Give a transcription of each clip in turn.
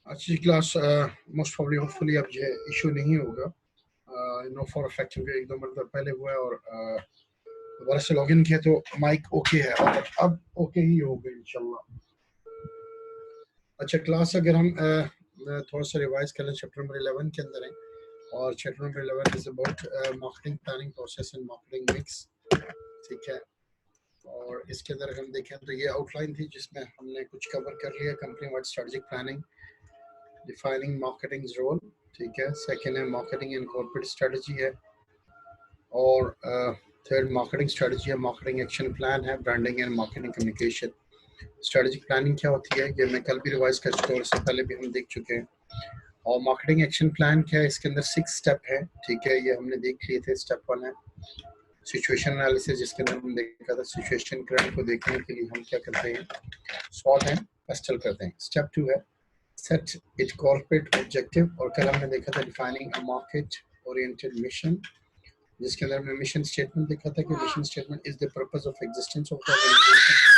अच्छी class most probably hopefully अब ये इशू नहीं होगा। नो फॉर इफेक्ट क्योंकि एक दो मरतबा पहले हुआ है और दोबारा से लॉगिन किया तो माइक ओके है और अब ओके ही होगा इंशाल्लाह। अच्छा क्लास अगर हम थोड़ा सा रिवाइज कर लें चैप्टर नंबर 11 के अंदर है और chapter number 11 is about marketing planning process and marketing mix. ठीक है, और इसके अंदर हम देखें तो ये आउटलाइन थी जिसमें हमने कुछ कवर कर लिया। Company wide strategic planning, defining marketing role, ठीक है। सेकंड है मार्केटिंग एंड कॉर्पोरेट स्ट्रेटजी है, और थर्ड मार्केटिंग स्ट्रेटजी है, मार्केटिंग एक्शन प्लान है, branding and marketing communication. Strategic planning क्या होती है ये मैं कल भी रिवाइज कर चुका हूँ, इससे पहले भी हम देख चुके हैं। और मार्केटिंग एक्शन प्लान क्या है, इसके अंदर 6 स्टेप है, ठीक है। ये हमने देख लिए थे। स्टेप 1 है सिचुएशन एनालिसिस, जिसके अंदर हम देखा था सिचुएशन करंट को देखने के लिए हम क्या करते हैं, सॉर्ट एंड पेस्टल करते हैं। स्टेप 2 है सेट इट कॉर्पोरेट ऑब्जेक्टिव, और कल हमने देखा था defining a market oriented mission, जिसके अंदर हमने मिशन स्टेटमेंट देखा था कि mission statement is the purpose of existence of the organisation.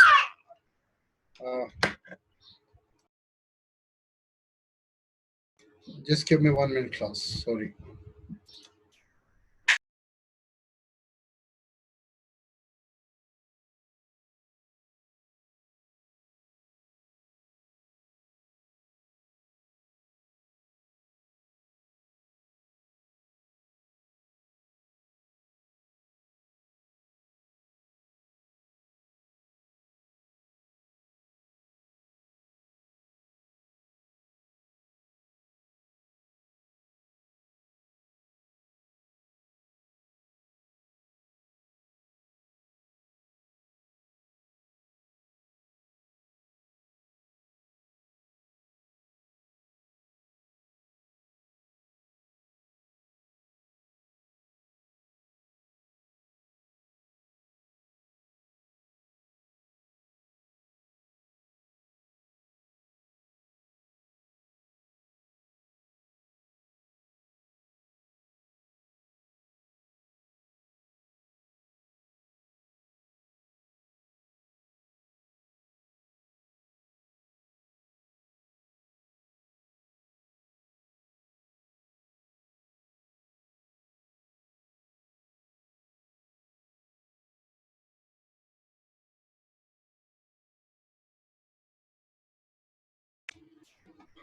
just give me 1 minute class, sorry.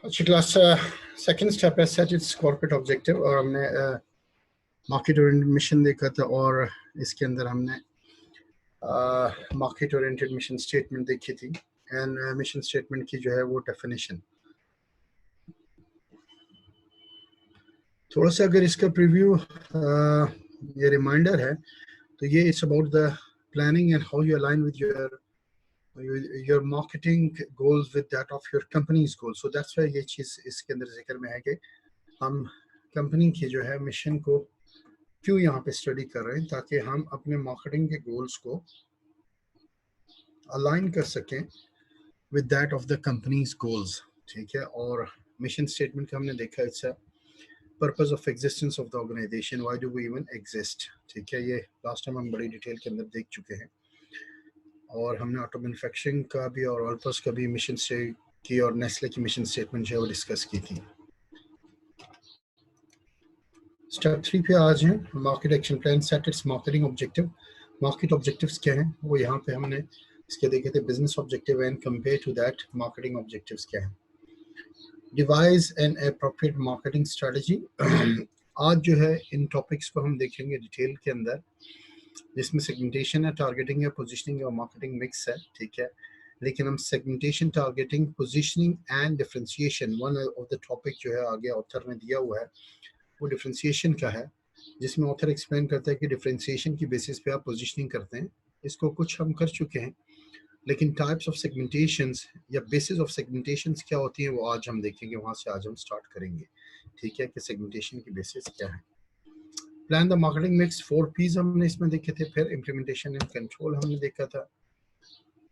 अच्छी क्लास सेकंड स्टेप है सेट इट्स कॉर्पोरेट ऑब्जेक्टिव, और हमने मार्केट ओरिएंटेड मिशन देखा था, और इसके अंदर हमने मार्केट ओरिएंटेड मिशन स्टेटमेंट देखी थी, एंड मिशन स्टेटमेंट की जो है वो डेफिनेशन। थोड़ा सा अगर इसका प्रीव्यू ये रिमाइंडर है तो ये it's about the planning and how you align with your marketing goals with that of your companies goals. So that's why ये चीज इसके अंदर जिक्र में है कि हम कंपनी की जो है मिशन को क्यों यहाँ पे स्टडी कर रहे हैं, ताकि हम अपने मार्केटिंग के गोल्स को अलाइन कर सकें with that of the company's goals, ठीक है। और मिशन स्टेटमेंट का हमने देखा its purpose of existence of the organisation, why do we even exist, ठीक है। ये लास्ट टाइम हम बड़ी डिटेल के अंदर देख चुके हैं, और हमने ऑटो मैन्युफैक्चरिंग का भी और ऑल्पस का भी मिशन की और नेस्ले की मिशन स्टेटमेंट जो है वो डिस्कस की थी। स्टेप 3 पे आज हैं market action plan set its marketing objective. Market objectives क्या हैं वो यहाँ पे हमने इसके देखे थे, business objective and compare to that marketing objectives क्या हैं। Devise an appropriate marketing strategy. आज जो है इन टॉपिक्स को हम देखेंगे डिटेल के अंदर, जिसमें सेगमेंटेशन है, टारगेटिंग है, पोजीशनिंग और मार्केटिंग मिक्स है, ठीक है। लेकिन हम segmentation, targeting, positioning and differentiation, one of the topic जो है आगे ऑथर ने दिया हुआ है वो डिफरेंशिएशन का है, जिसमें ऑथर एक्सप्लेन करता है कि डिफरेंशिएशन की बेसिस पे आप पोजीशनिंग करते हैं। इसको कुछ हम कर चुके हैं, लेकिन टाइप्स ऑफ सेगमेंटेशंस या बेसिस ऑफ सेगमेंटेशंस क्या होती हैं वो आज हम देखेंगे, वहां से आज हम स्टार्ट करेंगे, ठीक है, कि सेगमेंटेशन की बेसिस क्या है। Plan the marketing mix, 4 P's हमने इसमें देखे थे, फिर इम्प्लीमेंटेशन एंड कंट्रोल हमने देखा था,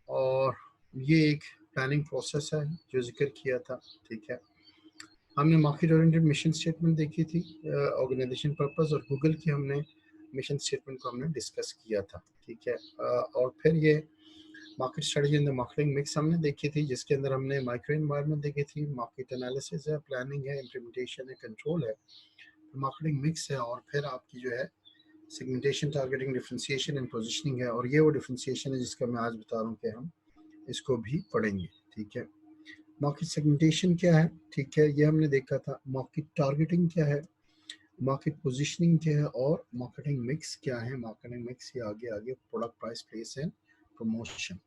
और ये एक प्लानिंग प्रोसेस है जो जिक्र किया था, ठीक है। हमने मार्केट ओरिएंटेड मिशन स्टेटमेंट देखी थी, ऑर्गेनाइजेशन पर्पस, और गूगल की हमने मिशन स्टेटमेंट को हमने डिस्कस किया था, ठीक है। और फिर ये market strategy in the marketing mix हमने देखी थी, जिसके अंदर हमने माइक्रो एनवायरनमेंट देखी थी, मार्केट एनालिसिस है, प्लानिंग है, इम्प्लीमेंटेशन है, कंट्रोल है, मार्केटिंग मिक्स है, और फिर आपकी जो है segmentation, targeting, differentiation and positioning है। और ये वो डिफरेंशिएशन है जिसका मैं आज बता रहा हूँ कि हम इसको भी पढ़ेंगे। ठीक है, मार्केट सेगमेंटेशन क्या है, ठीक है, ये हमने देखा था। मार्केट टारगेटिंग क्या है, मार्केट पोजीशनिंग क्या है, और मार्केटिंग मिक्स क्या है। मार्केटिंग मिक्स ये आगे आगे product, price, place and promotion.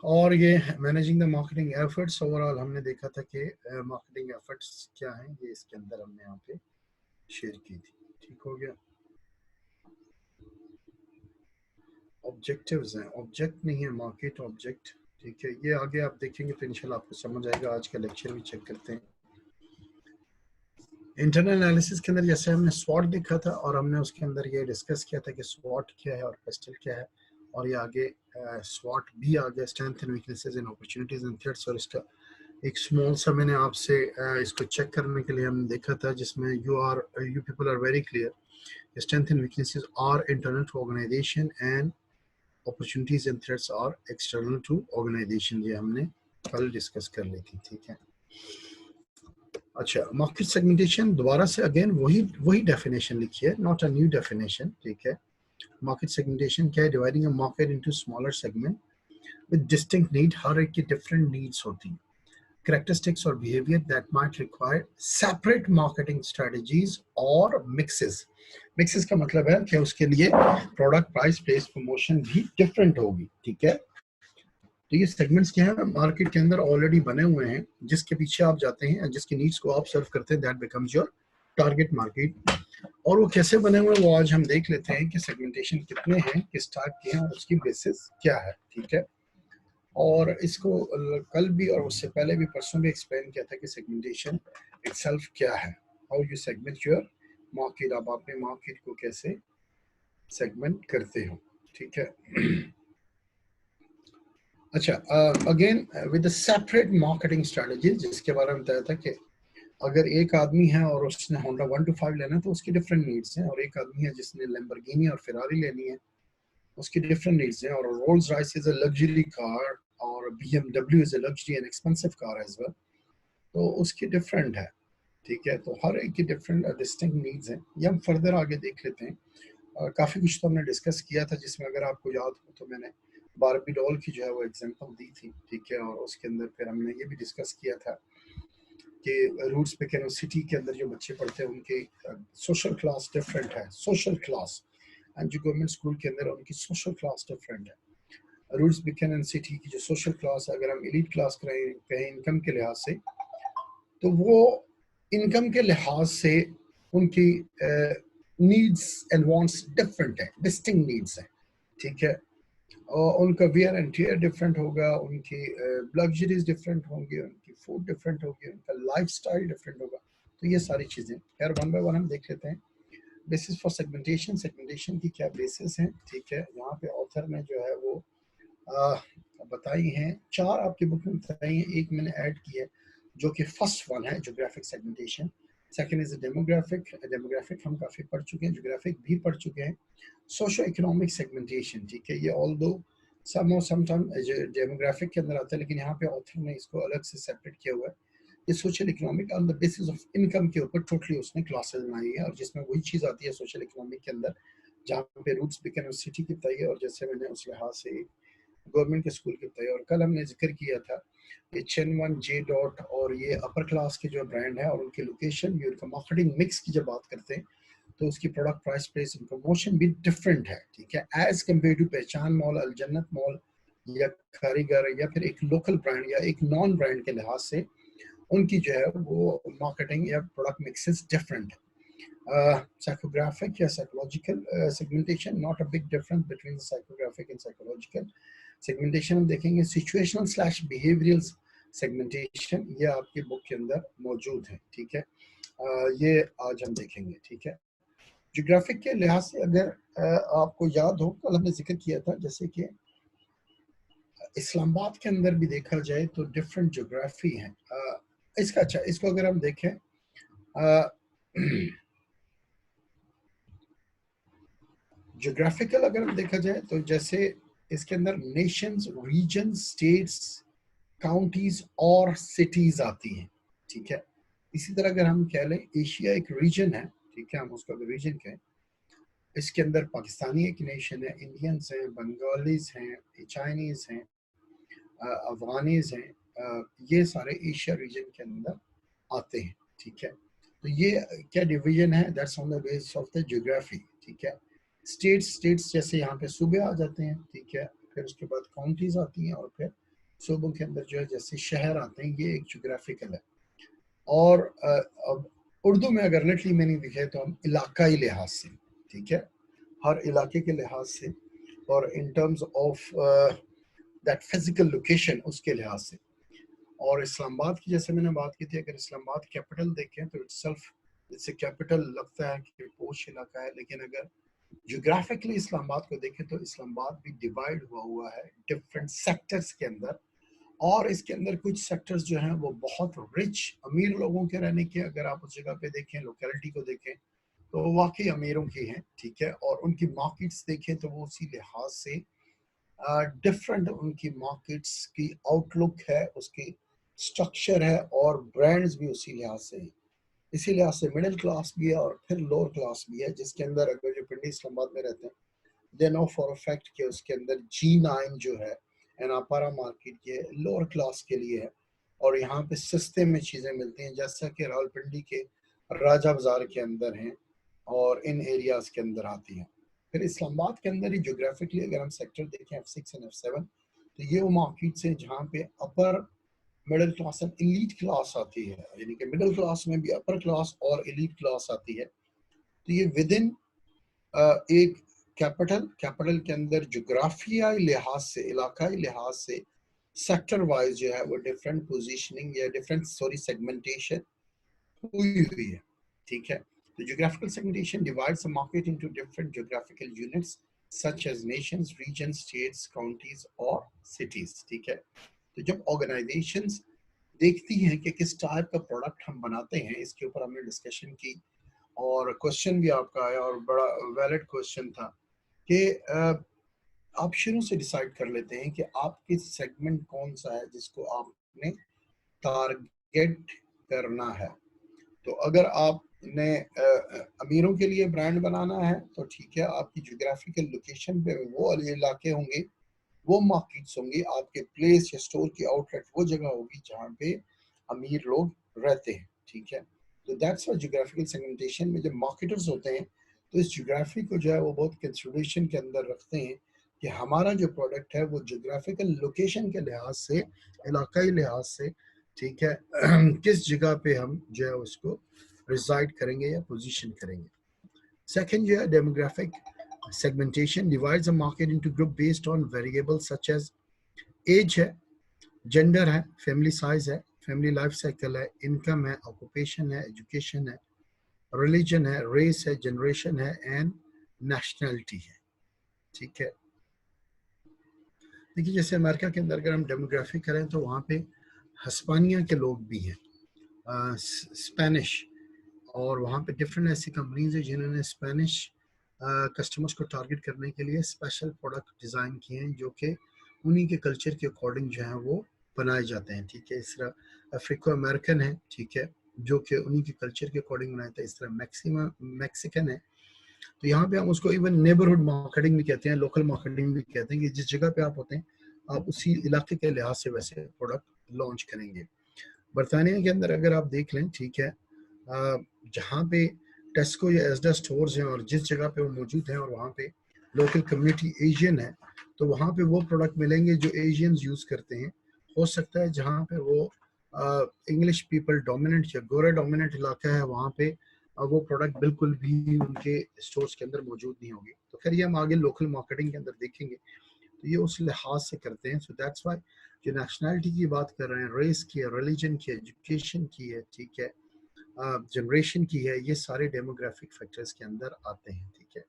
और ये managing the marketing efforts, overall हमने देखा था कि मार्केटिंग एफर्ट्स क्या हैं, ये इसके अंदर हमने यहाँ पे शेयर की थी। ठीक हो गया। ऑब्जेक्टिव्स हैं, ऑब्जेक्ट नहीं है, मार्केट ऑब्जेक्ट। ठीक है, ये आगे आप देखेंगे तो इंशाल्लाह आपको समझ आएगा। आज का लेक्चर भी चेक करते हैं। इंटरनल एनालिसिस के अंदर जैसे हमने स्वॉट देखा था, और हमने उसके अंदर ये डिस्कस किया था कि स्वॉट क्या है और पेस्टल क्या है, और ये आगे स्वॉट भी आ गया, strength and weaknesses and opportunities and threats. और इसका एक स्मॉल सा मैंने आपसे इसको चेक करने के लिए हमने देखा था, जिसमें you people are very clear. Strength and weaknesses are internal to organisation and opportunities and threats are external to organisation. ये हमने कल डिस्कस कर ली थी। ठीक है, अच्छा, मार्केट सेगमेंटेशन दोबारा से अगेन वही डेफिनेशन लिखी है, नॉट अ न्यू डेफिनेशन। ठीक है, मार्केट सेगमेंटेशन क्या है, dividing a market into smaller segment with distinct need. हर एक की डिफरेंट नीड्स होती हैं, characteristics or behavior that might require separate marketing strategies or mixes। mixes का मतलब है कि उसके लिए प्रोडक्ट, प्राइस, प्लेस, प्रमोशन भी डिफरेंट होगी। ठीक है, तो ये सेगमेंट्स क्या है, मार्केट के अंदर ऑलरेडी बने हुए हैं, जिसके पीछे आप जाते हैं, जिसकी नीड्स को आप सर्व करते हैं, that becomes your target market. और वो कैसे बने हुए हैं वो आज हम देख लेते हैं कि सेगमेंटेशन कितने हैं, किस टाइप के हैं, और उसकी बेसिस क्या है। ठीक है, और इसको कल भी और उससे पहले भी, परसों भी एक्सप्लेन किया था कि सेगमेंटेशन इटसेल्फ क्या है, how you segment your market. आप अपने मार्केट को कैसे सेगमेंट करते हो। ठीक है, अच्छा, again with separate marketing strategy, जिसके बारे में बताया था कि अगर एक आदमी है और उसने होंडा 1 to 5 लेना है तो उसकी डिफरेंट नीड्स हैं, और एक आदमी है जिसने लैम्बोर्गिनी और फेरारी लेनी है, उसकी डिफरेंट नीड्स हैं। और Rolls Royce is a luxury car, और BMW is a luxury and expensive car as well, तो उसकी डिफरेंट है। ठीक है, तो हर एक की डिफरेंट डिस्टिंक्ट नीड्स हैं। ये हम फर्दर आगे देख लेते हैं। काफ़ी कुछ तो हमने डिस्कस किया था, जिसमें अगर आपको याद हो तो मैंने बारबी डॉल की जो है वो एग्जांपल दी थी। ठीक है, और उसके अंदर फिर हमने ये भी डिस्कस किया था कि रूट्स पे सिटी के अंदर जो बच्चे पढ़ते हैं उनके सोशल क्लास डिफरेंट है, सोशल क्लास, एंड जो गवर्नमेंट स्कूल के अंदर उनकी सोशल क्लास डिफरेंट है। रूट्स बिकन सिटी की जो सोशल क्लास है, अगर हम एलीट क्लास कहें इनकम के लिहाज से, तो वो इनकम के लिहाज से उनकी नीड्स एंड वांट्स डिफरेंट है, डिस्टिंक्ट नीड्स है। ठीक है, और उनका वियर एंड टियर डिफरेंट होगा, उनकी लग्जरीज डिफरेंट होंगी, उनकी फूड डिफरेंट होगी, उनका लाइफस्टाइल डिफरेंट होगा। तो ये सारी चीज़ें यार वन बाय वन हम देख लेते हैं। बेसिस फॉर सेगमेंटेशन, सेगमेंटेशन की क्या बेसिस है। ठीक है, यहाँ पे ऑथर ने जो है वो बताई हैं, 4 आपकी बुक में बताई हैं, एक मैंने ऐड की है जो कि फर्स्ट वन है, geographic segmentation. Second is demographic, demographic हम काफ़ी पढ़ चुके हैं, ज्योग्राफिक भी पढ़ चुके हैं। सोशो इकोनॉमिक सेगमेंटेशन, ठीक है, ये ऑल्दो समटाइम डेमोग्राफिक के अंदर आता है, लेकिन यहाँ पे ऑथर ने इसको अलग से सेपरेट किया हुआ है। ये social economic on the basis of income के ऊपर टोटली उसने क्लासेस बनाई है, और जिसमें वही चीज़ आती है सोशल इकोनॉमिक के अंदर, जहाँ पे रूट्स बिकन सिटी की बताई है, और जैसे मैंने उस लिहाज से गवर्नमेंट के स्कूल की बताई। और कल हमने जिक्र किया था ये चेन1, जे डॉट और ये अपर क्लास के जो ब्रांड है और उनकी लोकेशन भी, उनका मार्केटिंग मिक्स की जब बात करते हैं तो उसकी product, price, place and promotion भी डिफरेंट है। ठीक है, एज कम्पेयर टू पहचान मॉल, अल जन्नत मॉल, या कारीगर, या फिर एक लोकल ब्रांड या एक नॉन ब्रांड के लिहाज से उनकी जो है वो मार्केटिंग या प्रोडक्ट मिक्सेस डिफरेंट है। Psychographic या psychological segmentation, not a big difference between the psychographic and psychological segmentation हम देखेंगे। situational slash behavioral segmentation ये आपकी बुक के अंदर मौजूद है। ठीक है, ये आज हम देखेंगे। ठीक है, ज्योग्राफिक के लिहाज से अगर आपको याद हो, कल हमने जिक्र किया था, जैसे कि इस्लामाबाद के अंदर भी देखा जाए तो डिफरेंट ज्योग्राफी है। इसका अच्छा, इसको अगर हम देखें, ज्योग्राफिकल अगर हम देखा जाए तो जैसे इसके अंदर नेशंस, रीजन, स्टेट्स, काउंटीज और सिटीज आती हैं, ठीक है। इसी तरह अगर हम कह लें एशिया एक रीजन है, ठीक है, हम उसको अगर रीजन कहें, इसके अंदर पाकिस्तानी एक नेशन है, इंडियंस हैं, बंगालीज हैं, चाइनीज हैं, अफगानीज हैं, ये सारे एशिया रीजन के अंदर आते हैं, ठीक है। तो ये क्या डिवीजन है, that's on the basis of the geography, ठीक है। स्टेट्स जैसे यहाँ पे सूबे आ जाते हैं, ठीक है, फिर उसके बाद काउंटीज आती हैं और फिर सूबों के अंदर जो है जैसे शहर आते हैं, ये एक ज्योग्राफिकल है। और अब उर्दू में अगर लिटरली मीनिंग दिखे तो हम इलाकाई लिहाज से, ठीक है, हर इलाके के लिहाज से, और इन terms of that physical location उसके लिहाज से। और इस्लामाबाद की जैसे मैंने बात की थी, अगर इस्लामाबाद कैपिटल देखें तो इटसेल्फ इससे कैपिटल लगता है कि पोश इलाका है, लेकिन अगर ज्योग्राफिकली इस्लामाबाद को देखें तो इस्लामाबाद भी डिवाइड हुआ है डिफरेंट सेक्टर्स के अंदर। और इसके अंदर कुछ सेक्टर्स जो हैं वो बहुत रिच अमीर लोगों के रहने के, अगर आप उस जगह पे देखें, लोकेलिटी को देखें तो वो वाकई अमीरों की हैं, ठीक है। और उनकी मार्केट्स देखें तो वो उसी लिहाज से डिफरेंट उनकी मार्केट्स की आउटलुक है, उसकी स्ट्रक्चर है, और ब्रांड्स भी उसी लिहाज से है। इसी लिहाज से मिडिल क्लास भी है और फिर लोअर क्लास भी है, जिसके अंदर अगर जो पिंडी इस्लामाबाद में रहते हैं they know for a fact कि उसके अंदर G9 जो है एनापारा मार्केट के लोअर क्लास के लिए है, और यहाँ पे सस्ते में चीज़ें मिलती हैं, जैसा कि रावलपिंडी के राजा बाजार के अंदर हैं और इन एरियाज के अंदर आती हैं। फिर इस्लामाबाद के अंदर ही जोग्राफिकली अगर हम सेक्टर देखें F6 एंड F7, तो ये वो मार्केट्स हैं जहाँ पे अपर middle class and elite class आती है, यानी कि मिडिल क्लास में भी अपर क्लास और एलीट क्लास आती है। तो ये विद इन एक कैपिटल के अंदर जोग्राफियाई लिहाज से, इलाकाई लिहाज से सेक्टर वाइज जो है वो डिफरेंट पोजीशनिंग या डिफरेंट सेगमेंटेशन हुई हुई है, ठीक है। तो geographical segmentation divides the market into different geographical units such as nations, regions, states, counties और cities, ठीक है। तो जब ऑर्गेनाइजेशंस देखती हैं कि किस टाइप का प्रोडक्ट हम बनाते हैं, इसके ऊपर हमने डिस्कशन की और क्वेश्चन भी आपका आया और बड़ा वैलिड क्वेश्चन था कि आप शुरू से डिसाइड कर लेते हैं कि आपके सेगमेंट कौन सा है जिसको आपने टारगेट करना है। तो अगर आपने अमीरों के लिए ब्रांड बनाना है तो ठीक है, आपकी ज्योग्राफिकल लोकेशन पे वो इलाके होंगे, वो मार्केट्स होंगी, आपके प्लेस या स्टोर की आउटलेट वो जगह होगी जहाँ पे अमीर लोग रहते हैं, ठीक है। तो दैट्स व्हाई ज्योग्राफिकल सेगमेंटेशन में जब मार्केटर्स होते हैं तो इस ज्योग्राफी को जो है वो बहुत कंसिडरेशन के अंदर रखते हैं कि हमारा जो प्रोडक्ट है वो ज्योग्राफिकल लोकेशन के लिहाज से, इलाकाई लिहाज से, ठीक है, किस जगह पे हम जो है उसको रिजाइड करेंगे या पोजीशन करेंगे। सेकंड जो है demographic segmentation divides the market into group based on variables such as age है, gender है, family size है, family life cycle है, income है, occupation है, education है, religion है, race है, generation है and nationality है, ठीक है। देखिए जैसे अमेरिका के अंदर अगर हम डेमोग्राफी करें तो वहाँ पे हस्पानिया के लोग भी हैं, स्पेनिश, और वहाँ पे डिफरेंट ऐसी कंपनीज है जिन्होंने स्पेनिश कस्टमर्स को टारगेट करने के लिए स्पेशल प्रोडक्ट डिज़ाइन किए हैं जो कि उन्हीं के कल्चर के अकॉर्डिंग जो है वो बनाए जाते हैं, ठीक है। इस तरह अफ्रीको अमेरिकन है, ठीक है, जो कि उन्हीं के कल्चर के अकॉर्डिंग बनाए थे। इस तरह मैक्सिकन है, तो यहाँ पे हम उसको इवन नेबरहुड मार्केटिंग भी कहते हैं, लोकल मार्केटिंग भी कहते हैं कि जिस जगह पे आप होते हैं आप उसी इलाके के लिहाज से वैसे प्रोडक्ट लॉन्च करेंगे। बरतानिया के अंदर अगर आप देख लें, ठीक है, जहाँ पे टेस्को या एसडा स्टोर्स हैं और जिस जगह पे वो मौजूद हैं और वहाँ पे लोकल कम्युनिटी एशियन है, तो वहाँ पे वो प्रोडक्ट मिलेंगे जो एशियंस यूज़ करते हैं। हो सकता है जहाँ पे वो इंग्लिश पीपल डोमिनेंट या गोरा डोमिनेंट इलाका है वहाँ पे वो प्रोडक्ट बिल्कुल भी उनके स्टोर्स के अंदर मौजूद नहीं होगी। तो फिर ये हम आगे लोकल मार्केटिंग के अंदर देखेंगे, तो ये उस लिहाज से करते हैं। सो दैट्स वाई जो नेशनैलिटी की बात कर रहे हैं, रेस की है, रिलीजन की है, एजुकेशन की है, ठीक है, जनरेशन की है, ये सारे डेमोग्राफिक फैक्टर्स के अंदर आते हैं, ठीक है।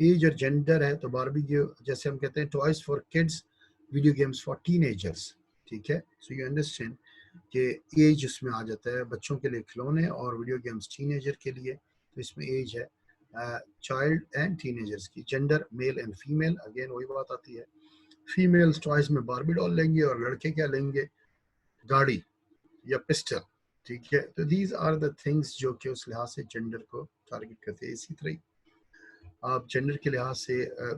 एज और जेंडर है तो बारबी जैसे हम कहते हैं toys for kids, video games for teenagers, ठीक है। सो यू अंडरस्टैंड कि एज उसमें आ जाता है, बच्चों के लिए खिलौने और वीडियो गेम्स टीनेजर के लिए, तो इसमें एज है चाइल्ड एंड टीनेजर्स की। Gender male and female, again वही बात आती है। फीमेल्स टॉयज में बारबी डॉल लेंगे और लड़के क्या लेंगे, गाड़ी या पिस्टल, ठीक है। तो दीज आर द थिंग्स जो कि उस लिहाज से जेंडर को टारगेट करते हैं। इसी तरह आप जेंडर के लिहाज से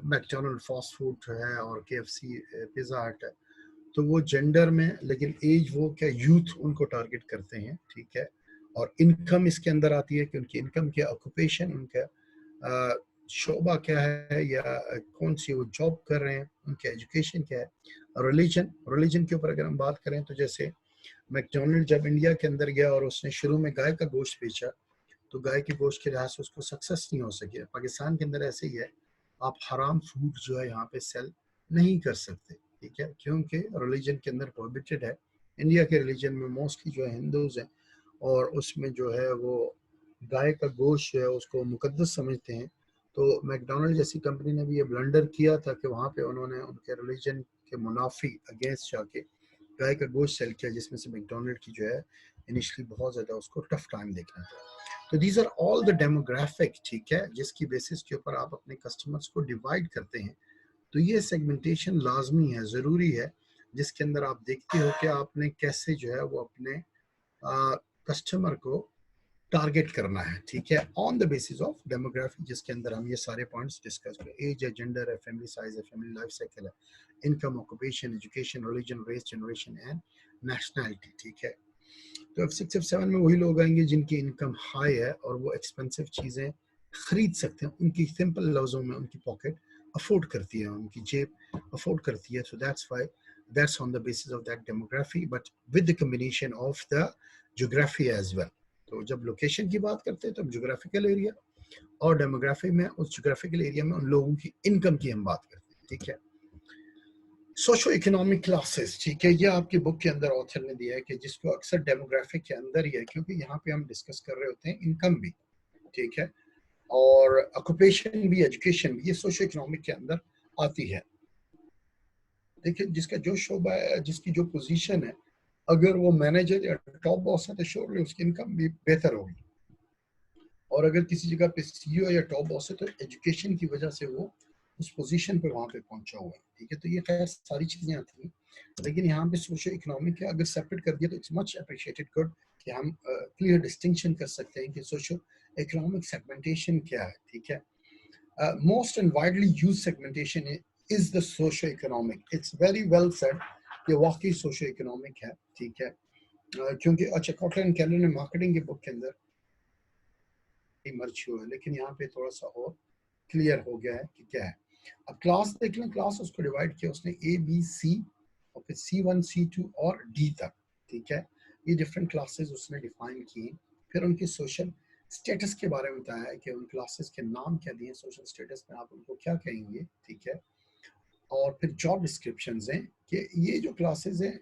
मैकडोनल्ड फास्ट फूड है और KFC पिज़्ज़ा हट है, तो वो जेंडर में, लेकिन एज वो क्या यूथ उनको टारगेट करते हैं, ठीक है। और इनकम इसके अंदर आती है कि उनकी इनकम क्या, ऑक्यूपेशन उनका शोबा क्या है या कौन सी वो जॉब कर रहे हैं, उनकी एजुकेशन क्या है। रिलीजन के ऊपर अगर हम बात करें तो जैसे मैकडोनल्ड जब इंडिया के अंदर गया और उसने शुरू में गाय का गोश्त बेचा, तो गाय के गोश्त के लिहाज से उसको सक्सेस नहीं हो सके। पाकिस्तान के अंदर ऐसे ही है, आप हराम फूड जो है यहाँ पे सेल नहीं कर सकते, ठीक है, क्योंकि रिलीजन के अंदर प्रोहिबिटेड है। इंडिया के रिलीजन में मोस्टली जो है हिंदूज हैं और उसमें जो है वो गाय का गोश्त जो है उसको मुकद्दस समझते हैं। तो मैकडोनल्ड जैसी कंपनी ने भी ये ब्लंडर किया था कि वहाँ पे उन्होंने उनके रिलीजन के मुनाफी अगेंस्ट जाके गाय का गोश्त सेल किया, जिसमें से मैकडोनल्ड की जो है इनिशियली बहुत ज़्यादा उसको टफ टाइम देखना था। तो these are all the demographic, ठीक है, जिसकी बेसिस के ऊपर आप अपने कस्टमर्स को डिवाइड करते हैं। तो ये सेगमेंटेशन लाजमी है, ज़रूरी है, जिसके अंदर आप देखते हो कि आपने कैसे जो है वो अपने कस्टमर को टारगेट करना है, ठीक है, on the basis of demography, जिसके अंदर हम ये सारे पॉइंट्स डिस्कस करें। एज है, जेंडर है, फैमिली साइज है, फैमिली लाइफ साइकिल है, income, occupation, education, religion, race, generation and nationality, ठीक है। तो F6 F7 में वही लोग आएंगे जिनकी इनकम हाई है और वो एक्सपेंसिव चीज़ें खरीद सकते हैं, उनकी सिंपल लफ्ज़ों में उनकी पॉकेट अफोर्ड करती है, उनकी जेब अफोर्ड करती है। So that's why that's on the basis of that demography, but with the combination of the geography as well. तो जब लोकेशन की बात करते हैं तो ज्योग्राफिकल एरिया और डेमोग्राफी में उस ज्योग्राफिकल एरिया में उन लोगों की इनकम की हम बात करते हैं, ठीक है। सोशो इकोनॉमिक क्लासेस, ठीक है, ये आपकी बुक के अंदर ऑथर ने दिया है कि जिसको अक्सर डेमोग्राफिक के अंदर ही है, क्योंकि यहाँ पे हम डिस्कस कर रहे होते हैं इनकम भी, ठीक है, और ऑक्यूपेशन भी, एजुकेशन भी, ये सोशो इकोनॉमिक के अंदर आती है। देखिए, जिसका जो शोबा है, जिसकी जो पोजीशन है, अगर वो मैनेजर या टॉप बॉस है तो श्योरली उसकी इनकम भी बेहतर होगी, और अगर किसी जगह पे CEO या टॉप बॉस है तो एजुकेशन की वजह से वो उस पोजीशन पे वहाँ पे पहुंचा हुआ है, ठीक है। तो ये खैर सारी चीज़ें आती हैं, लेकिन यहाँ पे सोशो इकोनॉमिक है, अगर सेपरेट कर दिया तो इट्स मच अप्रिशिएटेड गुड कि हम क्लियर डिस्टिंक्शन कर सकते हैं कि सोशो इकोनॉमिक सेगमेंटेशन क्या है, ठीक है। Most and widely use segmentation is the socio economic. It's very well said, ये वाकई सोशो इकोनॉमिक है, ठीक है। क्योंकि अच्छा, कॉटलन कैलर ने मार्केटिंग के बुक के अंदर मर्ज हुआ है, लेकिन यहाँ पे थोड़ा सा और क्लियर हो गया है कि क्या है। अब क्लास देख लें, क्लास उसको डिवाइड किया उसने A B C और फिर C1 C2 और D तक, ठीक है। ये डिफरेंट क्लासेस उसने डिफाइन किए, फिर उनके सोशल स्टेटस के बारे में बताया है कि उन क्लासेस के नाम क्या दिए, सोशल स्टेटस में आप उनको क्या कहेंगे, ठीक है। और फिर जॉब डिस्क्रिप्शंस हैं कि ये जो क्लासेस हैं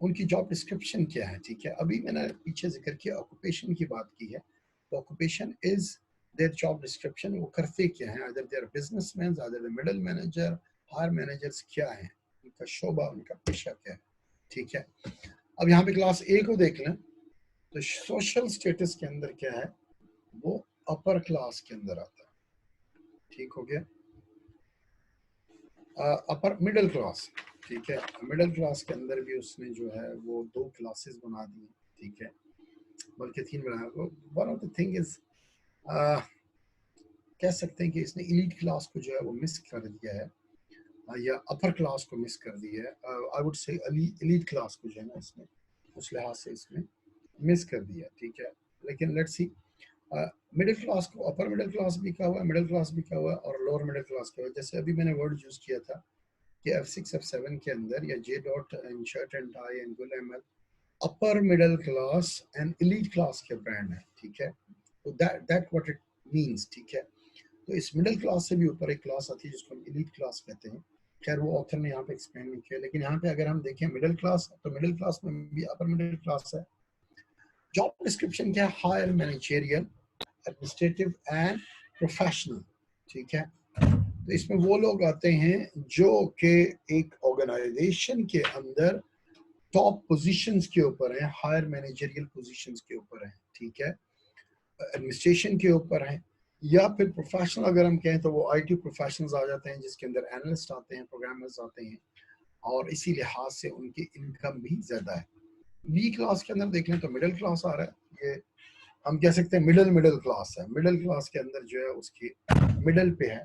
उनकी जॉब डिस्क्रिप्शन क्या है, ठीक है। अभी मैंने पीछे जिक्र किया ऑक्यूपेशन की बात की है, तो occupation is their job description, वो करते क्या है, other their businessman, other middle manager, higher managers क्या है, उनका शोबा, उनका पेशा क्या है, ठीक है। अब यहाँ पे क्लास A को देख लें तो सोशल स्टेटस के अंदर क्या है, वो अपर क्लास के अंदर आता है, ठीक हो गया। अपर मिडिल क्लास, ठीक है, मिडिल क्लास के अंदर भी उसने जो है वो 2 क्लासेस बना दी, ठीक है, बल्कि 3 बनाया। One of the thing is कह सकते हैं कि इसने इलीट क्लास को जो है वो मिस कर दिया है, या अपर क्लास को मिस कर दिया है। आई वुड से इलीट क्लास को जो है ना इसने उस लिहाज से इसमें मिस कर दिया, ठीक है। लेकिन लेट्स सी, मिडिल क्लास को अपर मिडिल क्लास भी कहा हुआ है, मिडिल क्लास भी कहा हुआ है और लोअर मिडिल क्लास कहा हुआ है। जैसे अभी मैंने वर्ड यूज किया था कि F6 F7 के अंदर या J dot and shirt and tie and गुल एमएल upper middle class and elite class के ब्रांड है, ठीक है। तो दैट व्हाट इट मींस, ठीक है। तो इस मिडिल क्लास से भी ऊपर एक क्लास आती है जिसको हम एलीट क्लास कहते हैं। खैर वो ऑथर ने यहाँ पे एक्सप्लेन नहीं किया, लेकिन यहाँ पे अगर हम देखें मिडिल क्लास, तो मिडिल क्लास में भी अपर मिडिल क्लास है। जॉब डिस्क्रिप्शन क्या है, higher managerial, administrative and professional, ठीक है। तो इसमें वो लोग आते हैं जो कि एक ऑर्गेनाइजेशन के अंदर टॉप पोजीशंस के ऊपर हैं, हायर मैनेजरियल पोजीशंस के ऊपर हैं, ठीक है, एडमिनिस्ट्रेशन के ऊपर हैं, या फिर प्रोफेशनल अगर हम कहें तो वो IT प्रोफेशनल्स आ जाते हैं, जिसके अंदर एनालिस्ट आते हैं, प्रोग्रामर्स आते हैं, और इसी लिहाज से उनकी इनकम भी ज्यादा है। बी क्लास के अंदर देख लें तो मिडिल क्लास आ रहा है, ये हम कह सकते हैं मिडिल क्लास है। मिडिल क्लास के अंदर जो है उसकी मिडिल पे है,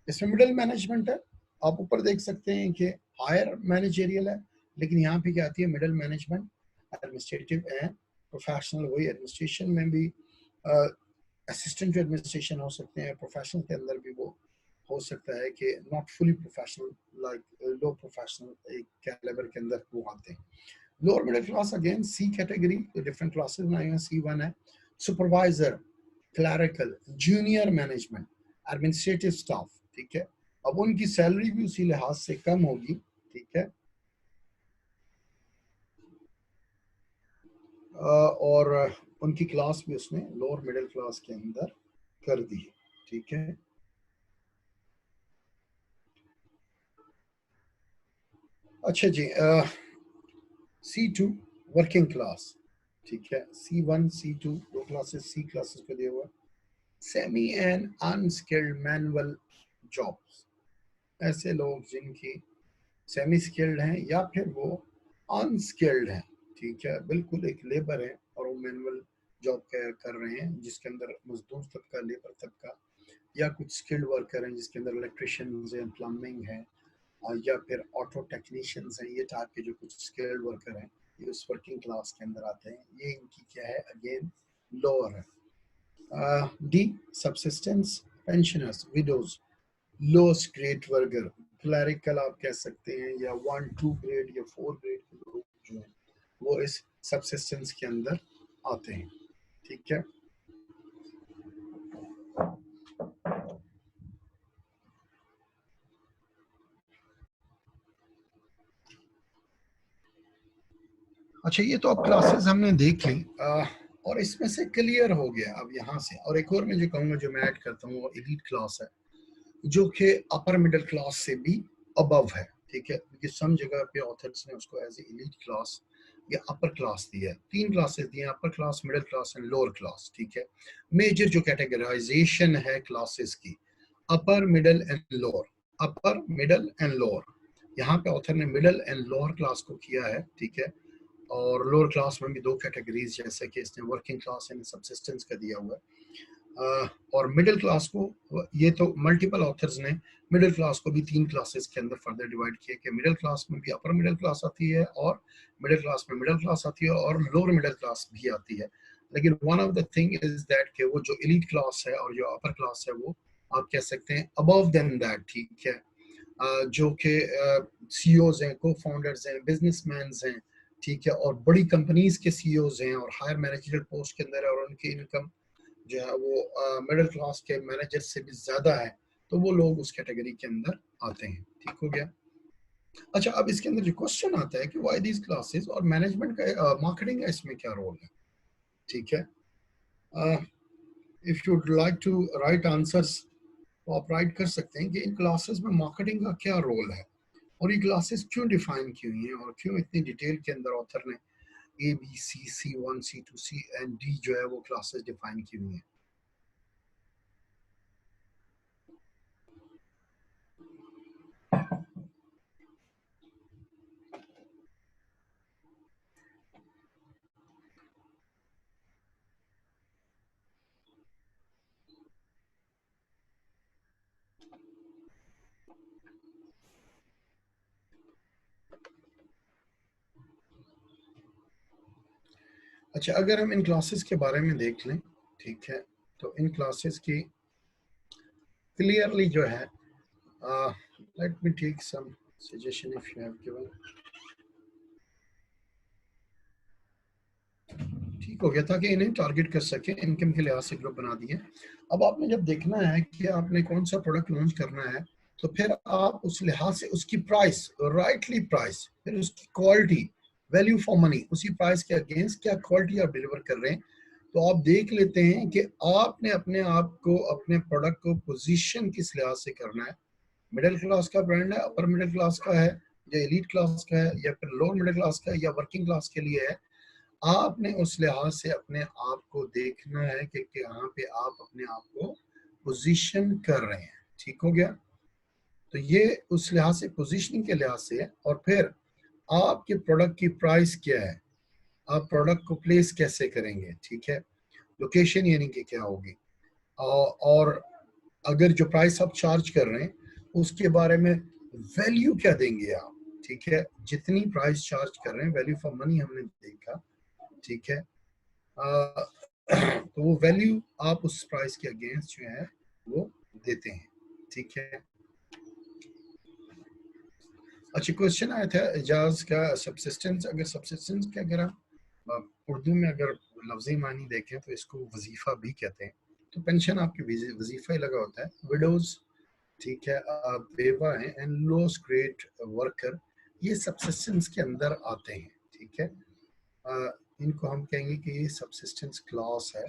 इसमें मिडिल मैनेजमेंट है। आप ऊपर देख सकते हैं कि हायर मैनेजरियल है, लेकिन यहाँ पे क्या आती है middle management, administrative and professional. वही एडमिनिस्ट्रेशन में भी असिस्टेंट एडमिनिस्ट्रेशन हो सकते हैं, प्रोफेशनल के अंदर भी वो हो सकता है कि not fully professional, like low professional एक कैलिबर के अंदर वो आते हैं। लोअर मिडिल क्लास अगेन सी कैटेगरी, डिफरेंट क्लासेस बनाई हैं। C1 है supervisor, clerical, junior management, administrative staff, ठीक है। अब उनकी सैलरी भी उसी लिहाज से कम होगी, ठीक है। और उनकी क्लास भी उसने लोअर मिडिल क्लास के अंदर कर दी है, ठीक है। अच्छा जी, C2 वर्किंग क्लास, ठीक है। C1 C2 दो क्लासेस सी क्लासेस को दिया हुआ। Semi and unskilled manual jobs, ऐसे लोग जिनकी सेमी स्किल्ड हैं या फिर वो अनस्किल्ड हैं, ठीक है, बिल्कुल एक लेबर है और वो मैनुअल जॉब कर रहे हैं, जिसके अंदर मजदूर तबका, लेबर तबका, या कुछ स्किल्ड वर्कर हैं जिसके अंदर इलेक्ट्रिशियन है, प्लम्बिंग है, या फिर ऑटो टेक्नीशियंस हैं, ये टाइप के जो कुछ स्किल्ड वर्कर हैं, ये उस वर्किंग क्लास के अंदर आते हैं। ये इनकी क्या है, अगेन लोअर है। D subsistence, pensioners, widows, lowest grade worker, clerical आप कह सकते हैं, या 1-2 ग्रेड या 4 ग्रेड के लोग जो हैं वो इस सबसिस्टेंस के अंदर आते हैं, ठीक है। अच्छा, ये तो अब क्लासेस हमने देख ली, और इसमें से क्लियर हो गया अब यहाँ से। और एक और मैं जो कहूँगा, जो मैं ऐड करता हूँ, वो एलीट क्लास है, जो कि अपर मिडिल क्लास से भी अबव है, ठीक है। क्योंकि सम जगह पे ऑथर्स ने उसको एज ए एलीट क्लास या अपर क्लास दिया है। तीन क्लासेस दिए हैं, upper class, middle class and lower class, ठीक है। मेजर जो कैटेगराइजेशन है क्लासेस की, upper middle and lower, upper middle and lower. यहाँ पे ऑथर ने मिडिल एंड लोअर क्लास को किया है, ठीक है। और लोअर क्लास में भी दो कैटेगरीज, जैसे कि इसने वर्किंग क्लास एंड सबसिस्टेंस का दिया हुआ है। और मिडिल क्लास को, ये तो मल्टीपल ऑथर्स ने मिडिल क्लास को भी तीन क्लासेस के अंदर फर्दर डिवाइड किया कि मिडिल क्लास में भी अपर मिडिल क्लास आती है, और मिडिल क्लास में मिडिल क्लास आती है, और लोअर मिडिल क्लास भी आती है। लेकिन one of the thing is that कि वो जो एलीट क्लास है और जो अपर क्लास है, वो आप कह सकते हैं अबव देन दैट, ठीक है। जो कि सीईओज हैं, को फाउंडर्स हैं, बिजनेसमैन हैं, ठीक है, और बड़ी कंपनीज के सीईओज हैं और हायर मैनेजरियल पोस्ट के अंदर है, और उनकी इनकम जो है वो मिडिल क्लास के मैनेजर से भी ज्यादा है, तो वो लोग उस कैटेगरी के अंदर आते हैं, ठीक हो गया। अच्छा, अब इसके अंदर जो क्वेश्चन आता है कि व्हाई दीज क्लासेस, और मैनेजमेंट का, मार्केटिंग का इसमें क्या रोल है, ठीक है। If you would like to write answers, तो आप राइट कर सकते हैं कि इन क्लासेस में मार्केटिंग का क्या रोल है, और ये क्लासेस क्यों डिफाइन की हुई हैं, और क्यों इतनी डिटेल के अंदर ऑथर ने ABC, C1, C2, C and D जो है वो क्लासेस डिफाइन की हुई हैं। अच्छा, अगर हम इन क्लासेस के बारे में देख लें, ठीक है, तो इन क्लासेस की क्लियरली जो है, let me take some suggestion if you have given. ठीक हो गया, ताकि इन्हें टारगेट कर सके, इनकम के लिहाज से ग्रुप बना दिए। अब आपने जब देखना है कि आपने कौन सा प्रोडक्ट लॉन्च करना है, तो फिर आप उस लिहाज से उसकी प्राइस, राइटली प्राइस, फिर उसकी क्वालिटी, वैल्यू फॉर मनी, उसी प्राइस के अगेंस्ट क्या क्वालिटी आप डिलीवर कर रहे हैं, तो आप देख लेते हैं कि आपने अपने आप को, अपने प्रोडक्ट को पोजीशन किस लिहाज से करना है। मिडिल क्लास का ब्रांड है, अपर मिडिल क्लास का है, या एलीट क्लास का है, या फिर लोअर मिडिल क्लास का है, या वर्किंग क्लास के लिए है। आपने उस लिहाज से अपने आप को देखना है कि यहाँ पे आप अपने आप को पोजीशन कर रहे हैं, ठीक हो गया। तो ये उस लिहाज से पोजीशनिंग के लिहाज से है। और फिर आपके प्रोडक्ट की प्राइस क्या है, आप प्रोडक्ट को प्लेस कैसे करेंगे, ठीक है, लोकेशन यानी कि क्या होगी, और अगर जो प्राइस आप चार्ज कर रहे हैं उसके बारे में वैल्यू क्या देंगे आप, ठीक है, जितनी प्राइस चार्ज कर रहे हैं, वैल्यू फॉर मनी हमने देखा, ठीक है। तो वो वैल्यू आप उस प्राइस के अगेंस्ट जो है वो देते हैं, ठीक है। अच्छा, क्वेश्चन आया था एजाज का, सब्सिस्टेंस, अगर सब्सिस्टेंस के अगर हम उर्दू में अगर लफ्जी मानी देखें तो इसको वजीफा भी कहते हैं। तो पेंशन आपकी वजीफा ही लगा होता है। विडोज, ठीक है, बेवा है, एंड लोस्ट ग्रेड वर्कर, ये सब्सिस्टेंस के अंदर आते हैं, ठीक है। इनको हम कहेंगे कि ये सब्सिस्टेंस क्लास है।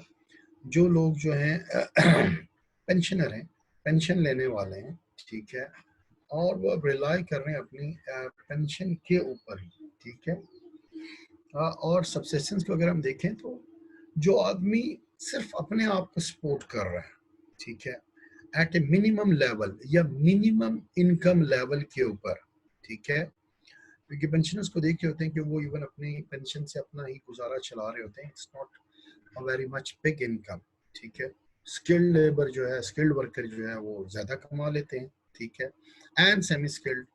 जो लोग जो हैं पेंशनर हैं, पेंशन लेने वाले हैं, ठीक है, और वो अब रिलाई कर रहे हैं अपनी पेंशन के ऊपर ही, ठीक है। और सब्सिस्टेंस को अगर हम देखें तो जो आदमी सिर्फ अपने आप को सपोर्ट कर रहा है, ठीक है, एट ए मिनिमम लेवल या मिनिमम इनकम लेवल के ऊपर, ठीक है, क्योंकि पेंशनर्स को देखे होते हैं कि वो इवन अपनी पेंशन से अपना ही गुजारा चला रहे होते हैं। It's not a very much big income, ठीक है। स्किल्ड लेबर जो है, स्किल्ड वर्कर जो है वो ज़्यादा कमा लेते हैं, ठीक है, एंड सेमी स्किल्ड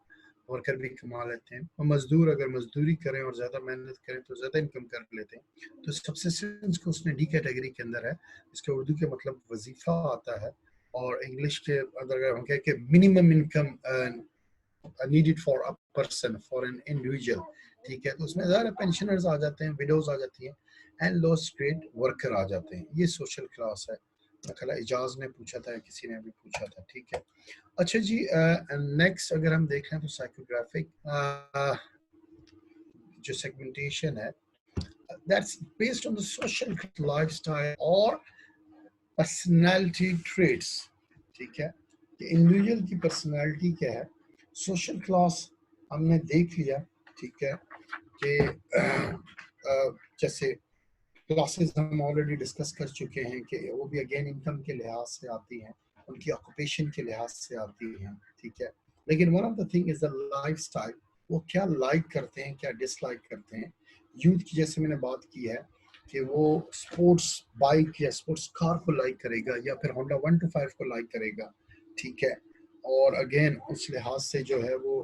वर्कर भी कमा लेते हैं। और मजदूर अगर मजदूरी करें और ज़्यादा मेहनत करें तो ज़्यादा इनकम कर लेते हैं। तो सब्सिस्टेंस को उसने डी कैटेगरी के अंदर है। इसके उर्दू के मतलब वजीफा आता है, और इंग्लिश के अगर हम कहें कि minimum income needed for a person, for an individual, ठीक है, तो उसमें ज़्यादा पेंशनर्स आ जाते हैं, विडोज आ जाती हैं, एंड लोस्ट ग्रेड वर्कर आ जाते हैं। ये सोशल क्लास है। ख्याल इजाज ने पूछा था, किसी ने भी पूछा था, ठीक है। अच्छा जी, नेक्स्ट अगर हम देख लें तो साइकोग्राफिक जो सेगमेंटेशन है, that's based on the social lifestyle और पर्सनालिटी ट्रेट्स, ठीक है, कि इंडिविजुअल की पर्सनालिटी क्या है। सोशल क्लास हमने देख लिया, ठीक है, कि जैसे क्लासेस हम ऑलरेडी डिस्कस कर चुके हैं कि वो भी अगेन इनकम के लिहाज से आती हैं, उनकी ऑक्यूपेशन के लिहाज से आती हैं, ठीक है। लेकिन one of the thing is the lifestyle, वो क्या लाइक करते हैं, क्या डिसलाइक करते हैं। यूथ की जैसे मैंने बात की है कि वो स्पोर्ट्स बाइक या स्पोर्ट्स कार को लाइक करेगा या फिर होंडा 125 को लाइक करेगा, ठीक है। और अगेन उस लिहाज से जो है वो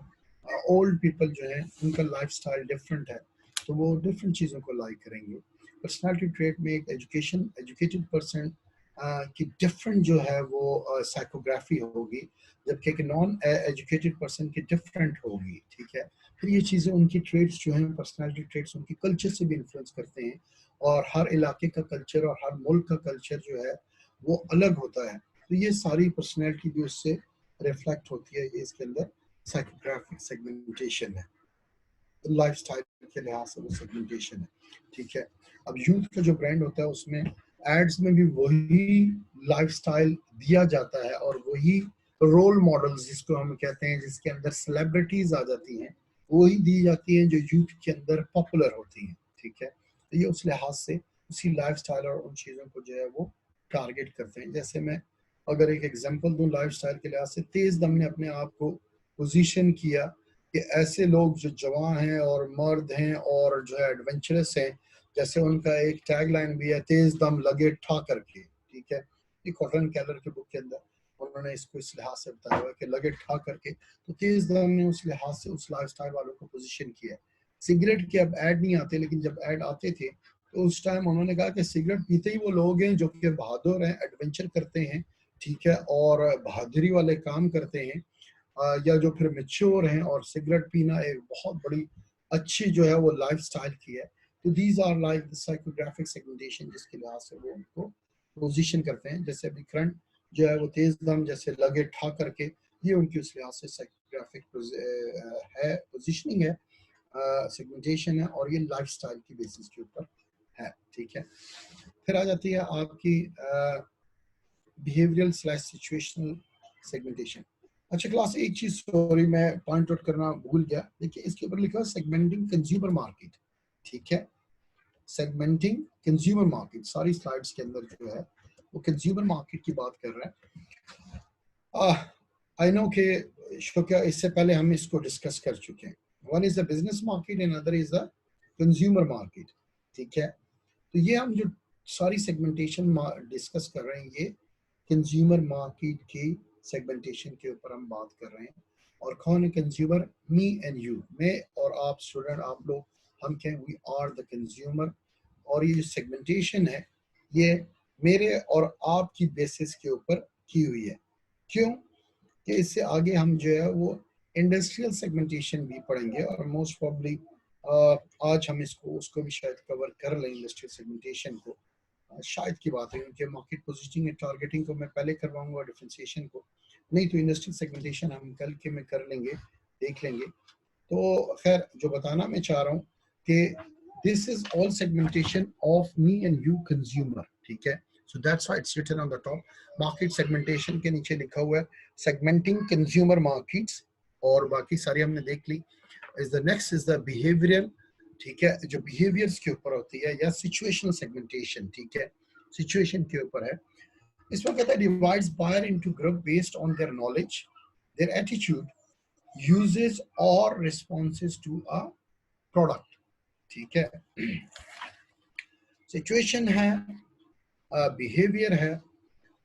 ओल्ड पीपल जो है उनका लाइफस्टाइल डिफरेंट है, तो वो डिफरेंट चीज़ों को लाइक करेंगे। पर्सनालिटी ट्रेट में एक एजुकेटेड पर्सन की डिफरेंट जो है वो साइकोग्राफी होगी, जबकि एक नॉन एजुकेटेड पर्सन की डिफरेंट होगी, ठीक है। फिर ये चीज़ें उनकी ट्रेट्स जो हैं, पर्सनालिटी ट्रेट्स उनकी कल्चर से भी इन्फ्लुएंस करते हैं, और हर इलाके का कल्चर और हर मुल्क का कल्चर जो है वो अलग होता है। तो ये सारी पर्सनैलिटी भी उससे रिफ्लेक्ट होती है। ये इसके अंदर साइकोग्राफिक सेगमेंटेशन है, लाइफस्टाइल के लिहाज से वो सेगमेंटेशन है, ठीक है। अब यूथ का जो ब्रांड होता है उसमें एड्स में भी वही लाइफस्टाइल दिया जाता है, और वही रोल मॉडल्स जिसको हम कहते हैं, जिसके अंदर सेलिब्रिटीज आ जाती हैं, वही दी जाती हैं जो यूथ के अंदर पॉपुलर होती हैं, ठीक है। तो ये उस लिहाज से उसी लाइफस्टाइल और उन चीज़ों को जो है वो टारगेट करते हैं। जैसे मैं अगर एक एग्जांपल दूं लाइफस्टाइल के लिहाज से, तेज दम ने अपने आप को पोजीशन किया कि ऐसे लोग जो जवान हैं और मर्द हैं और जो है एडवेंचरस हैं, जैसे उनका एक टैग लाइन भी है, तेज दम लगे ठा करके, ठीक है। ये कॉटन कैलर के बुक के अंदर उन्होंने इसको इस लिहाज से बताया हुआ कि लगे ठा करके। तो तेज दम ने उस लिहाज से उस लाइफस्टाइल वालों को पोजीशन किया है। सिगरेट के अब ऐड नहीं आते, लेकिन जब ऐड आते थे तो उस टाइम उन्होंने कहा कि सिगरेट पीते ही वो लोग हैं जो कि बहादुर हैं, एडवेंचर करते हैं, ठीक है, और बहादुरी वाले काम करते हैं, या जो फिर मेच्योर हैं, और सिगरेट पीना एक बहुत बड़ी अच्छी जो है वो लाइफस्टाइल की है। तो these are like the psychographic segmentation जिसके लिहाज से वो उनको पोजीशन करते हैं। जैसे अभी करंट जो है वो तेज दम जैसे लगे ठा करके, ये उनकी उस लिहाज से साइकोग्राफिक है, पोजिशनिंग है, सेगमेंटेशन है, और ये लाइफस्टाइल की बेसिस के ऊपर है, ठीक है। फिर आ जाती है आपकी बिहेवियरल स्लैश सिचुएशनल सेगमेंटेशन। अच्छा क्लास, एक चीज सॉरी मैं पॉइंट आउट करना भूल गया, देखिए इसके ऊपर लिखा है सेगमेंटिंग कंज्यूमर मार्केट, ठीक है। सेगमेंटिंग कंज्यूमर मार्केट सारी स्लाइड्स के अंदर जो है वो कंज्यूमर मार्केट की बात कर रहा है। आई नो कि शुक्र इससे पहले हम इसको डिस्कस कर चुके हैं। One is the business market and other is the consumer market. ठीक है, तो ये हम जो सारी सेगमेंटेशन डिस्कस कर रहे हैं ये कंज्यूमर मार्केट की सेगमेंटेशन के ऊपर हम बात कर रहे हैं। और कौन है कंज्यूमर? मी एंड यू, मैं और आप स्टूडेंट, आप लोग, हम क्या, वी आर द कंज्यूमर। और ये जो सेगमेंटेशन है ये मेरे और आपकी बेसिस के ऊपर की हुई है। क्यों कि इससे आगे हम जो है वो इंडस्ट्रियल सेगमेंटेशन भी पढ़ेंगे और मोस्ट प्रॉब्ली आज हम इसको उसको भी शायद कवर कर लें इंडस्ट्रियल सेगमेंटेशन को। शायद की बात है क्योंकि मार्केट पोजीशनिंग एंड टारगेटिंग को मैं पहले करवाऊंगा, डिफरेंशिएशन को नहीं, तो इंडस्ट्रियल सेगमेंटेशन हम कल के में कर लेंगे, देख लेंगे। तो खैर जो बताना मैं चाह रहा हूँ कि this is all segmentation of me and you consumer. ठीक है, so that's why it's written on the top. Market segmentation के नीचे लिखा हुआ है सेगमेंटिंग कंज्यूमर मार्केट्स, और बाकी सारी हमने देख ली। Is the next is the behavioural. ठीक है, जो बिहेवियर्स के ऊपर होती है, या सिचुएशनल सेगमेंटेशन। ठीक है, सिचुएशन के ऊपर है। इसमें कहता है divides buyer into group based on their knowledge, their attitude, uses और रिस्पॉन्सेज टू अ प्रोडक्ट। ठीक है, सिचुएशन है, बिहेवियर है,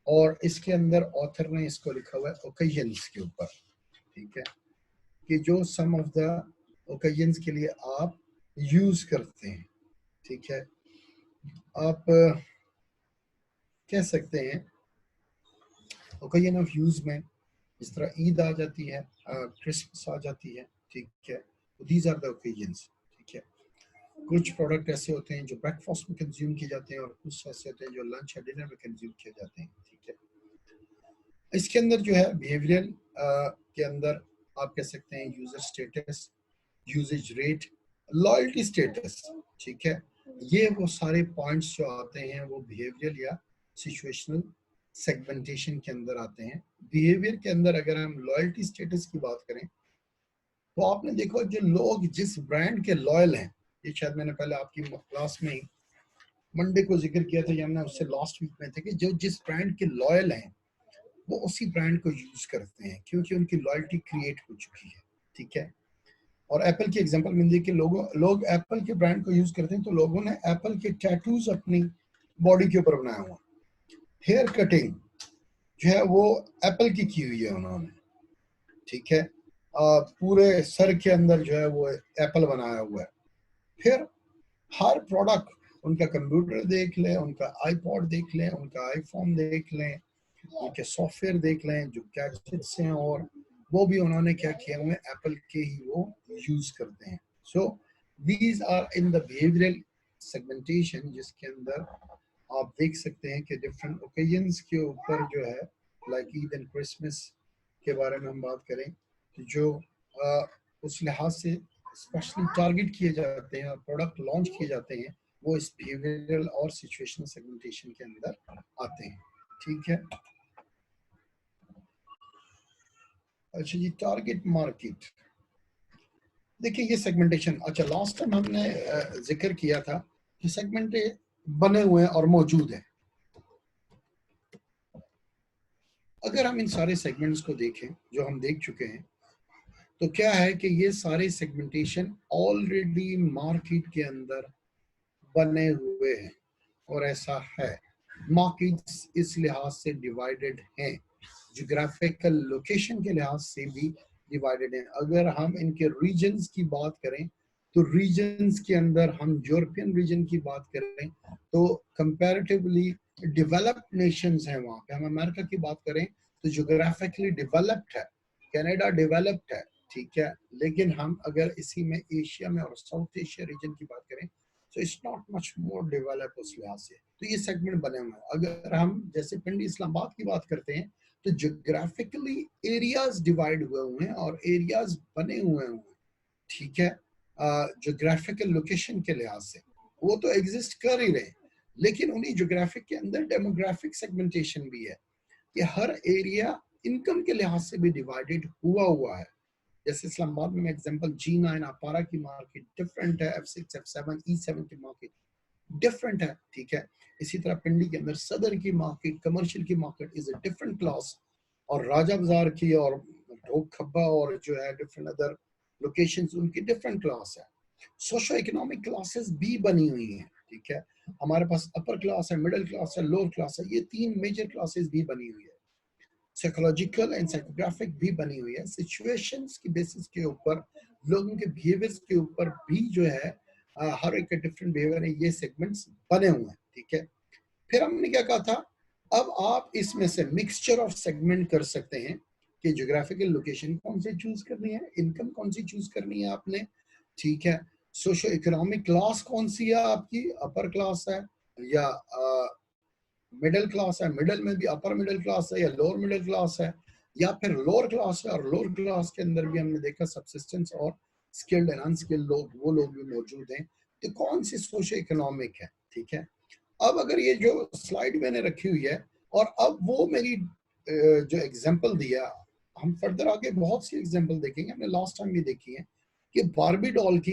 और इसके अंदर ऑथर ने इसको लिखा हुआ है ओकेजन्स के ऊपर। ठीक है, कि जो सम ऑफ द ओकेजन्स के लिए आप यूज करते हैं। ठीक है, आप कह सकते हैं ओकेजन ऑफ यूज में इस तरह ईद आ जाती है, क्रिसमस आ जाती है। ठीक है, दीज आर द ओकेजन्स। ठीक है, कुछ प्रोडक्ट ऐसे होते हैं जो ब्रेकफास्ट में कंज्यूम किए जाते हैं और कुछ ऐसे होते हैं जो लंच या डिनर में कंज्यूम किए जाते हैं। ठीक है, इसके अंदर जो है बिहेवियरल के अंदर आप कह सकते हैं user status, usage rate, loyalty status. ठीक है, ये वो सारे पॉइंट्स जो आते हैं वो बिहेवियरल या सिचुएशनल सेगमेंटेशन के अंदर आते हैं। बिहेवियर के अंदर अगर हम लॉयल्टी स्टेटस की बात करें तो आपने देखो जो लोग जिस ब्रांड के लॉयल हैं, ये शायद मैंने पहले आपकी क्लास में ही मंडे को जिक्र किया था या हमने उससे लास्ट वीक में थे कि जो जिस ब्रांड के लॉयल हैं वो उसी ब्रांड को यूज करते हैं क्योंकि उनकी लॉयल्टी क्रिएट हो चुकी है। ठीक है, और एप्पल की एग्जांपल में देखिए लोग एप्पल के ब्रांड को यूज करते हैं तो लोगों ने एप्पल के टैटूज अपनी बॉडी के ऊपर बनाया हुआ। हेयर कटिंग जो है वो एप्पल की हुई है उन्होंने। ठीक है, पूरे सर के अंदर जो है वो एप्पल बनाया हुआ है। फिर हर प्रोडक्ट, उनका कंप्यूटर देख लें, उनका आईपॉड देख लें, उनका आईफोन देख लें, उनके सॉफ्टवेयर देख लें जो गैजेट्स हैं, और वो भी उन्होंने क्या किया हुए एप्पल के ही वो यूज करते हैं। So these are in the behavioural segmentation, जिसके अंदर आप देख सकते हैं कि डिफरेंट ओकेजन्स के ऊपर जो है, लाइक ईद एंड क्रिसमस के बारे में हम बात करें तो जो उस लिहाज से स्पेशली टारगेट किए जाते हैं और प्रोडक्ट लॉन्च किए जाते हैं वो इस बिहेवियरल और सिचुएशनल सेगमेंटेशन के अंदर आते हैं। ठीक है, अच्छा जी, टारगेट मार्केट देखिए ये सेगमेंटेशन, अच्छा लास्ट टाइम हमने जिक्र किया था कि सेगमेंट बने हुए हैं और मौजूद है। अगर हम इन सारे सेगमेंट्स को देखें जो हम देख चुके हैं तो क्या है कि ये सारे सेगमेंटेशन ऑलरेडी मार्केट के अंदर बने हुए हैं, और ऐसा है। मार्केट्स इस लिहाज से डिवाइडेड हैं, ज्योग्राफिकल लोकेशन के लिहाज से भी डिवाइडेड हैं। अगर हम इनके रीजन्स की बात करें तो रीजन्स के अंदर हम यूरोपियन रीजन की बात करें तो कंपैरेटिवली डेवलप्ड नेशंस हैं। वहाँ पे हम अमेरिका की बात करें तो ज्योग्राफिकली डेवलप्ड है, कनाडा डेवलप्ड है। ठीक है, लेकिन हम अगर इसी में एशिया में और साउथ एशिया रीजन की बात करें तो it's not much more develop उस लिहाज से। तो ये सेगमेंट बने हुए हैं। अगर हम जैसे पिंडी इस्लामाबाद की बात करते हैं तो ज्योग्राफिकली एरियाज डिवाइड हुए हैं और एरियाज बने हुए हैं। ठीक है, ज्योग्राफिकल लोकेशन के लिहाज से वो तो एग्जिस्ट कर ही रहे, लेकिन उन्हीं ज्योग्राफिक के अंदर डेमोग्राफिक सेगमेंटेशन भी है कि हर एरिया इनकम के लिहाज से भी डिवाइडेड हुआ है। जैसे इस्लामाबाद में एग्जांपल G9 अपारा की मार्केट डिफरेंट है, F6 F7 E7 की मार्केट डिफरेंट है। ठीक है, इसी तरह पिंडी के अंदर सदर की मार्केट, कमर्शियल की market is a different class और राजा बाजार की और ढोक खब्बा और जो है डिफरेंट अदर लोकेशंस, उनकी डिफरेंट क्लास है। सोशो इकोनॉमिक क्लासेस भी बनी हुई हैं, ठीक है। हमारे पास अपर क्लास है, मिडिल क्लास है, लोअर क्लास है, ये 3 मेजर क्लासेस भी बनी हुई है। साइकोलॉजिकल एंड साइकोग्राफिक भी बनी हुई है। सिचुएशंस की बेसिस के ऊपर, लोगों के बिहेवियर्स के ऊपर भी जो है हर एक डिफरेंट बिहेवियर है, ये सेगमेंट्स बने हुए हैं, ठीक है। फिर हमने क्या कहा था, अब आप इसमें से मिक्सचर ऑफ सेगमेंट कर सकते हैं कि ज्योग्राफिकल लोकेशन कौन सी चूज करनी है, इनकम कौन सी चूज करनी है आपने, ठीक है। सोशो इकोनॉमिक क्लास कौन सी है आपकी, अपर क्लास है या मिडिल क्लास है, मिडिल में भी अपर मिडिल क्लास है या लोअर मिडिल क्लास है, या फिर लोअर क्लास है और लोअर क्लास के अंदर भी हमने देखा सब्सिस्टेंस और स्किल्ड एंड अनस्किल्ड लोग, वो लोग भी मौजूद हैं। तो कौन सी सोशो इकोनॉमिक है, ठीक है। अब अगर ये जो स्लाइड मैंने रखी हुई है और अब वो मेरी जो एग्जांपल दिया, हम फर्दर आगे बहुत सी एग्जांपल देखेंगे, हमने लास्ट टाइम भी देखी है कि बारबी डॉल की,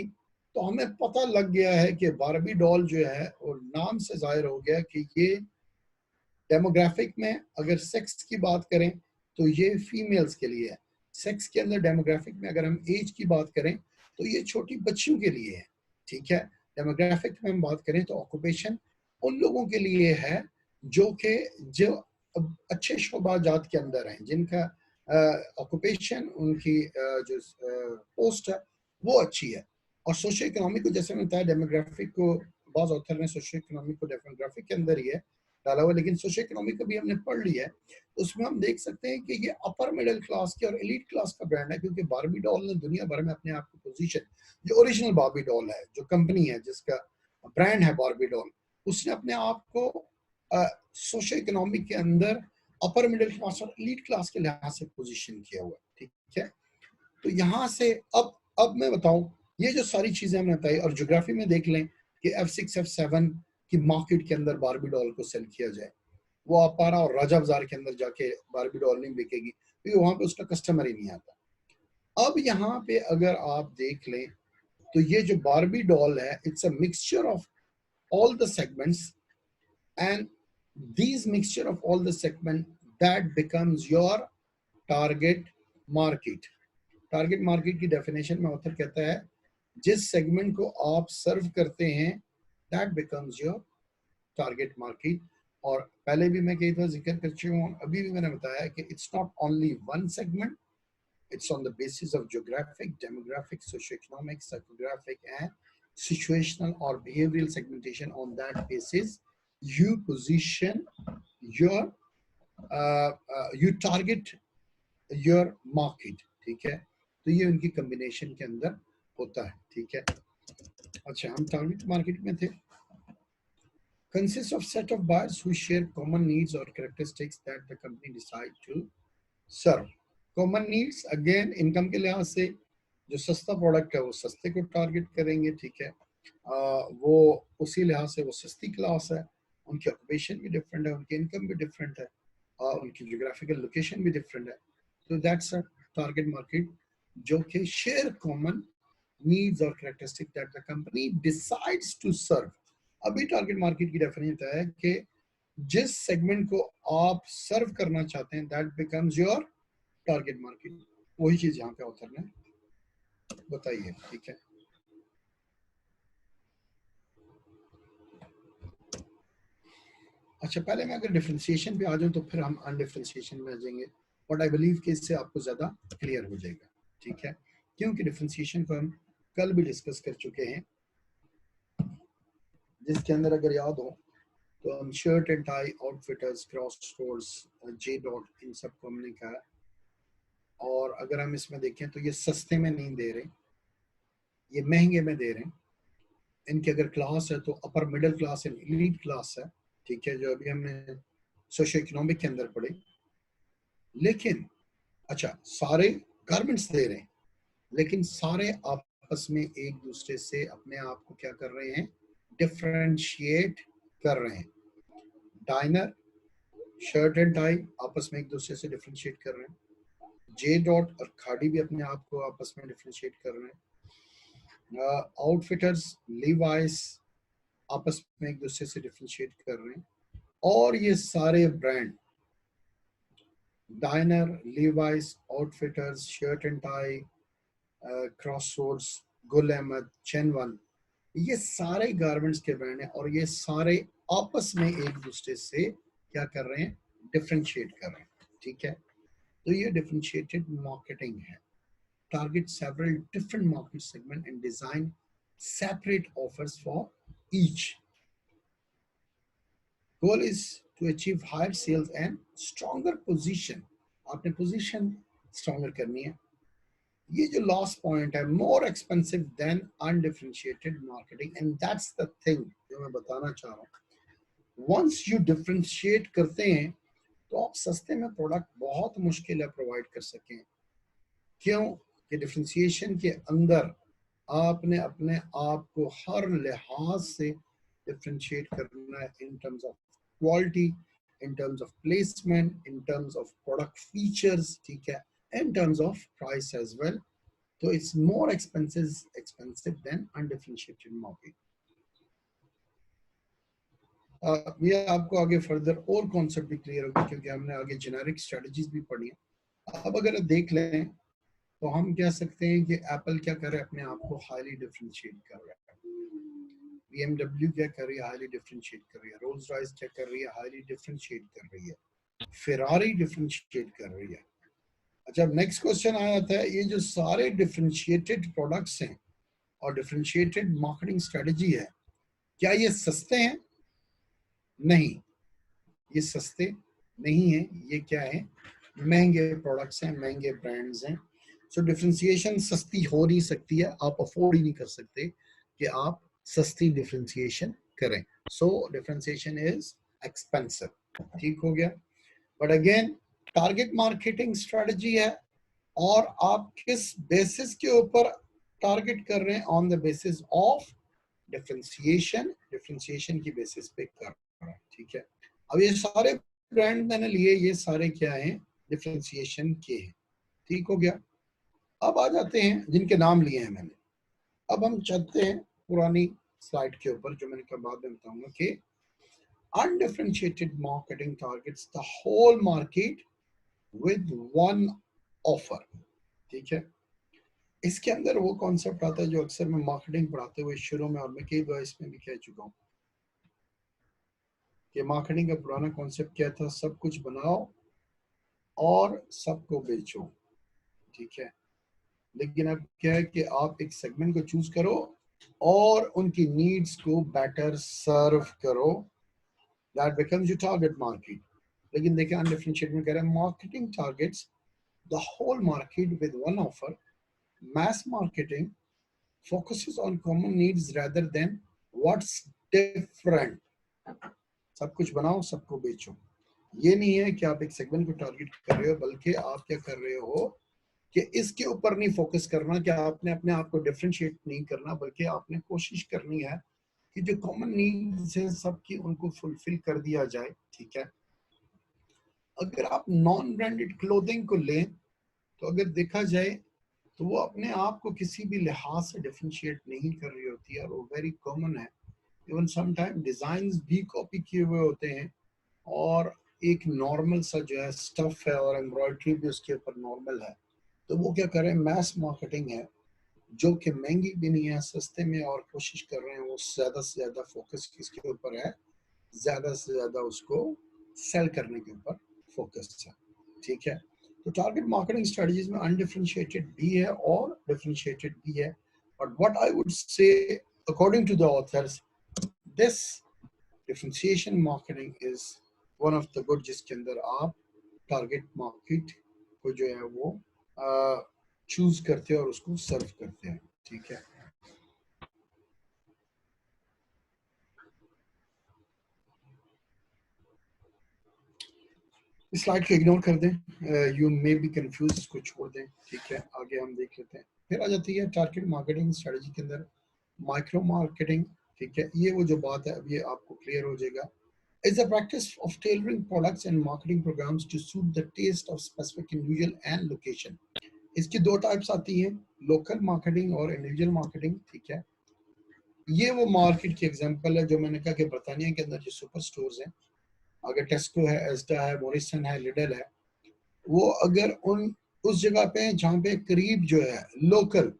तो हमें पता लग गया है कि बारबी डॉल जो है और नाम से जाहिर हो गया कि ये डेमोग्राफिक में अगर सेक्स की बात करें तो ये फीमेल्स के लिए है। सेक्स के अंदर डेमोग्राफिक में अगर हम एज की बात करें तो ये छोटी बच्चियों के लिए है, ठीक है। डेमोग्राफिक में हम बात करें तो ऑक्यूपेशन उन लोगों के लिए है जो अच्छे शोबा जात के अंदर हैं, जिनका ऑक्यूपेशन उनकी जो पोस्ट है वो अच्छी है। और सोशो इकोनॉमिक को जैसे मैंने बताया, डेमोग्राफिक को बाज ऑथर ने सोशो इकोनॉमिक को डेमोग्राफिक के अंदर ही है डाला हुआ, लेकिन सोशो इकोनॉमिक भी हमने पढ़ लिया है। उसमें हम देख सकते हैं कि ये अपर मिडिल क्लास के और एलीट क्लास का ब्रांड है, क्योंकि बारबी डॉल ने दुनिया भर में अपने आप की पोजीशन, जो ओरिजिनल बारबी डॉल है, जो कंपनी है जिसका ब्रांड है बारबी डॉल, उसने अपने आप को सोशो इकोनॉमिक के अंदर अपर मिडिल क्लास और एलीट क्लास के लिहाज से पोजीशन किया हुआ है, ठीक है। तो यहाँ से अब मैं बताऊं, ये जो सारी चीजें हमने बताई, और ज्योग्राफी में देख लें कि F6 F7 की मार्केट के अंदर बारबी डॉल को सेल किया जाए, वो आप पा रहा, और राजा बाजार के अंदर जाके बारबी डॉल नहीं बिकेगी क्योंकि वहां पे उसका कस्टमर ही नहीं आता। अब यहाँ पे अगर आप देख लें तो ये जो बारबी डॉल है, it's a mixture of all the segments, and these mixture of all the segment that becomes your target market. Target market की डेफिनेशन में ऑथर कहता है जिस सेगमेंट को आप सर्व करते हैं that becomes your target market. और पहले भी मैं कई बार जिक्र कर चुका हूँ, अभी भी मैंने बताया कि it's not only one segment, it's on the basis of geographic, demographic, socioeconomic, psychographic, and situational or behavioral segmentation. On that basis, you position your, you target your market, ठीक है। तो ये उनकी कॉम्बिनेशन के अंदर होता है, ठीक है। अच्छा, हम टारगेट मार्केट में थे। Consists of set of buyers who share common needs or characteristics that the company decide to serve. Common needs again income के लिहाज से जो सस्ता प्रोडक्ट है वो सस्ते को टारगेट करेंगे, ठीक है। वो उसी लिहाज से वो सस्ती क्लास है, उनकी ऑक्यूपेशन भी डिफरेंट है, उनकी इनकम भी डिफरेंट है, उनकी ज्योग्राफिकल लोकेशन भी डिफरेंट है। तो दैट्स अ टारगेट मार्केट जो कि शेयर कॉमन नीड्स और characteristic that the company decides to serve. अभी टारगेट मार्केट की डेफिनेशन है कि जिस सेगमेंट को आप सर्व करना चाहते हैं that becomes your target market. वही चीज यहाँ पे ऑथर ने बताई है, ठीक है। अच्छा, पहले मैं अगर डिफरेंशिएशन पे आ जाऊँ तो फिर हम अनडिफरेंशिएशन में आ जाएंगे, बट आई बिलीव कि इससे आपको ज्यादा क्लियर हो जाएगा, ठीक है। क्योंकि डिफरेंशिएशन को हम कल भी डिस्कस कर चुके हैं, जिसके अंदर अगर याद हो तो हम shirt and tie, outfitters, cross stores, J dot, इन सब को हमने कहा। और अगर हम इसमें देखें तो ये सस्ते में नहीं दे रहे, ये महंगे में दे रहे हैं। इनकी अगर क्लास है तो अपर middle class and elite class है, ठीक है, जो अभी हमने सोशो इकोनॉमिक के अंदर पढ़े। लेकिन अच्छा, सारे गारमेंट्स दे रहे हैं, लेकिन सारे आपस में एक दूसरे से अपने आप को क्या कर रहे हैं, डिफरेंशिएट कर रहे हैं। डाइनर, शर्ट एंड टाई आपस में एक दूसरे से डिफरेंशिएट कर रहे हैं। जे डॉट और खाड़ी भी अपने आप को आपस में डिफरेंशिएट कर रहे हैं। आउटफिटर्स, लीवाइस आपस में एक दूसरे से डिफरेंशिएट कर रहे हैं। और ये सारे brand dinar, Levi's, outfitters, shirt and tie, crossroads, Gul Ahmed, चैनवन, ये सारे गारमेंट्स के ब्रांड हैं और ये सारे आपस में एक दूसरे से क्या कर रहे हैं, डिफरेंशिएट कर रहे हैं। ठीक है, तो ये डिफरेंशिएटेड मार्केटिंग है। Target several different market segment and design separate offers for each. Goal is to achieve higher sales and stronger position. आपने पोजीशन स्ट्रॉन्गर करनी है। ये जो लास्ट पॉइंट है, more expensive than undifferentiated marketing, and that's the thing जो मैं बताना चाह रहा हूँ। वंस यू डिफरेंशिएट करते हैं तो आप सस्ते में प्रोडक्ट बहुत मुश्किल है प्रोवाइड कर सकें। क्यों कि डिफरेंशिएशन के अंदर आपने अपने आप को हर लिहाज से डिफरेंशिएट करना है, in terms of quality, in terms of placement, in terms of product features, ठीक है, in terms of price as well. So it's more expensive than undifferentiated market. ये आपको आगे फर्दर और कॉन्सेप्ट भी क्लियर होगा क्योंकि हमने आगे जेनेरिक स्ट्रेटजीज भी पढ़ी है। अब अगर देख लें तो हम कह सकते हैं कि एप्पल क्या कर रहा है, अपने आप को हाईली डिफरेंशिएट कर रहा है। BMW क्या कर रही है, हाईली डिफरेंशिएट कर रही है। रोल्स रॉयस क्या कर रही है, हाईली डिफरेंशिएट कर रही है। फेरारी डिफरेंशिएट कर रही है। अच्छा, नेक्स्ट क्वेश्चन आ जाता है, ये जो सारे डिफरेंशिएटेड प्रोडक्ट्स हैं और डिफरेंशिएटेड मार्केटिंग स्ट्रेटजी है, क्या ये सस्ते हैं? नहीं, ये सस्ते नहीं है। ये क्या है, महंगे प्रोडक्ट्स हैं, महंगे ब्रांड्स हैं। सो डिफरेंशिएशन सस्ती हो नहीं सकती है, आप अफोर्ड ही नहीं कर सकते कि आप सस्ती डिफरेंशिएशन करें। सो डिफरेंशिएशन इज एक्सपेंसिव। ठीक हो गया। But again target marketing strategy है और आप किस बेसिस के ऊपर टारगेट कर रहे हैं, on the basis of differentiation. Differentiation की बेसिस पे कर रहे हैं। ठीक है, अब ये सारे ब्रांड मैंने लिए, ये सारे क्या हैं, डिफरेंशिएशन के हैं। ठीक हो गया। अब आ जाते हैं जिनके नाम लिए हैं मैंने। अब हम चलते हैं पुरानी स्लाइड के ऊपर जो मैंने कहा बाद में बताऊंगा कि undifferentiated marketing targets the whole market with one offer। ठीक है, इसके अंदर वो कॉन्सेप्ट आता है जो अक्सर मैं मार्केटिंग पढ़ाते हुए शुरू में और मैं कई बार इसमें भी कह चुका हूँ कि मार्केटिंग का पुराना कॉन्सेप्ट क्या था, सब कुछ बनाओ और सबको बेचो। ठीक है, लेकिन अब क्या है कि आप एक सेगमेंट को चूज करो और उनकी नीड्स को बेटर सर्व करो, that becomes your target market. लेकिन देखिए अनडिफरेंशिएटेड में कह रहा है marketing targets the whole market with one offer. Mass marketing focuses on common needs rather than what's different। सब कुछ बनाओ, सबको बेचो। ये नहीं है कि आप एक सेगमेंट को टारगेट कर रहे हो, बल्कि आप क्या कर रहे हो कि इसके ऊपर नहीं फोकस करना कि आपने अपने आप को डिफरेंशिएट नहीं करना, बल्कि आपने कोशिश करनी है कि जो कॉमन नीड्स हैं सबकी, उनको फुलफिल कर दिया जाए। ठीक है, अगर आप नॉन ब्रांडेड क्लोथिंग को लें तो अगर देखा जाए तो वो अपने आप को किसी भी लिहाज से डिफरेंशिएट नहीं कर रही होती है और वो वेरी कॉमन है। इवन समटाइम डिजाइन्स भी कॉपी किए हुए होते हैं और एक नॉर्मल सा जो है स्टफ है और एम्ब्रॉयडरी भी उसके ऊपर नॉर्मल है। तो वो क्या कर रहे हैं, मैस मार्केटिंग है जो कि महंगी भी नहीं है, सस्ते में, और कोशिश कर रहे हैं वो ज्यादा से ज्यादा फोकस किसके ऊपर है, ज्यादा से ज्यादा उसको सेल करने के ऊपर फोकस है। ठीक है, तो टारगेट मार्केटिंग स्ट्रेटजीज में अनडिफरेंशिएटेड भी है और डिफरेंशिएटेड भी है। But what I would say according to the authors, this differentiation marketing is one of the good, जिसके अंदर आप टारगेट मार्केट को जो है वो चूज करते हैं और उसको सर्व करते हैं। ठीक है, इस स्लाइड को इग्नोर कर दें, यू मे बी कंफ्यूज, इसको छोड़ दें। ठीक है, आगे हम देख लेते हैं। फिर आ जाती है टारगेट मार्केटिंग स्ट्रेटजी के अंदर माइक्रो मार्केटिंग। ठीक है, ये वो जो बात है अब ये आपको क्लियर हो जाएगा। Is the practice of tailoring products and marketing programmes to suit the taste of specific individual and location. इसकी दो टाइप्स आती हैं, लोकल मार्केटिंग और इंडिविजुअल मार्केटिंग। ठीक है, ये वो मार्केट की एग्जांपल है जो मैंने कहा कि ब्रिटानिया के अंदर जो सुपर स्टोर्स हैं, अगर टेस्को है, एस्डा है, मोरिसन है, लिडल है, वो अगर उस जगह पे जहाँ पे करीब जो है लोकल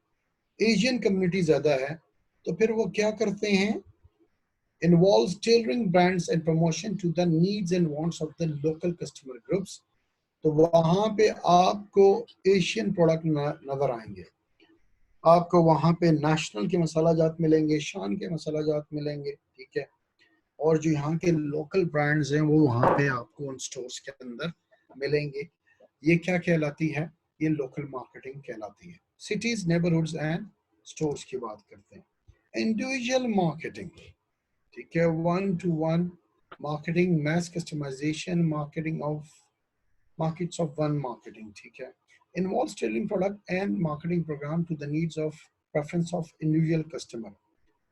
एशियन कम्युनिटी ज्यादा है, तो फिर वो क्या करते हैं, involves tailoring brands and promotion to the needs and wants of the local customer groups. तो वहां पे आपको एशियन प्रोडक्ट नजर आएंगे, आपको वहां पे नेशनल के मसाला जात मिलेंगे, शान के मसाला जात मिलेंगे, ठीक है। और जो यहाँ के लोकल ब्रांड्स हैं वो वहाँ पे आपको उन स्टोर्स के अंदर मिलेंगे। ये क्या कहलाती है, ये लोकल मार्केटिंग कहलाती है। सिटीज, नेबरहुड्स एंड स्टोर्स की बात करते हैं। इंडिविजुअल मार्केटिंग, ठीक है, one to one marketing, mass customisation, marketing of markets of one marketing, ठीक है, involves tailoring product and marketing program to the needs of preference of individual customer।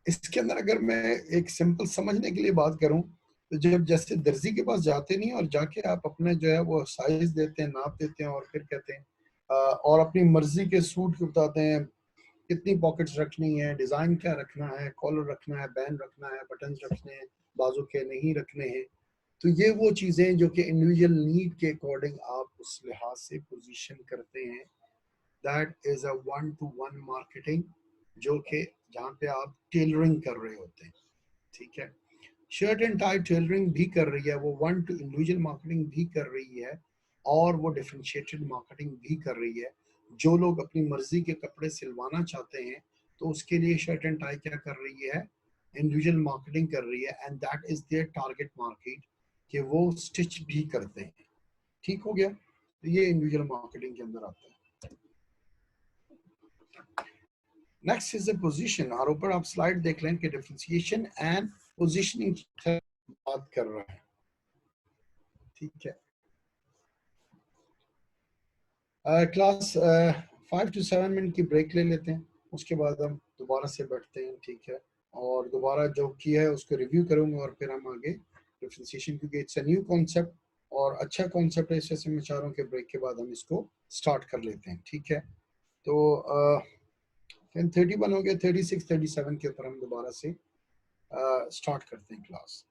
इसके अंदर अगर मैं एक सिंपल समझने के लिए बात करूं, तो जब जैसे दर्जी के पास जाते नहीं और जाके आप अपने जो है वो साइज देते हैं, नाप देते हैं और फिर कहते हैं और अपनी मर्जी के सूट को बताते हैं कितनी पॉकेट्स रखनी है, डिजाइन क्या रखना है, कॉलर रखना है, बैंड रखना है, बटन्स रखने हैं, बाजू के नहीं रखने हैं। तो ये वो चीजें जो कि इंडिविजुअल नीड के अकॉर्डिंग आप उस लिहाज से पोजीशन करते हैं, that is a one to one marketing, जो कि जहाँ पे आप टेलरिंग कर रहे होते हैं, ठीक है। शर्ट एंड टाई टेलरिंग भी कर रही है, वो वन टू इंडिविजुअल मार्केटिंग भी कर रही है, और वो डिफरेंशिएटेड मार्केटिंग भी कर रही है। जो लोग अपनी मर्जी के कपड़े सिलवाना चाहते हैं, तो उसके लिए शर्ट एंड टाई क्या कर रही है, इंडिविजुअल मार्केटिंग कर रही है, and that is their target market, कि वो स्टिच भी करते हैं। ठीक हो गया, तो ये इंडिविजुअल मार्केटिंग के अंदर आता है। नेक्स्ट इज द पोजीशन, और ऊपर आप स्लाइड देख लें कि डिफरेंशिएशन एंड पोजीशनिंग बात कर रहा है, ठीक है। क्लास 5 to 7 मिनट की ब्रेक ले लेते हैं, उसके बाद हम दोबारा से बैठते हैं, ठीक है, और दोबारा जो किया है उसको रिव्यू करूंगा और फिर हम आगे डिफरेंशिएशन, क्योंकि इट्स अ न्यू कॉन्सेप्ट और अच्छा कॉन्सेप्ट है, इससे मैं चाह रहा हूँ कि ब्रेक के बाद हम इसको स्टार्ट कर लेते हैं, ठीक है। तो 31 हो गया, 36 37 के ऊपर हम दोबारा से स्टार्ट करते हैं क्लास।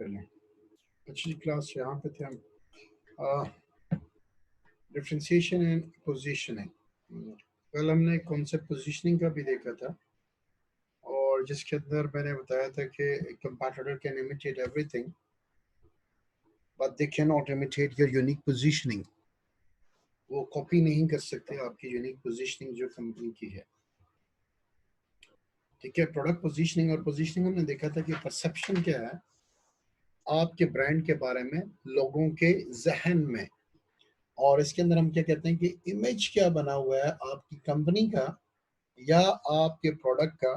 कर लें। अच्छी क्लास यहाँ पे थे हम। डिफरेंशिएशन एंड पोजीशनिंग, कल हमने कॉन्सेप्ट पोजीशनिंग का भी देखा था, और जिसके अंदर मैंने बताया था कि competitor can imitate everything but they can not imitate your unique positioning. वो कॉपी नहीं कर सकते आपकी यूनिक पोजीशनिंग जो कंपनी की है। ठीक है, प्रोडक्ट पोजीशनिंग और पोजीशनिंग हमने देखा था कि परसेप्शन क्या है आपके ब्रांड के बारे में लोगों के जहन में, और इसके अंदर हम क्या कहते हैं कि इमेज क्या बना हुआ है आपकी कंपनी का या आपके प्रोडक्ट का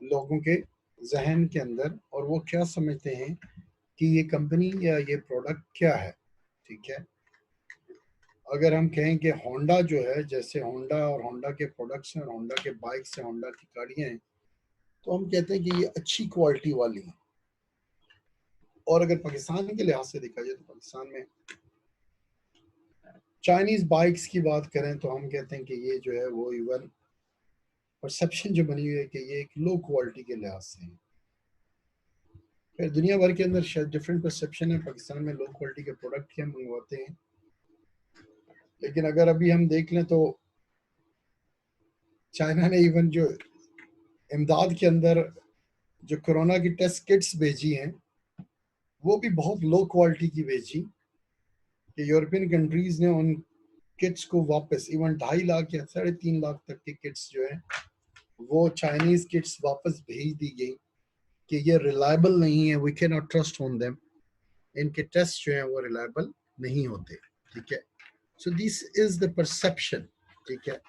लोगों के जहन के अंदर, और वो क्या समझते हैं कि ये कंपनी या ये प्रोडक्ट क्या है। ठीक है, अगर हम कहें कि होंडा जो है, जैसे होंडा और होंडा के प्रोडक्ट्स हैं और होंडा के बाइक्स हैं, होंडा की गाड़ियां हैं, तो हम कहते हैं कि ये अच्छी क्वालिटी वाली है। और अगर पाकिस्तान के लिहाज से देखा जाए तो पाकिस्तान में चाइनीज बाइक्स की बात करें तो हम कहते हैं कि ये जो है वो इवन परसेप्शन जो बनी हुई है कि ये एक लो क्वालिटी के लिहाज से है। फिर दुनिया भर के अंदर शायद डिफरेंट परसेप्शन है, पाकिस्तान में लो क्वालिटी के प्रोडक्ट ही हम मंगवाते हैं। लेकिन अगर अभी हम देख लें तो चाइना ने इवन जो इमदाद के अंदर जो कोरोना की टेस्ट किट्स भेजी हैं वो भी बहुत लो क्वालिटी की भेजी, कि यूरोपियन कंट्रीज ने उन किट्स को वापस इवन 2.5 लाख या 3.5 लाख तक के किट्स जो है वो चाइनीज किट्स वापस भेज दी गई कि ये रिलायबल नहीं है, we can not trust on them, इनके टेस्ट जो है वो रिलायबल नहीं होते। ठीक है, so this is the perception. ठीक है,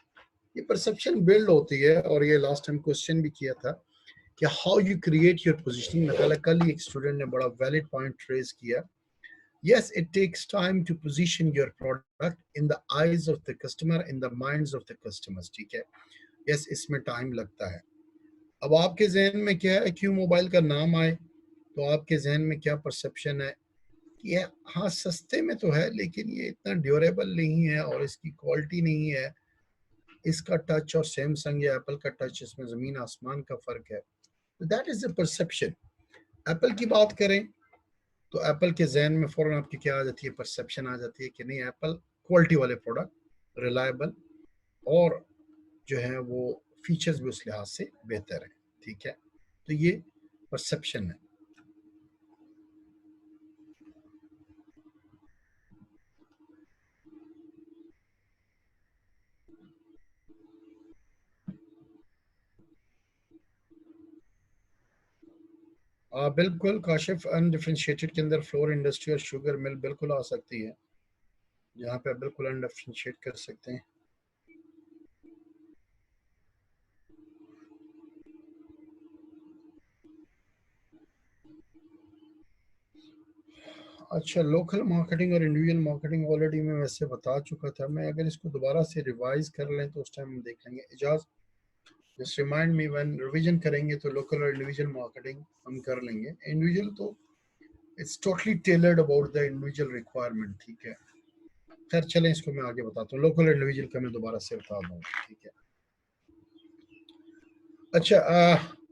ये परसेप्शन बिल्ड होती है, और ये लास्ट टाइम क्वेश्चन भी किया था कि how you create your positioning. कल ही एक स्टूडेंट ने बड़ा वैलिड पॉइंट रेज किया। Yes, it takes time to position your product in the eyes of the customer, in the minds of the customers. ठीक है, yes, इसमें टाइम लगता है। अब आपके जहन में क्या है, क्यों मोबाइल का नाम आए तो आपके जहन में क्या परसेप्शन है कि हाँ सस्ते में तो है लेकिन ये इतना ड्यूरेबल नहीं है और इसकी क्वालिटी नहीं है, इसका टच और सैमसंग या एप्पल का टच, इसमें जमीन आसमान का फर्क है। That is the perception. Apple की बात करें तो एप्पल के जहन में फौरन आपकी क्या आ जाती है, परसेप्शन आ जाती है कि नहीं एप्पल क्वालिटी वाले प्रोडक्ट, रिलायबल, और जो है वो फीचर्स भी उस लिहाज से बेहतर है। ठीक है, तो ये परसेप्शन है। बिल्कुल काशिफ, अनडिफरेंशिएटेड के अंदर फ्लोर इंडस्ट्री और शुगर मिल बिल्कुल आ सकती है, जहाँ पे आप बिल्कुल अनडिफरेंशिएट कर सकते हैं। अच्छा, लोकल मार्केटिंग और इंडिविजुअल मार्केटिंग ऑलरेडी मैं वैसे बता चुका था, मैं अगर इसको दोबारा से रिवाइज कर लें तो उस टाइम हम देख लेंगे। Ijaz just remind me when revision करेंगे तो लोकल और इंडिविजुअल मार्केटिंग हम कर लेंगे। इंडिविजुअल तो it's totally tailored about the individual requirement. ठीक है, खैर चलें इसको मैं आगे बताता हूँ, लोकल और इंडिविजुअल का मैं दोबारा से बता दूंगा। ठीक है, अच्छा,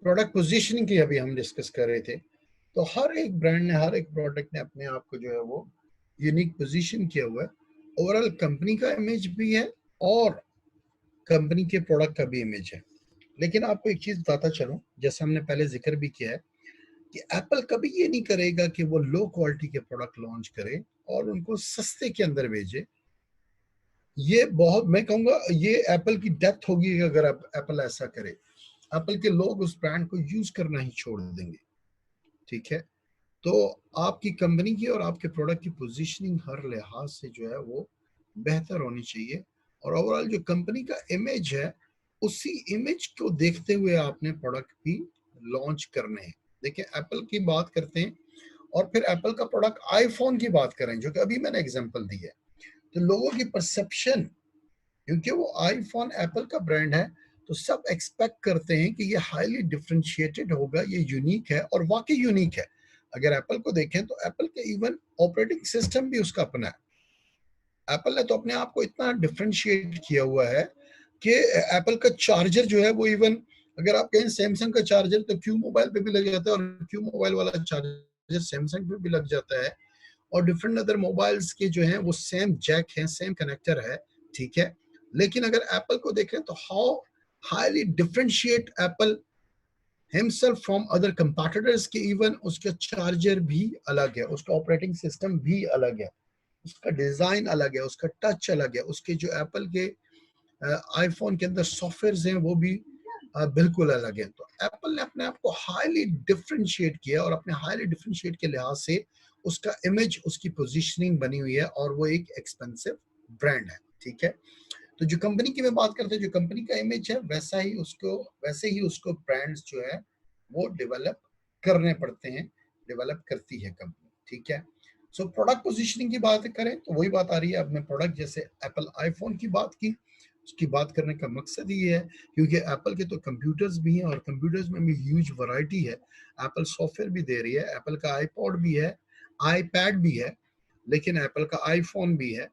प्रोडक्ट पोजीशनिंग की अभी हम डिस्कस कर रहे थे, तो हर एक ब्रांड ने, हर एक प्रोडक्ट ने अपने आप को जो है वो यूनिक पोजीशन किया हुआ है। ओवरऑल कंपनी का इमेज भी है और कंपनी के प्रोडक्ट का भी इमेज है। लेकिन आपको एक चीज बताता चलूं, जैसे हमने पहले जिक्र भी किया है कि एप्पल कभी ये नहीं करेगा कि वो लो क्वालिटी के प्रोडक्ट लॉन्च करे और उनको सस्ते के अंदर भेजे। ये बहुत, मैं कहूंगा ये एप्पल की डेप्थ होगी अगर एप्पल ऐसा करे। एप्पल के लोग उस ब्रांड को यूज करना ही छोड़ देंगे। ठीक है, तो आपकी कंपनी की और आपके प्रोडक्ट की पोजीशनिंग हर लिहाज से जो है वो बेहतर होनी चाहिए, और ओवरऑल जो कंपनी का इमेज है उसी इमेज को देखते हुए आपने प्रोडक्ट भी लॉन्च करने हैं। देखिए, एप्पल की बात करते हैं और फिर एप्पल का प्रोडक्ट आईफोन की बात करें जो कि अभी मैंने एग्जांपल दी है, तो लोगों की परसेप्शन, क्योंकि वो आईफोन एप्पल का ब्रांड है, तो सब एक्सपेक्ट करते हैं कि ये हाईली डिफरेंशिएटेड होगा, ये यूनिक है, और वाकई यूनिक है। अगर एप्पल को देखें तो एप्पल के इवन ऑपरेटिंग सिस्टम भी उसका अपना है। एप्पल ने तो अपने आप को इतना डिफरेंशिएट किया हुआ है कि एप्पल का चार्जर जो है वो इवन, अगर आप कहें सैमसंग का चार्जर तो क्यू मोबाइल पे भी लग जाता है और क्यू मोबाइल वाला चार्जर सैमसंग पे भी लग जाता है, और डिफरेंट अदर मोबाइल्स के जो हैं वो सेम जैक हैं, सेम कनेक्टर है, ठीक है। लेकिन अगर एप्पल को देखें तो how highly differentiate Apple himself from other competitors के, इवन उसका चार्जर भी अलग है, उसका ऑपरेटिंग सिस्टम भी अलग है, उसका डिजाइन अलग है, उसका टच अलग है, उसके जो एप्पल के आईफोन के अंदर सॉफ्टवेयर हैं वो भी बिल्कुल अलग है। तो एप्पल ने अपने आप को हाईली डिफरेंशिएट किया, और अपने हाईली डिफरेंशिएट के लिहाज से उसका इमेज, उसकी पोजीशनिंग बनी हुई है, और वो एक एक्सपेंसिव ब्रांड है, ठीक है। तो जो कंपनी की मैं बात करते हैं, जो कंपनी का इमेज है वैसे ही उसको ब्रांड्स जो है वो डेवलप करने पड़ते हैं, डेवलप करती है कंपनी, ठीक है। सो प्रोडक्ट पोजीशनिंग की बात करें तो वही बात आ रही है। अब मैं प्रोडक्ट जैसे एप्पल आईफोन की बात की, उसकी बात करने का मकसद ये है क्योंकि एप्पल के तो कंप्यूटर्स भी हैं, और कंप्यूटर्स में भी ह्यूज वैरायटी है। एप्पल सॉफ्टवेयर भी दे रही है, एप्पल का आईपॉड भी है, आईपैड भी है, लेकिन एप्पल का आईफोन भी है।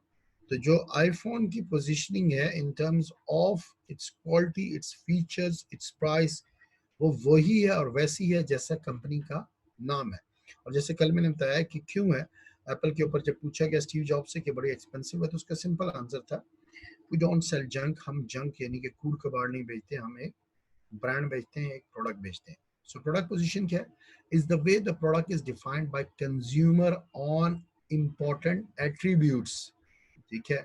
तो जो आईफोन की पोजीशनिंग है in terms of its quality, its features, it's price, वो वही है और वैसी है जैसा कंपनी का नाम है। और जैसे कल मैंने बताया कि क्यों है एप्पल के ऊपर, जब पूछा गया स्टीव जॉब से कि बड़ी एक्सपेंसिव है, तो उसका सिंपल आंसर था, वी डोंट सेल जंक, हम जंक यानी कि कूड़ कबाड़ नहीं बेचते, हम एक ब्रांड बेचते हैं, एक प्रोडक्ट बेचते हैं। सो प्रोडक्ट पोजीशन क्या है? Is the way the product is defined by consumer on important attributes, ठीक है।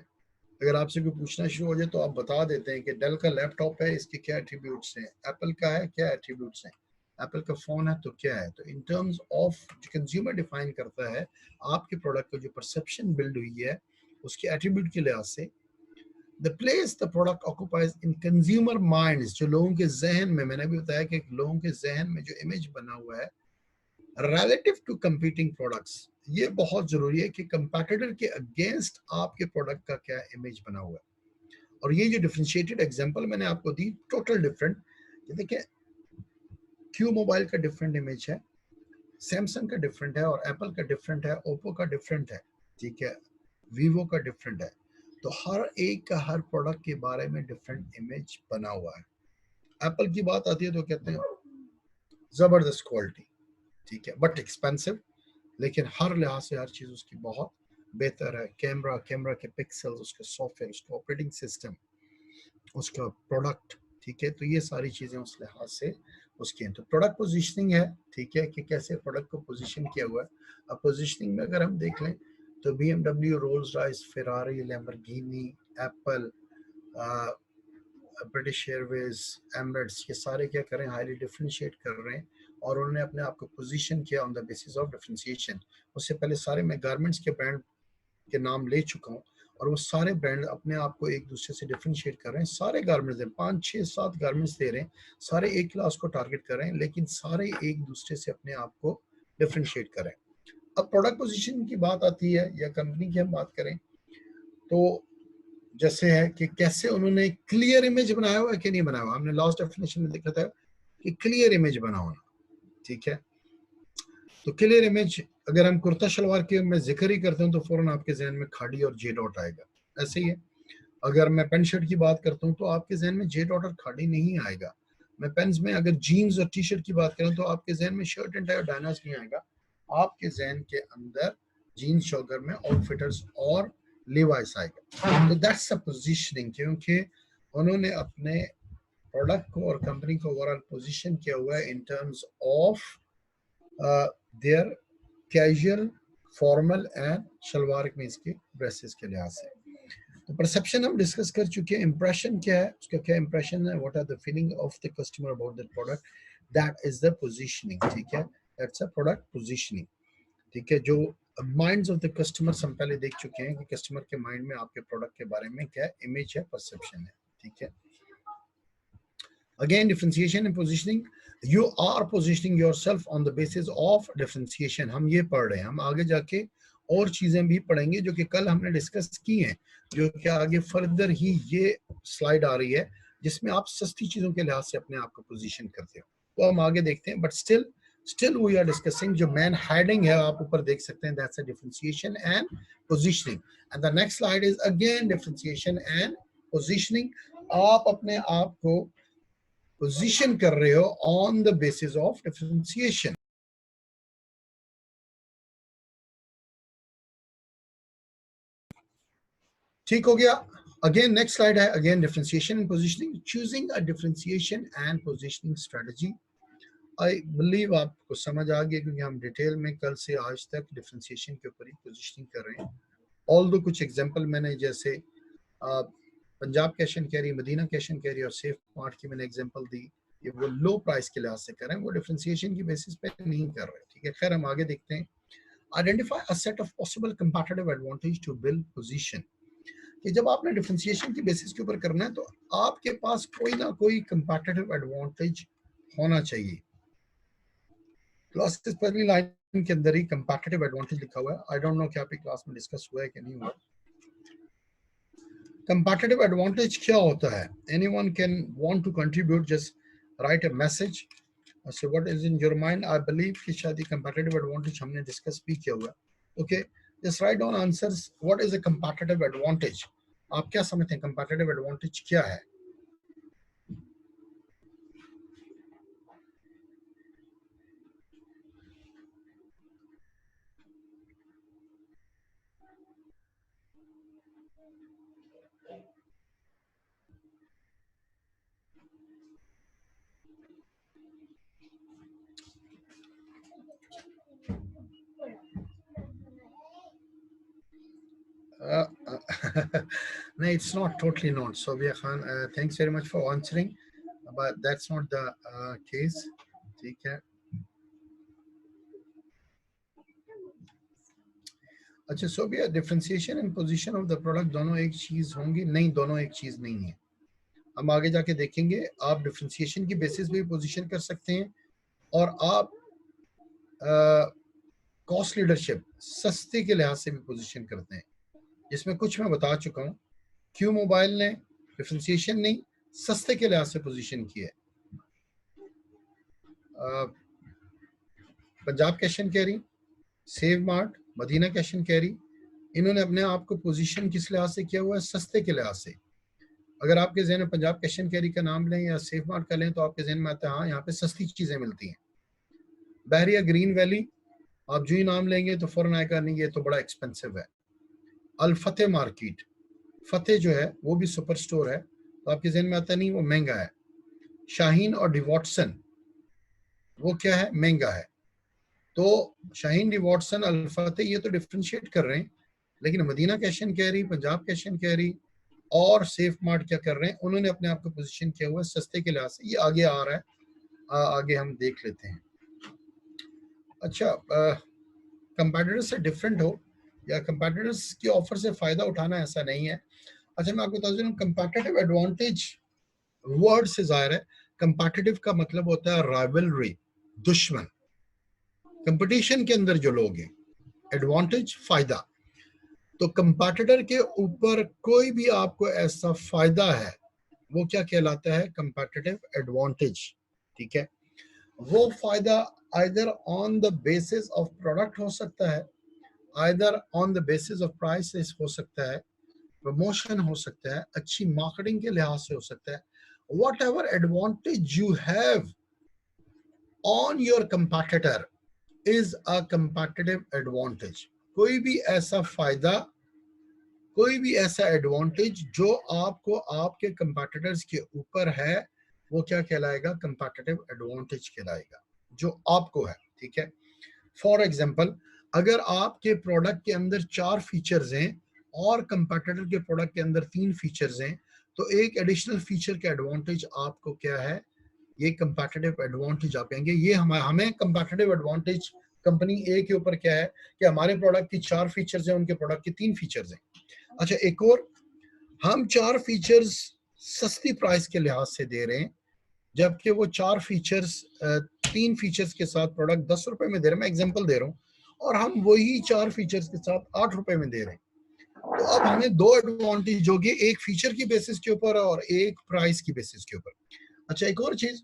अगर आपसे कोई पूछना शुरू हो जाए तो आप बता देते हैं कि डेल का लैपटॉप है, इसके क्या एट्रीब्यूट्स हैं, एप्पल का है क्या एट्रीब्यूट्स हैं, एप्पल का फोन है तो क्या है। तो इन टर्म्स ऑफ जो कंज्यूमर डिफाइन करता है आपके प्रोडक्ट को, जो परसेप्शन बिल्ड हुई है उसके एट्रीब्यूट के लिहाज से, the place the product occupies in consumer minds, जो लोगों के जहन में, मैंने भी बताया कि लोगों के जहन में जो इमेज बना हुआ है relative to competing products, ये बहुत जरूरी है कि कंपैटिटर के अगेंस्ट आपके प्रोडक्ट का क्या इमेज बना हुआ है। और ये जो डिफरेंशिएटेड एग्जांपल मैंने आपको दी, टोटल डिफरेंट, ये देखिए क्यू मोबाइल का डिफरेंट इमेज है, सैमसंग का डिफरेंट है, और एप्पल का डिफरेंट है, ओप्पो का डिफरेंट है, ठीक है, वीवो का डिफरेंट है। तो हर एक का हर प्रोडक्ट के बारे में डिफरेंट इमेज बना हुआ है। एप्पल की बात आती है तो कहते हैं जबरदस्त क्वालिटी, ठीक है, बट एक्सपेंसिव, लेकिन हर लिहाज से हर चीज उसकी बहुत बेहतर है। कैमरा, कैमरा के पिक्सल्स, उसके सॉफ्टवेयर, उसका ऑपरेटिंग सिस्टम, उसका प्रोडक्ट, ठीक है। तो ये सारी चीजें उस लिहाज से उसकी हैं। तो प्रोडक्ट पोजीशनिंग है, ठीक है, कि कैसे प्रोडक्ट को पोजीशन किया हुआ है। अब पोजीशनिंग में अगर हम देख लें तो BMW, Rolls Royce, Ferrari, Lamborghini, Apple, British Airways, Emirates, ये सारे क्या कर रहे हैं, हाईली डिफरेंशिएट कर रहे हैं, और उन्होंने अपने आप को पोजीशन किया on the basis of differentiation. उससे पहले सारे मैं गारमेंट्स के ब्रांड के नाम ले चुका हूँ, और वो सारे ब्रांड अपने आप को एक दूसरे से डिफरेंशिएट कर रहे हैं। सारे गारमेंट्स हैं, 5 6 7 गारमेंट्स दे रहे हैं, सारे एक क्लास को टारगेट कर रहे हैं, लेकिन सारे एक दूसरे से अपने आप को डिफरेंशिएट कर रहे हैं। अब प्रोडक्ट पोजीशन की बात आती है, या कंपनी की हम बात करें तो जैसे है कि कैसे उन्होंने क्लियर इमेज बनाया हुआ है कि नहीं बनाया हुआ। हमने लास्ट डेफिनेशन में देखा था कि क्लियर इमेज बना होना, ठीक है। तो क्लियर इमेज, अगर हम कुर्ता शलवार के मैं जिक्र ही करता हूँ तो फौरन आपके जहन में खाड़ी और जे डॉट आएगा, ऐसे ही है। अगर मैं पेंट शर्ट की बात करता हूँ तो आपके जहन में जे डॉट और खाड़ी नहीं आएगा। मैं पेन्स में अगर जीन्स और टी शर्ट की बात करूँ तो आपके जहन में शर्ट एंड टाई और डायनास नहीं आएगा, आपके जहन के अंदर जीन्स शॉगर में आउटफिटर्स और लिवाइस आएगा। तो दैट्स अ पोजीशनिंग, क्योंकि उन्होंने अपने प्रोडक्ट को और कंपनी को ओवरऑल पोजीशन किया हुआ है in terms of their casual, formal and shalwar kameez के ड्रेसेस के लिहाज से। तो परसेप्शन हम डिस्कस कर चुके हैं। इंप्रेशन क्या है, उसका क्या इंप्रेशन है, what are the feeling of the customer about that product, that is the positioning, ठीक है, दैट्स अ प्रोडक्ट पोजीशनिंग, ठीक है। जो माइंड्स ऑफ द कस्टमर हम पहले देख चुके हैं कि कस्टमर के माइंड में आपके प्रोडक्ट के बारे में क्या इमेज है, परसेप्शन है, ठीक है। Again, differentiation and positioning. You are positioning yourself on the basis of differentiation. हम ये पढ़ रहे हैं, हम आगे जाके और चीजें भी पढ़ेंगे जो कि कल हमने डिस्कस की हैं, जो कि आगे फर्दर ही ये स्लाइड आ रही है जिसमें आप सस्ती चीजों के लिहाज से अपने आप को पोजीशन करते हो। तो हम आगे देखते हैं, but still we are discussing, जो मैन हेडिंग है आप ऊपर देख सकते हैं, that's a differentiation and positioning. And the next slide is again differentiation and positioning. आप अपने आप को पोजीशन कर रहे हो on the basis of differentiation. ठीक हो गया। अगेन नेक्स्ट स्लाइड है, again differentiation and positioning, choosing a differentiation and positioning strategy. I believe आपको समझ आ गया क्योंकि हम डिटेल में कल से आज तक डिफरेंशिएशन के ऊपर ही पोजीशनिंग कर रहे हैं। ऑल्दो कुछ एग्जांपल मैंने जैसे Punjab cash and carry, Madina cash and carry और सेफ मार्ट की मैंने एग्जांपल दी, ये वो लो प्राइस के लिहाज से कर रहे हैं, वो डिफरेंशिएशन की बेसिस पे नहीं कर रहे। ठीक है, खैर हम आगे देखते हैं। Identify a set of possible competitive advantage to build position, कि जब आपने डिफरेंशिएशन की बेसिस के ऊपर करना है तो आपके पास कोई ना कोई कंपैटिटिव एडवांटेज होना चाहिए। क्लास इस पहली लाइन के अंदर ही कंपैटिटिव एडवांटेज लिखा हुआ है। आई डोंट नो कि आपकी क्लास में डिस्कस हुआ है कि नहीं हुआ। कंपैटिटिव एडवांटेज क्या होता है? Anyone can want to contribute, just write a message, so what is in your mind? I believe कि शायद ये competitive advantage हमने डिस्कस भी किया हुआ है। okay, just write down answers. What is a competitive advantage? आप क्या समझते हैं competitive advantage क्या है? No, it's not totally not. Sobia Khan, thanks very much for answering, but that's not the case. ठीक है। अच्छा Sobia, differentiation and position of the product दोनों एक चीज होंगी? नहीं, दोनों एक चीज नहीं है। हम आगे जाके देखेंगे। आप डिफरेंशिएशन की बेसिस पे पोजीशन कर सकते हैं और आप कॉस्ट लीडरशिप, सस्ते के लिहाज से भी पोजीशन करते हैं, जिसमें कुछ मैं बता चुका हूं। क्यू मोबाइल ने डिफरेंशिएशन नहीं, सस्ते के लिहाज से पोजीशन की है। Punjab cash and carry, Save Mart, Madina cash and carry, इन्होंने अपने आप को पोजीशन किस लिहाज से किया हुआ है? सस्ते के लिहाज से। अगर आपके जहन में पंजाब कैश एंड कैरी का नाम लें या सेफ मार्ट का लें तो आपके जहन में आता है हाँ यहाँ पे सस्ती चीजें मिलती हैं। बहरिया ग्रीन वैली, आप जो ही नाम लेंगे तो फौरन आएगा नहीं ये तो बड़ा एक्सपेंसिव है। अल फतेह मार्केट, फतेह जो है वो भी सुपर स्टोर है, तो आपके जहन में आता नहीं वो महंगा है। शाहीन और डिवॉटसन, वो क्या है? महंगा है। तो शाहीन, डिवॉटसन, अल फतेह ये तो डिफरेंशिएट कर रहे हैं, लेकिन Madina cash and carry, Punjab cash and carry और सेफ मार्ट क्या कर रहे हैं? उन्होंने अपने आप को पोजीशन किया हुआ है सस्ते के लिहाज से। ये आगे आ रहा है, आगे हम देख लेते हैं। अच्छा, कंपेटिटर्स से डिफरेंट हो या कंपेटिटर्स की ऑफर से फायदा उठाना, ऐसा नहीं है। अच्छा, मैं आपको बता दूं, कंपेटिटिव एडवांटेज वर्ड से जाहिर है, कंपेटिटिव का मतलब होता है राइवलरी, दुश्मन। कंपटीशन के अंदर जो लोग हैं, एडवांटेज फायदा। तो कंपेटिटर के ऊपर कोई भी आपको ऐसा फायदा है वो क्या कहलाता है? Competitive advantage. ठीक है, वो फायदा either on the basis of product हो सकता है, either on the basis of prices हो सकता है, प्रमोशन हो सकता है, अच्छी मार्केटिंग के लिहाज से हो सकता है। What ever advantage you have on your competitor is a competitive advantage. कोई भी ऐसा फायदा, कोई भी ऐसा एडवांटेज जो आपको आपके कंपेटिटर्स के ऊपर है, वो क्या कहलाएगा? कंपेटिटिव एडवांटेज कहलाएगा, जो आपको है। ठीक है, फॉर एग्जांपल, अगर आपके प्रोडक्ट के अंदर 4 फीचर्स हैं और कंपेटिटर के प्रोडक्ट के अंदर 3 फीचर्स हैं, तो एक एडिशनल फीचर का एडवांटेज आपको क्या है? ये कंपेटिटिव एडवांटेज आप कहेंगे। ये हमें कंपेटिटिव एडवांटेज कंपनी ए के ऊपर क्या है कि हमारे प्रोडक्ट की 4 फीचर्स हैं, उनके प्रोडक्ट की 3 फीचर्स हैं। अच्छा, एक और, हम 4 फीचर्स सस्ती प्राइस के लिहाज से दे रहे हैं, जबकि वो 4 फीचर्स 3 फीचर्स के साथ प्रोडक्ट 10 रुपए में दे रहे हैं। मैं एग्जांपल दे रहा हूँ, और हम वही 4 फीचर्स के साथ 8 रुपए में दे रहे हैं। तो अब हमें 2 एडवांटेज होगी, एक फीचर की बेसिस के ऊपर और एक प्राइस की बेसिस के ऊपर। अच्छा, एक और चीज,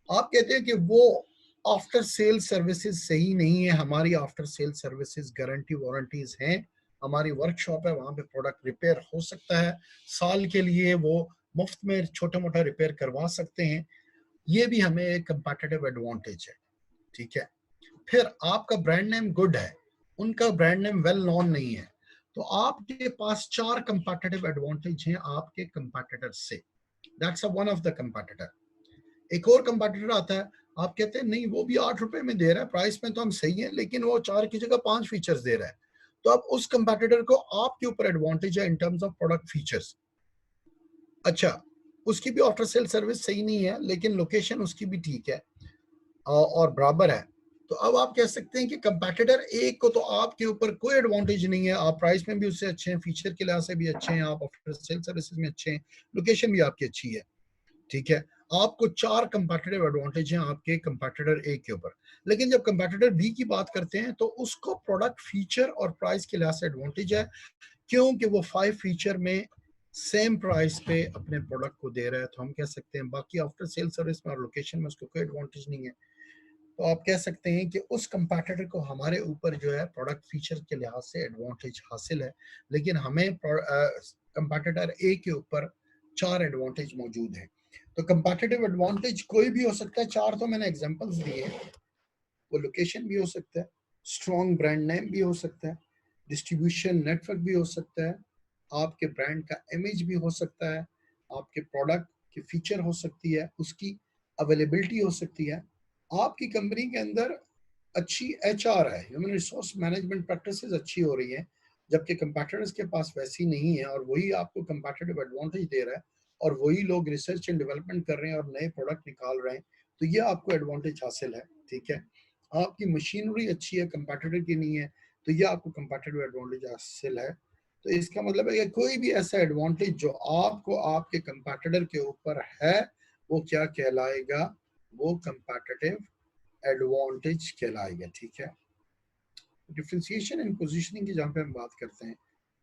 आप कहते हैं कि वो आफ्टर सेल सर्विसेज सही नहीं है। हमारी after sale services guarantee warranties हैं, हमारी वर्कशॉप है, वहां पे प्रोडक्ट रिपेयर हो सकता है, साल के लिए वो मुफ्त में छोटा मोटा रिपेयर करवा सकते हैं। ये भी हमें एक कंपेटिटिव एडवांटेज है। ठीक है, फिर आपका ब्रांड नेम गुड है, उनका ब्रांड नेम वेल नोन नहीं है, तो आपके पास 4 कंपैटिटिव एडवांटेज हैं आपके कंपैटिटर से। That's one of the competitor. एक और कंपैटिटर आता है, आप कहते हैं नहीं वो भी 8 रुपए में दे रहा है, प्राइस में तो हम सही है, लेकिन वो 4 की जगह 5 फीचर्स दे रहा है। तो अब उस कंपैटिटर को आपके ऊपर एडवांटेज है in terms of product features. अच्छा, उसकी भी आफ्टर सेल सर्विस सही नहीं है, लेकिन लोकेशन उसकी भी ठीक है और बराबर है। तो अब आप कह सकते हैं कि कंपैटिटर एक को तो आपके ऊपर कोई एडवांटेज नहीं है, आप प्राइस में भी उससे अच्छे हैं, फीचर के लिहाज से भी अच्छे हैं, आप आफ्टर सेल सर्विसेज में अच्छे हैं, लोकेशन भी आपकी अच्छी है, ठीक है। आपको 4 कंपैटिटिव एडवांटेज हैं आपके कंपैटिटर ए के ऊपर। लेकिन जब कंपैटिटर बी की बात करते हैं तो उसको प्रोडक्ट फीचर और प्राइस के लिहाज से एडवांटेज है, क्योंकि वो 5 फीचर में सेम प्राइस पे अपने प्रोडक्ट को दे रहा है। तो हम कह सकते हैं बाकी आफ्टर सेल सर्विस में और लोकेशन में उसको कोई एडवांटेज नहीं है। तो आप कह सकते हैं कि उस कंपैटिटर को हमारे ऊपर जो है प्रोडक्ट फीचर के लिहाज से एडवांटेज हासिल है, लेकिन हमें कंपैटिटर ए के ऊपर 4 एडवांटेज मौजूद है। तो कंपैटिटिव एडवांटेज कोई भी हो सकता है, 4 तो मैंने एग्जांपल्स दिए। वो लोकेशन भी हो सकता है, स्ट्रॉन्ग ब्रांड नेम भी हो सकता है, डिस्ट्रीब्यूशन नेटवर्क भी हो सकता है, आपके ब्रांड का इमेज भी हो सकता है, आपके प्रोडक्ट की फीचर हो सकती है, उसकी अवेलेबिलिटी हो सकती है, आपकी कंपनी के अंदर अच्छी एचआर है, ह्यूमन रिसोर्स मैनेजमेंट प्रैक्टिसेस अच्छी हो रही हैं, जबकि कंपैटिटर्स के पास वैसी नहीं है, और वही आपको कंपैटिटिव एडवांटेज दे रहा है, और वही लोग रिसर्च एंड डेवलपमेंट कर रहे हैं और नए प्रोडक्ट निकाल रहे हैं। तो ये आपको एडवांटेज हासिल है, ठीक है। आपकी मशीनरी अच्छी है, कंपैटिटर की नहीं है, तो ये आपको कंपैटिटिव एडवांटेज हासिल है। तो इसका मतलब है कि कोई भी ऐसा एडवांटेज जो आपको आपके कंपैटिटर के ऊपर है, वो क्या कहलाएगा, वो कंपैटिटिव एडवांटेज कहलाएगा, ठीक है। डिफरेंशिएशन एंड पोजीशनिंग की जहां पे हम बात करते हैं,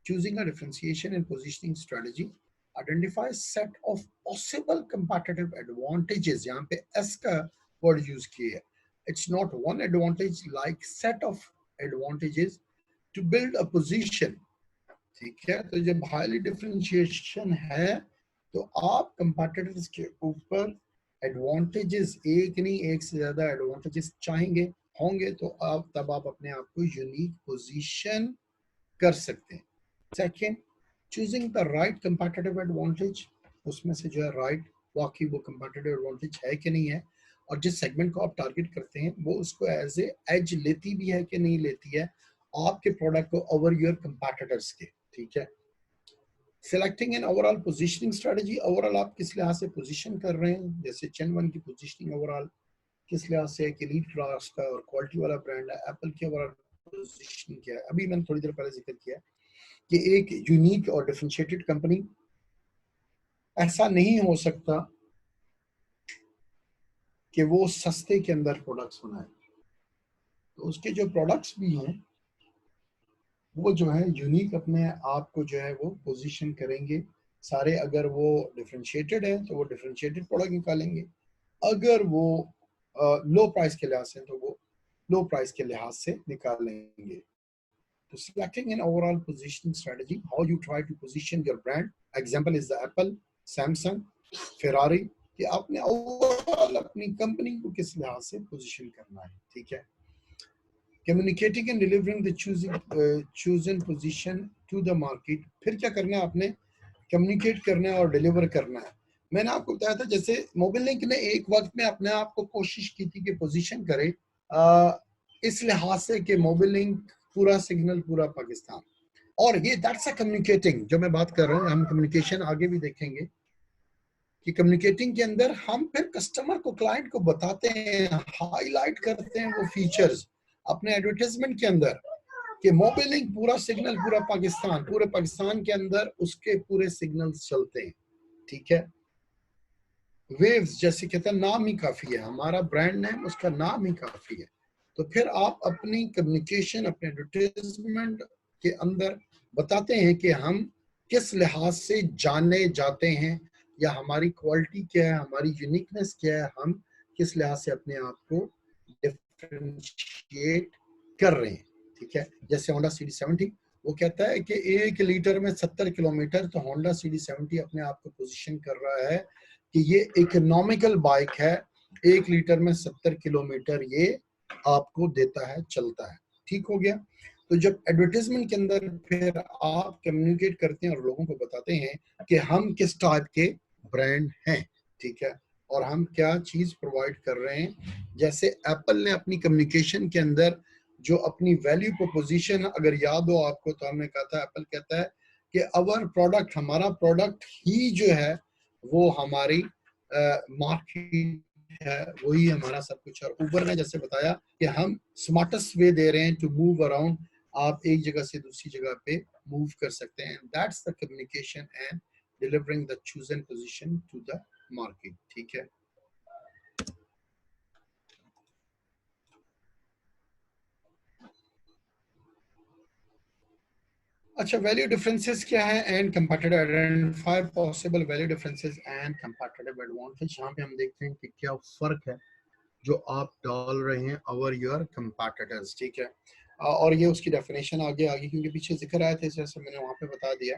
choosing a differentiation and positioning strategy identify set of possible competitive advantages, यहाँ पे एस का वर्ड यूज किया है। It's not one advantage, like set of advantages to build a position, ठीक है। तो जब हाईली डिफरेंशिएशन है तो आप कंपैटिटर्स के ऊपर एडवांटेजेस, एक नहीं एक से ज्यादा एडवांटेजेस चाहेंगे होंगे, तो आप तब आप अपने आप को यूनिक पोजीशन कर सकते हैं। Second, choosing the right competitive advantage, उसमें से जो है राइट वाकई वो कंपैटिटिव एडवांटेज है कि नहीं है, और जिस सेगमेंट को आप टारगेट करते हैं वो उसको एज ए एज लेती भी है कि नहीं लेती है आपके प्रोडक्ट को ओवर योर कंपैटिटर्स के, ठीक है। Selecting an overall positioning strategy, overall आप किस लिहाज से पोजीशन कर रहे हैं, जैसे चेन वन की पोजीशनिंग ओवरऑल किस लिहाज से है कि लीड क्लास का और क्वालिटी वाला ब्रांड है, एप्पल की ओवरऑल पोजीशनिंग क्या है। अभी मैंने थोड़ी देर पहले जिक्र किया कि एक यूनिक और डिफरेंशिएटेड कंपनी ऐसा नहीं हो सकता कि वो सस्ते के अंदर प्रोडक्ट्स बनाए, तो उसके जो प्रोडक्ट्स भी हैं वो जो है यूनिक अपने आप को जो है वो पोजीशन करेंगे सारे। अगर वो डिफरेंशिएटेड है तो वो डिफरेंशिएटेड प्रोडक्ट निकालेंगे, अगर वो लो प्राइस के लिहाज से तो वो लो प्राइस के लिहाज से निकालेंगे। तो selecting an overall positioning strategy, how you try to position your brand, example is the Apple, Samsung, Ferrari, कि आपने ओवरऑल अपनी कंपनी को किस लिहाज से पोजीशन करना है, ठीक है। Communicating and delivering the chosen position to the market, फिर क्या करना है आपने, कम्युनिकेट करना है और डिलीवर करना है। मैंने आपको बताया था जैसे मोबाइल लिंक ने एक वक्त में अपने आप को कोशिश की थी कि पोजीशन करे इस लिहाज से कि मोबाइल लिंक पूरा सिग्नल पूरा पाकिस्तान, और ये दैट्स अ कम्युनिकेटिंग जो मैं बात कर रहा हूँ। हम कम्युनिकेशन आगे भी देखेंगे कि कम्युनिकेटिंग के अंदर हम फिर कस्टमर को, क्लाइंट को बताते हैं, हाईलाइट करते हैं वो फीचर्स अपने एडवर्टाइजमेंट के अंदर कि मोबाइल लिंक पूरा सिग्नल पूरा पाकिस्तान, पूरे पाकिस्तान के अंदर उसके पूरे सिग्नल्स चलते हैं, ठीक है। वेव्स जैसे कहते हैं नाम ही काफी है, हमारा ब्रांड नेम उसका नाम ही काफी है। तो फिर आप अपनी कम्युनिकेशन अपने एडवर्टाइजमेंट के अंदर बताते हैं कि हम किस लिहाज से जाने जाते हैं, या हमारी क्वालिटी क्या है, हमारी यूनिकनेस क्या है, हम किस लिहाज से अपने आप को डिफरेंशिएट कर रहे हैं, ठीक है। जैसे होंडा CD70 वो कहता है कि 1 लीटर में 70 किलोमीटर, तो होंडा CD70 अपने आप को पोजीशन कर रहा है कि ये इकोनॉमिकल बाइक है, 1 लीटर में 70 किलोमीटर ये आपको देता है, चलता है, ठीक हो गया। तो जब एडवर्टाइजमेंट के अंदर फिर आप कम्युनिकेट करते हैं और लोगों को बताते हैं कि हम किस टाइप के ब्रांड हैं, ठीक है, और हम क्या चीज प्रोवाइड कर रहे हैं। जैसे एप्पल ने अपनी कम्युनिकेशन के अंदर जो अपनी वैल्यू प्रोपोजिशन, अगर याद हो आपको, तो हमने कहा था, एप्पल कहता है कि अवर प्रोडक्ट, हमारा प्रोडक्ट ही जो है वो हमारी मार्केट है, वही हमारा सब कुछ। और उबर ने जैसे बताया कि हम स्मार्टेस्ट वे दे रहे हैं टू मूव अराउंड, आप एक जगह से दूसरी जगह पे मूव कर सकते हैं। That's the communication and delivering the chosen position to the market, ठीक है। अच्छा, वैल्यू डिफरेंसेस क्या है and competitive, identify possible value differences and competitive advantage. यहाँ पे हम देखते हैं कि क्या फर्क है जो आप डाल रहे हैं ओवर योर कंपैटिटर्स, ठीक है। और ये उसकी डेफिनेशन आगे आगे क्योंकि पीछे जिक्र आया था, जैसे मैंने वहाँ पे बता दिया।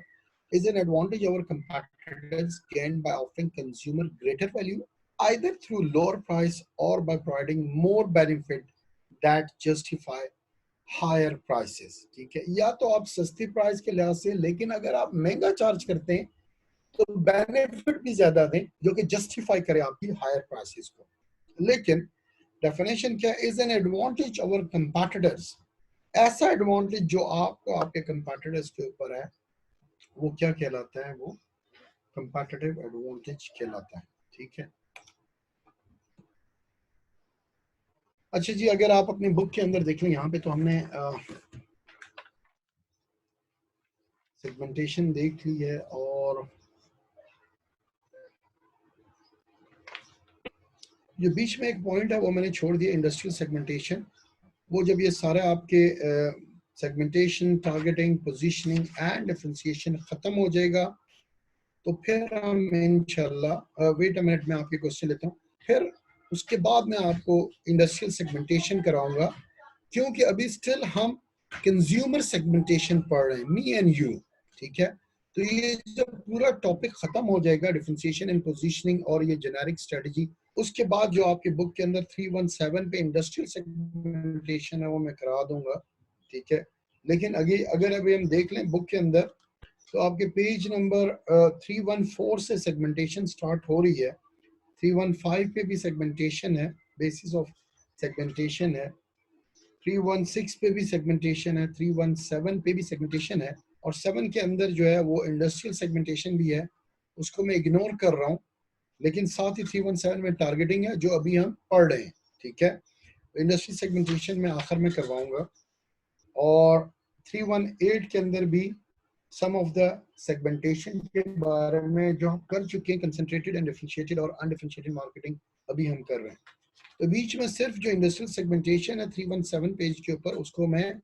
Is an advantage over competitors gained by offering consumer greater value either through lower price or by providing more benefit that justify higher prices, ठीक है। या तो आप सस्ती प्राइस के लिहाज से, लेकिन अगर आप महंगा चार्ज करते हैं तो बेनिफिट भी ज्यादा दें जो कि जस्टिफाई करे आपकी हायर प्राइसेस को। लेकिन डेफिनेशन क्या, is an advantage over competitors, ऐसा एडवांटेज जो आपको आपके कंपैटिटर्स के ऊपर है, वो क्या कहलाता है, वो कंपैटिटिव एडवांटेज कहलाता है, ठीक है। अच्छा जी, अगर आप अपनी बुक के अंदर देख लें, यहाँ पे तो हमने सेगमेंटेशन देख ली है, और जो बीच में एक पॉइंट है वो मैंने छोड़ दिया, इंडस्ट्रियल सेगमेंटेशन। वो जब ये सारे आपके segmentation, targeting, positioning and differentiation खत्म हो जाएगा, तो फिर हम इंशाल्लाह, वेट अ मिनट, मैं आपके क्वेश्चन लेता हूँ, फिर उसके बाद मैं आपको इंडस्ट्रियल सेगमेंटेशन कराऊंगा, क्योंकि अभी स्टिल हम कंज्यूमर सेगमेंटेशन पढ़ रहे हैं, मी एंड यू, ठीक है। तो ये जब पूरा टॉपिक खत्म हो जाएगा, डिफरेंशिएशन एंड पोजीशनिंग और ये जेनेरिक स्ट्रेटजी, उसके बाद जो आपके बुक के अंदर 317 पे इंडस्ट्रियल सेगमेंटेशन है वो मैं करा दूंगा, ठीक है। लेकिन अगर अभी हम देख लें बुक के अंदर, तो आपके पेज नंबर 314 से सेगमेंटेशन स्टार्ट हो रही है, 315 पे भी सेगमेंटेशन है, बेसिस ऑफ सेगमेंटेशन है, 316 पे भी सेगमेंटेशन है, 317 पे भी सेगमेंटेशन है, और 7 के अंदर जो है वो इंडस्ट्रियल सेगमेंटेशन भी है, उसको मैं इग्नोर कर रहा हूँ। लेकिन साथ ही 317 में टारगेटिंग है जो अभी हम पढ़ रहे हैं, ठीक है। इंडस्ट्री सेगमेंटेशन में आखिर में करवाऊंगा, और 318 के अंदर भी सम ऑफ द सेगमेंटेशन के बारे में जो हम कर चुके हैं, कंसंट्रेटेड एंड डिफरेंशिएटेड और अनडिफरेंशिएटेड मार्केटिंग अभी हम कर रहे हैं। तो बीच में सिर्फ जो इंडस्ट्रियल सेगमेंटेशन है 317 पेज के ऊपर, उसको मैं,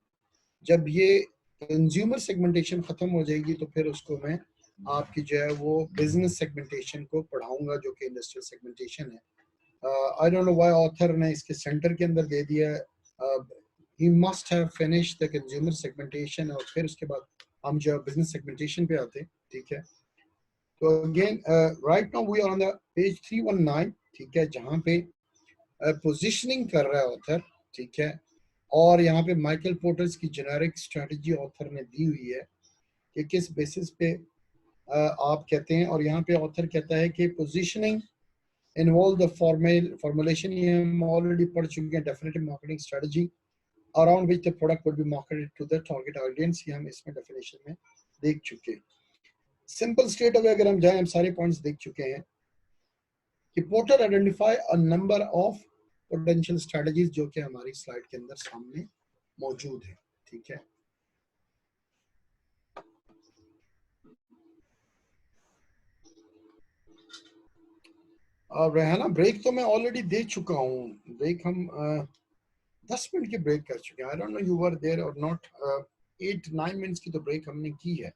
जब ये कंज्यूमर सेगमेंटेशन खत्म हो जाएगी तो फिर उसको मैं आपकी जो है वो बिजनेस सेगमेंटेशन को पढ़ाऊंगा, जो कि इंडस्ट्रियल सेगमेंटेशन है। आई डोंट नो व्हाई ऑथर ने इसके सेंटर के अंदर दे दिया है, he must have finished the consumer segmentation, और फिर उसके बाद हम जो बिजनेस सेगमेंटेशन पे आते हैं, ठीक है। तो again right now we are on the page 319, ठीक है, जहाँ पे पोजीशनिंग कर रहा है ऑथर, ठीक है। और यहाँ पे माइकल पोर्टर्स की जेनेरिक स्ट्रेटजी ऑथर ने दी हुई है कि किस बेसिस पे आप कहते हैं, और यहाँ पे ऑथर कहता है कि पोजीशनिंग इन्वॉल्व द फॉर्मुलेशन, ये हम ऑलरेडी पढ़ चुके हैं, definitive marketing strategy around which the product would be marketed to the target audience, ये हम इसमें डेफिनेशन में देख चुके हैं। सिंपल स्टेट अवे अगर हम जाएं, हम सारे पॉइंट्स देख चुके हैं कि porter identify a number of potential strategies, जो कि हमारी स्लाइड के अंदर सामने मौजूद है, ठीक है। रेहाना, ब्रेक तो मैं ऑलरेडी दे चुका हूँ, ब्रेक हम 10 मिनट की ब्रेक कर चुके हैं। I don't know you were there और नॉट, 8-9 मिनट्स की तो ब्रेक हमने की है,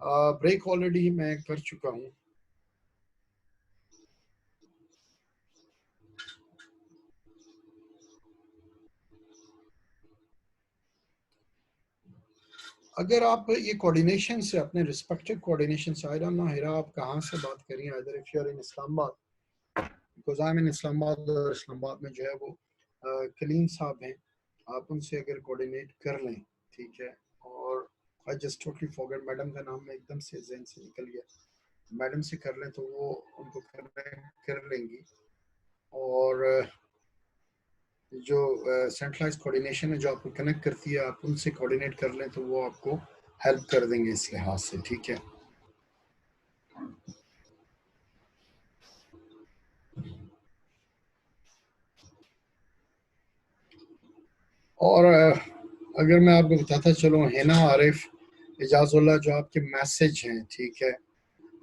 ब्रेक ऑलरेडी मैं कर चुका हूँ। अगर आप ये कोऑर्डिनेशन से, अपने रिस्पेक्टिव कोऑर्डिनेशन से, आई डोंट नो हिरा आप कहाँ से बात कर रही हैं, इधर if you are in Islamabad, because I am in Islamabad, और इस्लामाबाद में जो है वो कलीम साहब हैं, आप उनसे अगर कोऑर्डिनेट कर लें, ठीक है। और I just totally forget, madam का नाम एकदम से जहन से निकल गया। मैडम से कर लें तो वो उनको कर लेंगी। और जो सेंट्रलाइज कोऑर्डिनेशन है जो आपको कनेक्ट करती है, आप उनसे कोऑर्डिनेट कर लें तो वो आपको हेल्प कर देंगे इस लिहाज से, ठीक है। और अगर मैं आपको बताता चलूँ, हिना आरिफ, एजाजुल्लाह, जो आपके मैसेज हैं, ठीक है,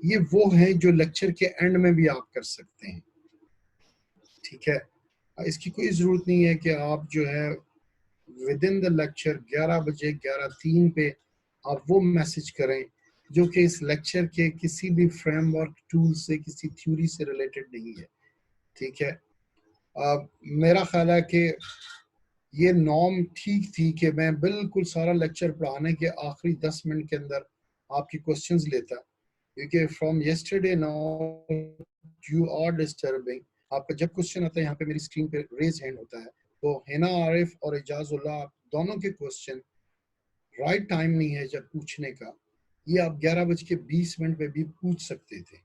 ये वो हैं जो लेक्चर के एंड में भी आप कर सकते हैं, ठीक है। इसकी कोई ज़रूरत नहीं है कि आप जो है विद इन द लेक्चर 11 बजे 11:03 पे आप वो मैसेज करें जो कि इस लेक्चर के किसी भी फ्रेमवर्क टूल से, किसी थ्योरी से रिलेटेड नहीं है, ठीक है। मेरा ख्याल है कि ये नॉर्म ठीक थी कि मैं बिल्कुल सारा लेक्चर पढ़ाने के आखिरी 10 मिनट के अंदर आपकी क्वेश्चंस लेता, क्योंकि from yesterday now you are disturbing. आपका जब क्वेश्चन आता है यहाँ पे मेरी स्क्रीन पे रेज हैंड होता है, तो हिना आरिफ और एजाजुल्लाह दोनों के क्वेश्चन राइट टाइम नहीं है जब पूछने का, ये आप 11:20 पे भी पूछ सकते थे,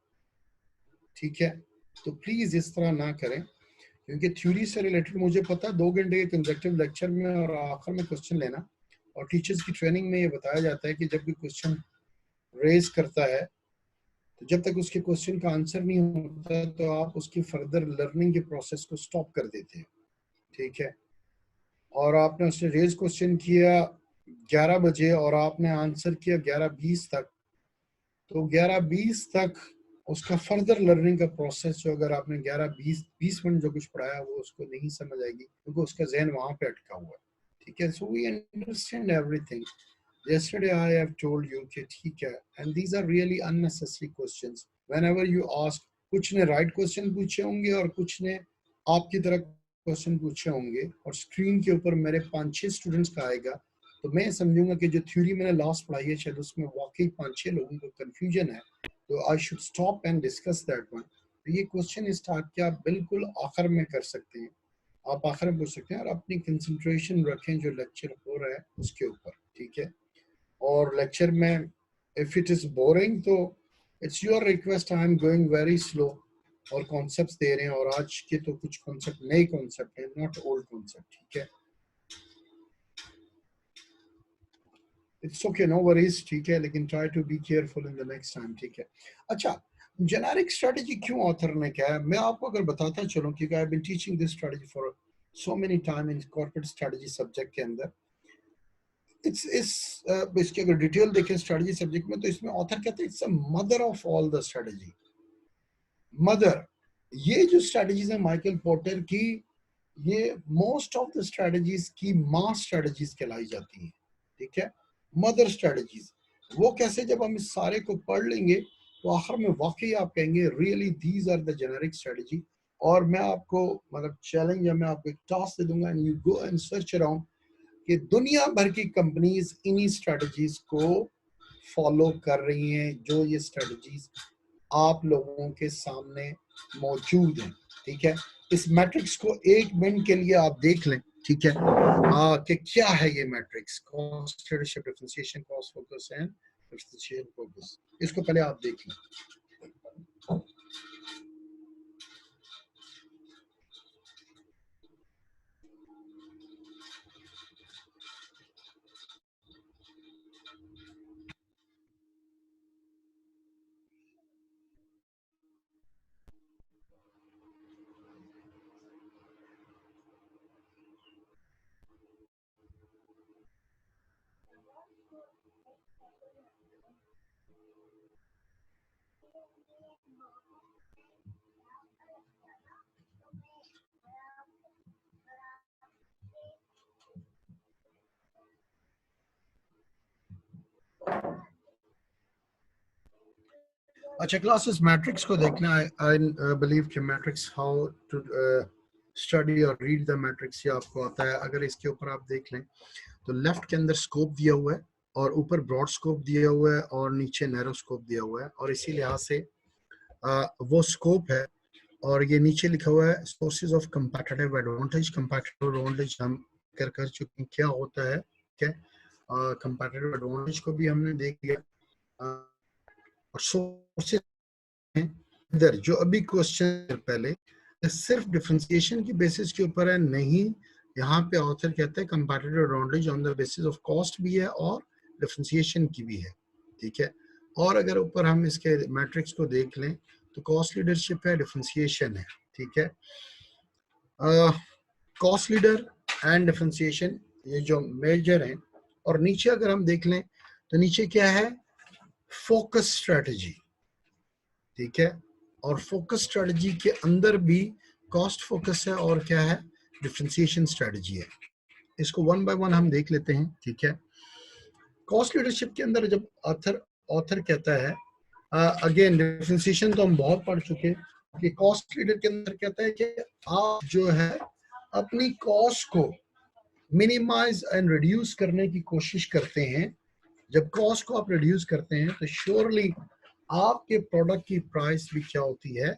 ठीक है। तो प्लीज इस तरह ना करें, क्योंकि थ्योरी से रिलेटेड मुझे पता है 2 घंटे के कंसेक्टिव लेक्चर में और आखिर में क्वेश्चन लेना, और टीचर्स की ट्रेनिंग में ये बताया जाता है कि जब भी क्वेश्चन रेज करता है तो जब तक उसके क्वेश्चन का आंसर नहीं होता तो आप उसकी फर्दर लर्निंग के प्रोसेस को स्टॉप कर देते हैं, ठीक है। और आपने उसने रेज क्वेश्चन किया 11 बजे और आपने आंसर किया 11:20 तक, तो 11:20 तक उसका फर्दर लर्निंग का प्रोसेस जो, अगर आपने 11-20 मिनट जो कुछ पढ़ाया वो उसको नहीं समझ आएगी, क्योंकि उसका जहन वहां पे अटका हुआ है, ठीक है। So we understand everything. Yesterday I have told you कि ठीक है, and these are really unnecessary questions. Whenever you ask, कुछ ने राइट क्वेश्चन पूछे होंगे और कुछ ने आपकी तरह क्वेश्चन पूछे होंगे, और स्क्रीन के ऊपर मेरे 5-6 स्टूडेंट्स का आएगा, तो मैं समझूंगा कि जो थ्योरी मैंने लास्ट पढ़ाई है शायद उसमें वाकई 5-6 लोगों को कंफ्यूजन है, तो I should stop and discuss that one. तो ये क्वेश्चन स्टार्ट क्या आप बिल्कुल आखिर में कर सकते हैं, आप आखिर में पूछ सकते हैं, और अपनी कंसंट्रेशन रखें जो लेक्चर हो रहा है उसके ऊपर, ठीक है। और लेक्चर में इफ इट इज बोरिंग तो it's your request, I am going very slow और कॉन्सेप्ट्स दे रहे हैं, और आज के तो कुछ कॉन्सेप्ट नए कॉन्सेप्ट हैं, नॉट ओल्ड कॉन्सेप्ट, ठीक है। इट्स ओके, नो वरीज, ठीक है, लेकिन try to be careful in the next time, ठीक है। अच्छा, जेनेरिक स्ट्रेटजी क्यों ऑथर ने कहा है, मैं आपको अगर बताता चलूं, क्योंकि I have been teaching this strategy for so many time in corporate strategy subject के अंदर। इसकी अगर डिटेल देखें स्ट्रेटजी सब्जेक्ट में, तो इसमें ऑथर कहते हैं it's a mother of all the strategy. Mother, ये जो स्ट्रेटजीज है माइकल पोर्टर की, ये मोस्ट ऑफ द स्ट्रेटजीज की मां स्ट्रेटजीज कहलाई जाती हैं, ठीक है, मदर स्ट्रेटजीज। वो कैसे, जब हम इस सारे को पढ़ लेंगे तो आखिर में वाकई आप कहेंगे really these are the generic strategy. और मैं आपको मतलब चैलेंज या मैं आपको एक टास्क दे दूंगा, and you go and search around, कि दुनिया भर की कंपनीज इन्हीं स्ट्रेटजीज को फॉलो कर रही हैं, जो ये स्ट्रेटजीज आप लोगों के सामने मौजूद हैं, ठीक है। इस मैट्रिक्स को 1 मिनट के लिए आप देख लें, ठीक है, कि क्या है ये matrix, cost, leadership, differentiation, cost focus and differentiation focus. इसको पहले आप देख लें। अच्छा क्लासेस, मैट्रिक्स को देखना, आई बिलीव कि मैट्रिक्स हाउ टू स्टडी और रीड द मैट्रिक्स ये आपको आता है। अगर इसके ऊपर आप देख लें तो लेफ्ट के अंदर स्कोप दिया हुआ है, और ऊपर ब्रॉड स्कोप दिया हुआ है, और नीचे नैरो स्कोप दिया हुआ है, और इसी लिहाज से वो स्कोप है। और ये नीचे लिखा हुआ है sources of competitive advantage. Competitive advantage हम कर चुके हैं क्या होता है, ठीक है। कंपैरेटिव एडवांटेज को भी हमने देख लिया, और सोर्सेस इधर जो अभी क्वेश्चन पहले सिर्फ डिफरेंशिएशन की बेसिस के ऊपर है नहीं, यहाँ पे ऑथर कहता है comparative advantage on the basis of cost भी है और डिफरेंशिएशन की भी है, ठीक है। और अगर ऊपर हम इसके मैट्रिक्स को देख लें तो कॉस्ट लीडरशिप है, डिफरेंशिएशन है, ठीक है। कॉस्ट लीडर एंड डिफरेंशिएशन ये जो मेजर हैं, और नीचे अगर हम देख लें तो नीचे क्या है, फोकस स्ट्रेटजी, ठीक है। और फोकस स्ट्रेटजी के अंदर भी कॉस्ट फोकस है और क्या है, डिफरेंशिएशन स्ट्रेटजी है। इसको वन बाय वन हम देख लेते हैं, ठीक है। कॉस्ट लीडरशिप के अंदर जब ऑथर कहता है, अगेन डिफरेंशिएशन तो हम बहुत पढ़ चुके हैं कि कॉस्ट लीडर के अंदर कहता है कि आप जो है अपनी कॉस्ट को मिनिमाइज एंड रिड्यूस करने की कोशिश करते हैं। जब कॉस्ट को आप रिड्यूस करते हैं तो श्योरली आपके प्रोडक्ट की प्राइस भी क्या होती है,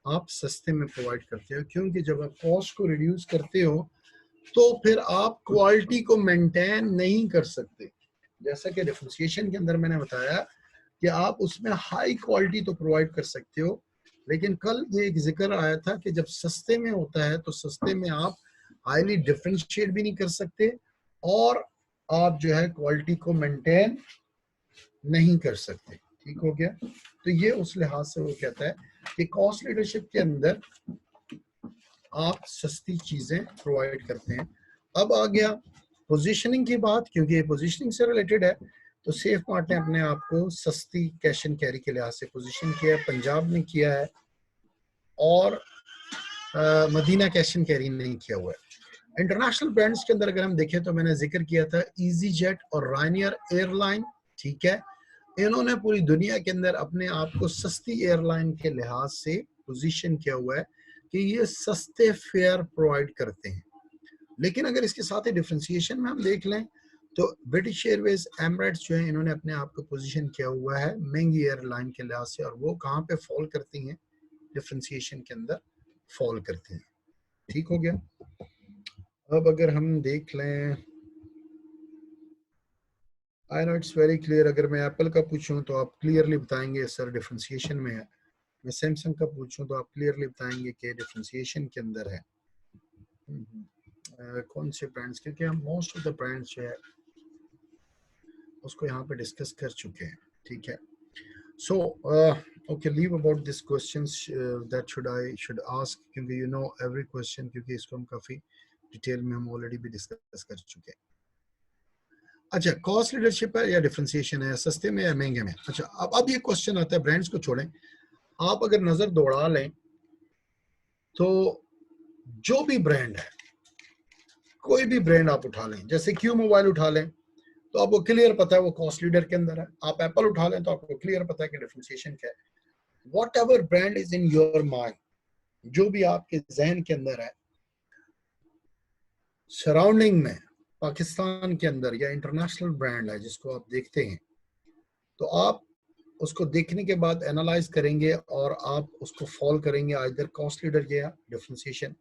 आप सस्ते में प्रोवाइड करते हो, क्योंकि जब आप कॉस्ट को रिड्यूस करते हो तो फिर आप क्वालिटी को मेंटेन नहीं कर सकते। जैसा कि डिफरेंशिएशन के अंदर मैंने बताया कि आप उसमें हाई क्वालिटी तो प्रोवाइड कर सकते हो, लेकिन कल ये एक जिक्र आया था कि जब सस्ते में होता है तो सस्ते में आप हाईली डिफरेंशिएट भी नहीं कर सकते और आप जो है क्वालिटी को मेंटेन नहीं कर सकते, ठीक हो गया। तो ये उस लिहाज से वो कहता है कि कॉस्ट लीडरशिप के अंदर आप सस्ती चीजें प्रोवाइड करते हैं। अब आ गया पोजीशनिंग की बात, क्योंकि ये पोजीशनिंग से रिलेटेड है। तो सेफ मार्ट ने अपने आप को सस्ती कैश एंड कैरी के लिहाज से पोजीशन किया है, पंजाब ने किया है और मदीना कैश एंड कैरी नहीं किया हुआ है। इंटरनेशनल ब्रांड्स के अंदर अगर हम देखें तो मैंने जिक्र किया था इजी जेट और रायनियर एयरलाइन, ठीक है। इन्होंने पूरी दुनिया के अंदर अपने आप को सस्ती एयरलाइन के लिहाज से पोजीशन किया हुआ है कि ये सस्ते फेयर प्रोवाइड करते हैं। लेकिन अगर इसके साथ ही डिफरेंशिएशन में हम देख लें तो ब्रिटिश एयरवेज, एमिरेट्स जो है इन्होंने अपने आप को पोजीशन किया हुआ है महंगी एयरलाइन के लिहाज से, और वो कहाँ पे फॉल करती हैं, डिफरेंशिएशन के अंदर फॉल करती हैं, ठीक हो गया। अब अगर हम देख लें, I know it's very clear, अगर मैं एप्पल का पूछूं तो आप क्लियरली बताएंगे सर डिफरेंशिएशन में है, मैं सैमसंग का पूछूं तो आप क्लियरली बताएंगे कि डिफरेंशिएशन के अंदर है। कौन से ब्रांड्स, क्योंकि हम मोस्ट ऑफ द ब्रांड्स जो है उसको यहाँ पे डिस्कस कर चुके हैं, ठीक है। So okay, leave about this questions that should ask, क्योंकि यू नो एवरी क्वेश्चन, क्योंकि इसको हम काफी डिटेल में हम ऑलरेडी भी डिस्कस कर चुके हैं। अच्छा, कॉस्ट लीडरशिप है या डिफरेंशिएशन है, सस्ते में या महंगे में। अच्छा, अब ये क्वेश्चन आता है, ब्रांड्स को छोड़ें, आप अगर नजर दौड़ा लें तो जो भी ब्रांड है, कोई भी ब्रांड आप उठा लें, जैसे क्यू मोबाइल उठा लें तो आपको क्लियर पता है वो कॉस्ट लीडर के अंदर है। आप एप्पल उठा लें तो आपको क्लियर पता है कि डिफरेंशिएशन क्या है। What ever brand is in your mind, जो भी आपके जहन के अंदर है, सराउंडिंग में पाकिस्तान के अंदर या इंटरनेशनल ब्रांड है जिसको आप देखते हैं, तो आप उसको देखने के बाद एनालाइज करेंगे और आप उसको फॉलो करेंगे आइदर कॉस्ट लीडर या डिफरेंशिएशन,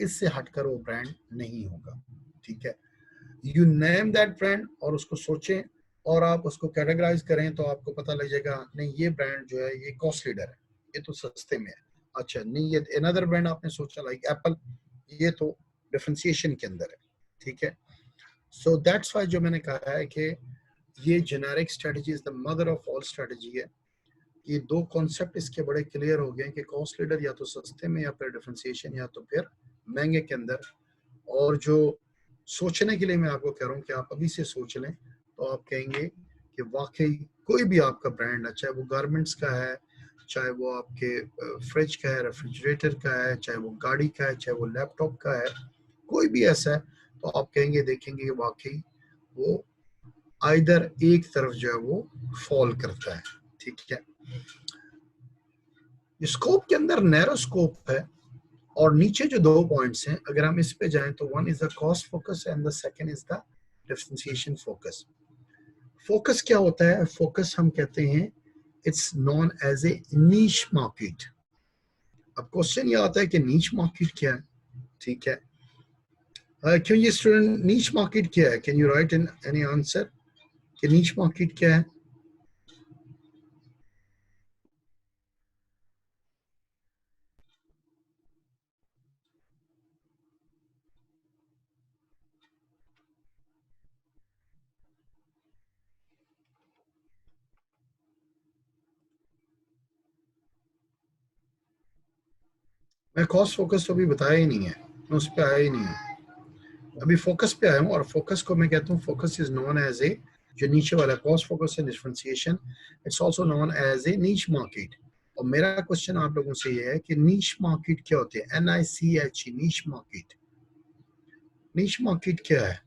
इससे हटकर वो ब्रांड नहीं होगा, ठीक है। यू नेम दैट ब्रांड और उसको सोचें और आप उसको कैटेगराइज करें तो आपको पता लग जाएगा नहीं ये ब्रांड जो है ये कॉस्ट लीडर है, ये तो सस्ते में है। अच्छा नहीं, ये अनदर ब्रांड आपने सोचा लाइक एप्पल, ये तो डिफरेंशिएशन के अंदर है, ठीक है। सो दैट्स व्हाई जो मैंने कहा है कि ये generic strategy is the mother of all strategy है। ये दो कॉन्सेप्ट इसके बड़े क्लियर हो गए कि कॉस्ट लीडर या तो सस्ते में या फिर डिफरेंशिएशन या तो फिर महंगे के अंदर। और जो सोचने के लिए मैं आपको कह रहा हूँ कि आप अभी से सोच लें तो आप कहेंगे कि वाकई कोई भी आपका ब्रांड है, चाहे वो गारमेंट्स का है, चाहे वो आपके फ्रिज का है, रेफ्रिजरेटर का है, चाहे वो गाड़ी का है, चाहे वो लैपटॉप का है, कोई भी ऐसा है तो आप कहेंगे देखेंगे कि वाकई वो आइदर एक तरफ जो है वो फॉल करता है, ठीक है। स्कोप के अंदर नैरो स्कोप है और नीचे जो दो पॉइंट्स हैं अगर हम इस पे जाएं तो one is the cost focus and the second is the differentiation focus. Focus क्या होता है, फोकस हम कहते हैं it's known as a niche market. अब क्वेश्चन ये आता है कि नीश मार्केट क्या है, ठीक है। क्यों ये स्टूडेंट नीश मार्केट क्या है, can you right in any answer. कि नीश मार्केट क्या है? मैं कॉस्ट फोकस तो अभी बताया ही नहीं है, मैं उस पर आया ही नहीं है, अभी फोकस पे आया हूँ। और फोकस को मैं कहता हूँ, focus is known as a, जो नीचे वाला cost focus and differentiation, it's also known as a niche market. और मेरा क्वेश्चन आप लोगों से ये है कि नीश मार्केट क्या होती है? NICH, niche market. Niche market क्या है?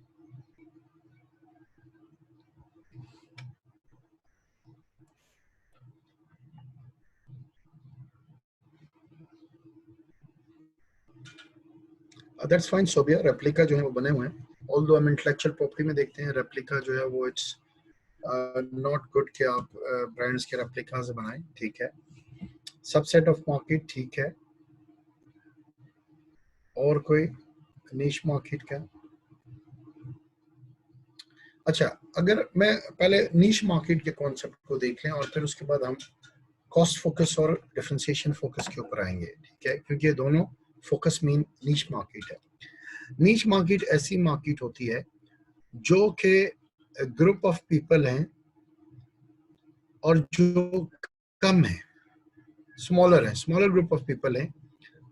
दैट्स फाइन सोबिया, रेप्लिका जो है वो बने हुए हैं। ऑल्दो हम इंटेलेक्चुअल प्रॉपर्टी में देखते हैं रेप्लिका जो है वो इट्स नॉट गुड कि आप ब्रांड्स के रेप्लिका से बनाएं, ठीक है। सबसेट ऑफ मार्केट, ठीक है। और कोई नीश मार्केट का? अच्छा, अगर मैं पहले नीश मार्केट के कॉन्सेप्ट को देख लें और फिर उसके बाद हम कॉस्ट फोकस और डिफरेंशिएशन फोकस के ऊपर आएंगे, ठीक है, क्योंकि ये दोनों फोकस मीन नीश मार्केट है। नीश मार्केट ऐसी मार्केट होती है जो कि ग्रुप ऑफ पीपल हैं और जो कम है, स्मॉलर है, स्मॉलर ग्रुप ऑफ पीपल हैं,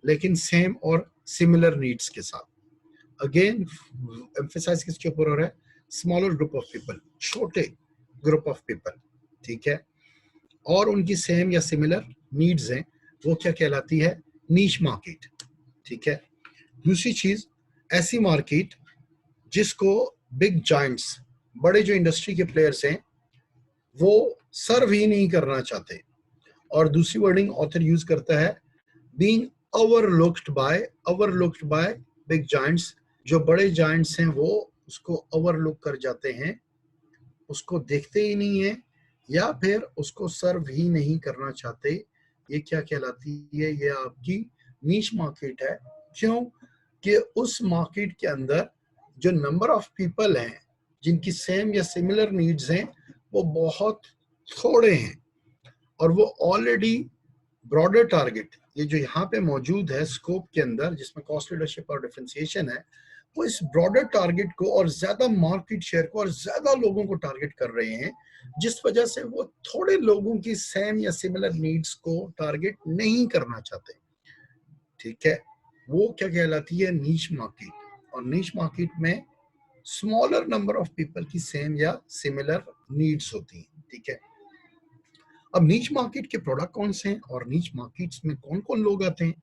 लेकिन सेम और सिमिलर नीड्स के साथ। अगेन एम्फेसाइज किसके ऊपर हो रहा है? स्मॉलर ग्रुप ऑफ पीपल, छोटे ग्रुप ऑफ पीपल, ठीक है, और उनकी सेम या सिमिलर नीड्स हैं, वो क्या कहलाती है? नीश मार्केट, ठीक है। दूसरी चीज, ऐसी मार्केट जिसको बिग जायंट्स, बड़े जो इंडस्ट्री के प्लेयर्स हैं, वो सर्व ही नहीं करना चाहते। और दूसरी वर्डिंग ऑथर यूज करता है, being overlooked by big giants. जो बड़े जायंट्स हैं वो उसको ओवरलुक कर जाते हैं, उसको देखते ही नहीं है, या फिर उसको सर्व ही नहीं करना चाहते। ये क्या कहलाती है? ये आपकी नीश मार्केट है। क्यों? कि उस मार्केट के अंदर जो नंबर ऑफ पीपल हैं जिनकी सेम या सिमिलर नीड्स हैं वो बहुत थोड़े हैं, और वो ऑलरेडी ब्रॉडर टारगेट, ये जो यहाँ पे मौजूद है स्कोप के अंदर जिसमें कॉस्ट लीडरशिप और डिफरेंशिएशन है, वो इस ब्रॉडर टारगेट को और ज्यादा मार्केट शेयर को और ज्यादा लोगों को टारगेट कर रहे हैं, जिस वजह से वो थोड़े लोगों की सेम या सिमिलर नीड्स को टारगेट नहीं करना चाहते, ठीक है। वो क्या कहलाती है? नीश मार्केट। और नीश मार्केट में स्मॉलर नंबर ऑफ पीपल की सेम या सिमिलर नीड्स होती हैं, ठीक है। अब नीच मार्केट के प्रोडक्ट कौन से हैं और नीच मार्केट्स में कौन कौन लोग आते हैं?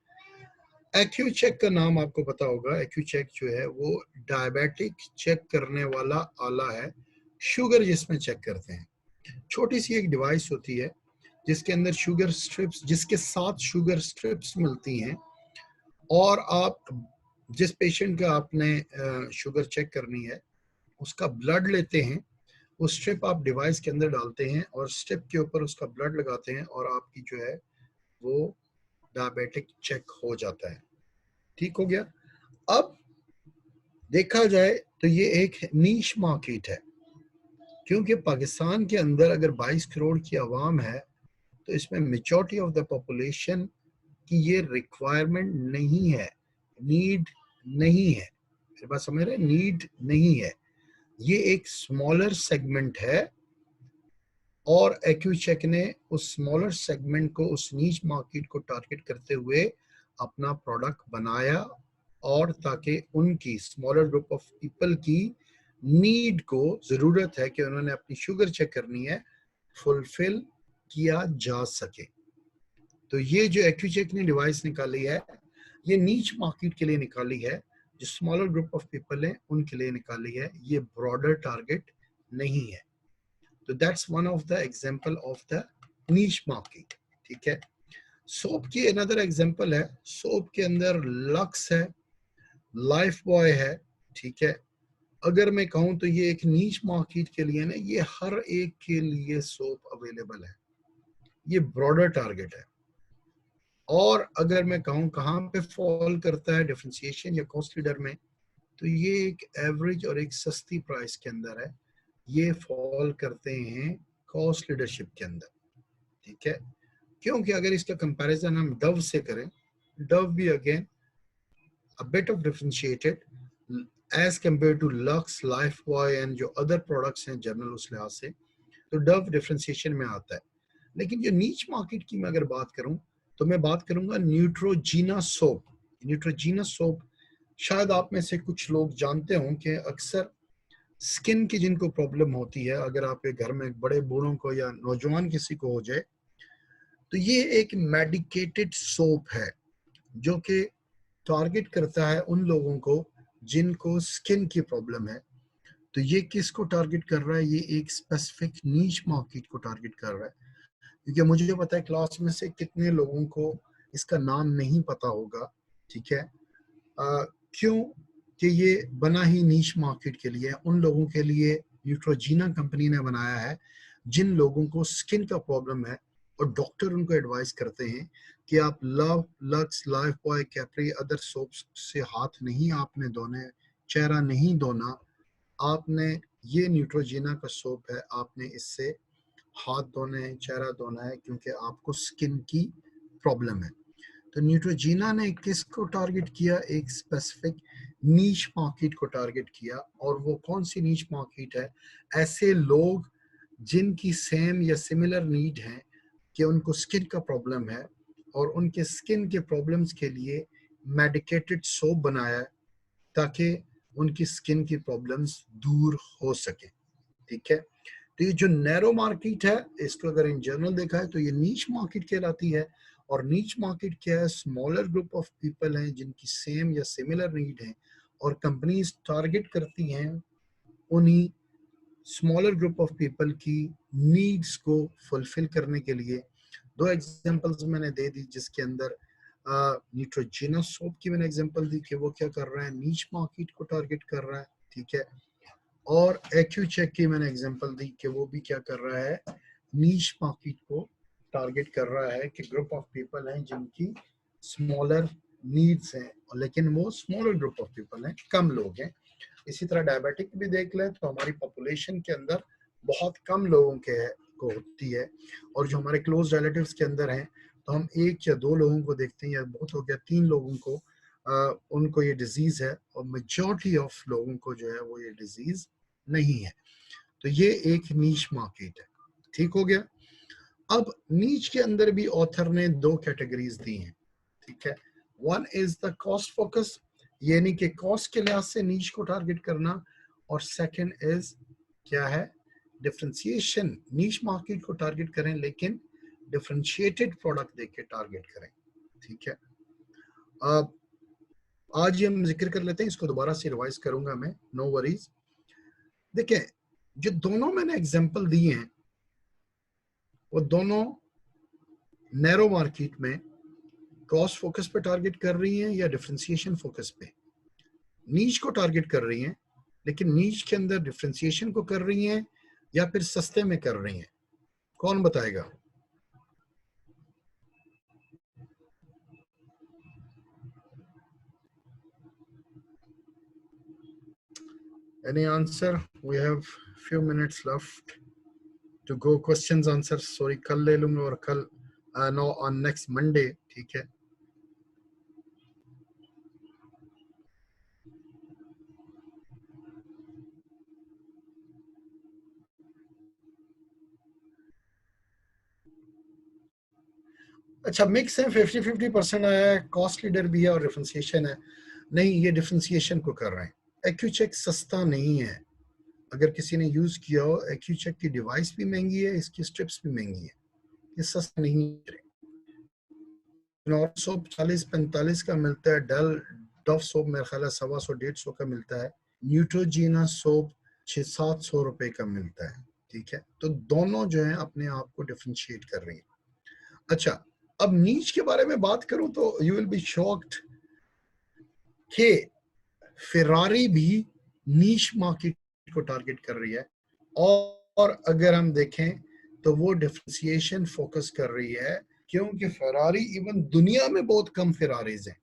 एक्यूचेक का नाम आपको पता होगा। एक्यूचेक जो है वो डायबिटिक चेक करने वाला आला है, शुगर जिसमें चेक करते हैं। छोटी सी एक डिवाइस होती है जिसके अंदर शुगर स्ट्रिप्स, जिसके साथ शुगर स्ट्रिप्स मिलती हैं, और आप जिस पेशेंट का आपने शुगर चेक करनी है उसका ब्लड लेते हैं, वो स्ट्रिप आप डिवाइस के अंदर डालते हैं और स्ट्रिप के ऊपर उसका ब्लड लगाते हैं, और आपकी जो है वो डायबिटिक चेक हो जाता है, ठीक हो गया। अब देखा जाए तो ये एक नीश मार्केट है, क्योंकि पाकिस्तान के अंदर अगर 22 करोड़ की आवाम है तो इसमें मेजॉरिटी ऑफ द पॉपुलेशन की ये रिक्वायरमेंट नहीं है, नीड नहीं है। मेरे पास समझ रहे? नीड नहीं है, ये एक स्मॉलर सेगमेंट है, और एक्यूचेक ने उस स्मॉलर सेगमेंट को, उस नीच मार्केट को टारगेट करते हुए अपना प्रोडक्ट बनाया, और ताकि उनकी स्मॉलर ग्रुप ऑफ पीपल की नीड को, जरूरत है कि उन्होंने अपनी शुगर चेक करनी है, फुलफिल किया जा सके। तो ये जो एक्यूचेक ने डिवाइस निकाली है, ये नीच मार्केट के लिए निकाली है, जो स्मॉलर ग्रुप ऑफ पीपल है उनके लिए निकाली है, ये ब्रॉडर टारगेट नहीं है। तो that's one of the example of the niche market, ठीक है। सोप की अनदर एग्जांपल है, सोप के अंदर लक्स है, लाइफ बॉय है, ठीक है। अगर मैं कहूं तो ये एक नीश मार्केट के लिए ना, ये हर एक के लिए सोप अवेलेबल है, ये ब्रॉडर टारगेट है। और अगर मैं कहूं कहां पे फॉल करता है डिफरेंशिएशन या कॉस्ट लीडर में, तो ये एक एवरेज और एक सस्ती प्राइस के अंदर है, ये फॉल करते हैं कॉस्ट लीडरशिप के अंदर, ठीक है। क्योंकि अगर इसका कंपैरिजन हम डव से करें, डव भी again a bit of differentiated as compared to Lux, Lifebuoy and जो other products हैं जनरल उस लिहाज से, तो डव डिफरेंशिएशन में आता है। लेकिन जो नीच मार्केट की मैं अगर बात करूं तो मैं बात करूंगा न्यूट्रोजीना सोप। न्यूट्रोजीना सोप शायद आप में से कुछ लोग जानते हों कि अक्सर स्किन की जिनको प्रॉब्लम होती है, अगर आपके घर में बड़े बूढ़ों को या नौजवान किसी को हो जाए, तो ये एक मेडिकेटेड सोप है जो कि टारगेट करता है उन लोगों को जिनको स्किन की प्रॉब्लम है। तो ये किसको टारगेट कर रहा है? ये एक स्पेसिफिक नीश मार्केट को टारगेट कर रहा है। क्योंकि मुझे पता है क्लास में से कितने लोगों को इसका नाम नहीं पता होगा, ठीक है। क्यों कि ये बना ही नीश मार्केट के लिए, उन लोगों के लिए न्यूट्रोजीना कंपनी ने बनाया है जिन लोगों को स्किन का प्रॉब्लम है, और डॉक्टर उनको एडवाइस करते हैं कि आप love, lux, life boy, Capri, other soaps से हाथ नहीं आपने धोने, चेहरा नहीं धोना, आपने ये न्यूट्रोजीना का सोप है, आपने इससे हाथ धोने हैं, चेहरा धोना है, क्योंकि आपको स्किन की प्रॉब्लम है। तो न्यूट्रोजीना ने किसको टारगेट किया? एक स्पेसिफिक नीश मार्केट को टारगेट किया। और वो कौन सी नीश मार्केट है? ऐसे लोग जिनकी सेम या सिमिलर नीड है कि उनको स्किन का प्रॉब्लम है और उनके स्किन के प्रॉब्लम्स के लिए मेडिकेटेड सोप बनाया है ताकि उनकी स्किन की प्रॉब्लम्स दूर हो सके, ठीक है। तो ये जो नैरो मार्केट है, इसको अगर इन जनरल देखा है तो ये नीच मार्केट कहलाती है। और नीच मार्केट क्या है? स्मॉलर ग्रुप ऑफ पीपल हैं जिनकी सेम या सिमिलर नीड है, और कंपनीज टारगेट करती हैं उन्हीं स्मॉलर ग्रुप ऑफ पीपल की नीड्स को फुलफिल करने के लिए। दो एग्जांपल्स मैंने दे दी, जिसके अंदर न्यूट्रोजीना सोप की मैंने एग्जांपल दी कि वो क्या कर रहा है, नीच मार्केट को टारगेट कर रहा है, ठीक है। और एक्यूचेक की मैंने एग्जांपल दी कि वो भी क्या कर रहा है, नीश मार्केट को टारगेट कर रहा है कि ग्रुप ऑफ पीपल हैं जिनकी स्मॉलर नीड्स हैं, लेकिन वो स्मॉलर ग्रुप ऑफ पीपल हैं, कम लोग हैं। इसी तरह डायबिटिक भी देख लें तो हमारी पॉपुलेशन के अंदर बहुत कम लोगों के को होती है, और जो हमारे क्लोज रिलेटिव्स के अंदर हैं तो हम एक या दो लोगों को देखते हैं, या बहुत हो गया 3 लोगों को उनको ये डिजीज है, और मेजॉरिटी ऑफ लोगों को जो है वो ये डिजीज नहीं है। तो ये एक नीश मार्केट है, ठीक हो गया। अब नीच के अंदर भी ऑथर ने 2 कैटेगरीज दी हैं, ठीक है। One is the cost focus, यानी कि कॉस्ट के लिहाज से नीच को टारगेट करना, और सेकंड इज क्या है, डिफरेंशिएशन, नीच मार्केट को टारगेट करें लेकिन डिफरेंशिएटेड प्रोडक्ट देके टारगेट करें, ठीक है। अब आज ये हम जिक्र कर लेते हैं, इसको दोबारा से रिवाइज करूंगा मैं, नो वरीज। देखिए, जो दोनों मैंने एग्जांपल दिए हैं वो दोनों नैरो मार्केट में कॉस्ट फोकस पे टारगेट कर रही हैं या डिफरेंशिएशन फोकस पे। नीच को टारगेट कर रही हैं, लेकिन नीच के अंदर डिफरेंशिएशन को कर रही हैं या फिर सस्ते में कर रही हैं? कौन बताएगा? Any answer? We have few minutes left to go. Questions, answers, sorry, कल ले लूंगा, और कल no, on next Monday, ठीक है। अच्छा, मिक्स है, 50-50% आया है, कॉस्ट लीडर भी है और डिफरेंशिएशन है। नहीं, ये डिफरेंशिएशन को कर रहे हैं। एक्यूचेक सस्ता नहीं है, अगर किसी ने यूज किया हो, एक्यूचेक की डिवाइस भी महंगी है, इसकी स्ट्रिप्स भी महंगी है, ये सस्ता नहीं है। नॉर्मल सोप 40-45 का मिलता है, डव सोप मेरे ख्याल 125-150 का मिलता है, न्यूट्रोजीना सोप 600-700 रुपए का मिलता है, ठीक है। तो दोनों जो है अपने आप को डिफरेंशिएट कर रही है। अच्छा, अब नीच के बारे में बात करूं तो यू विल बी शॉक्ड कि फेरारी भी नीश मार्केट को टारगेट कर रही है, और अगर हम देखें तो वो डिफरेंशिएशन फोकस कर रही है, क्योंकि फेरारी, इवन दुनिया में बहुत कम फेरारीज हैं,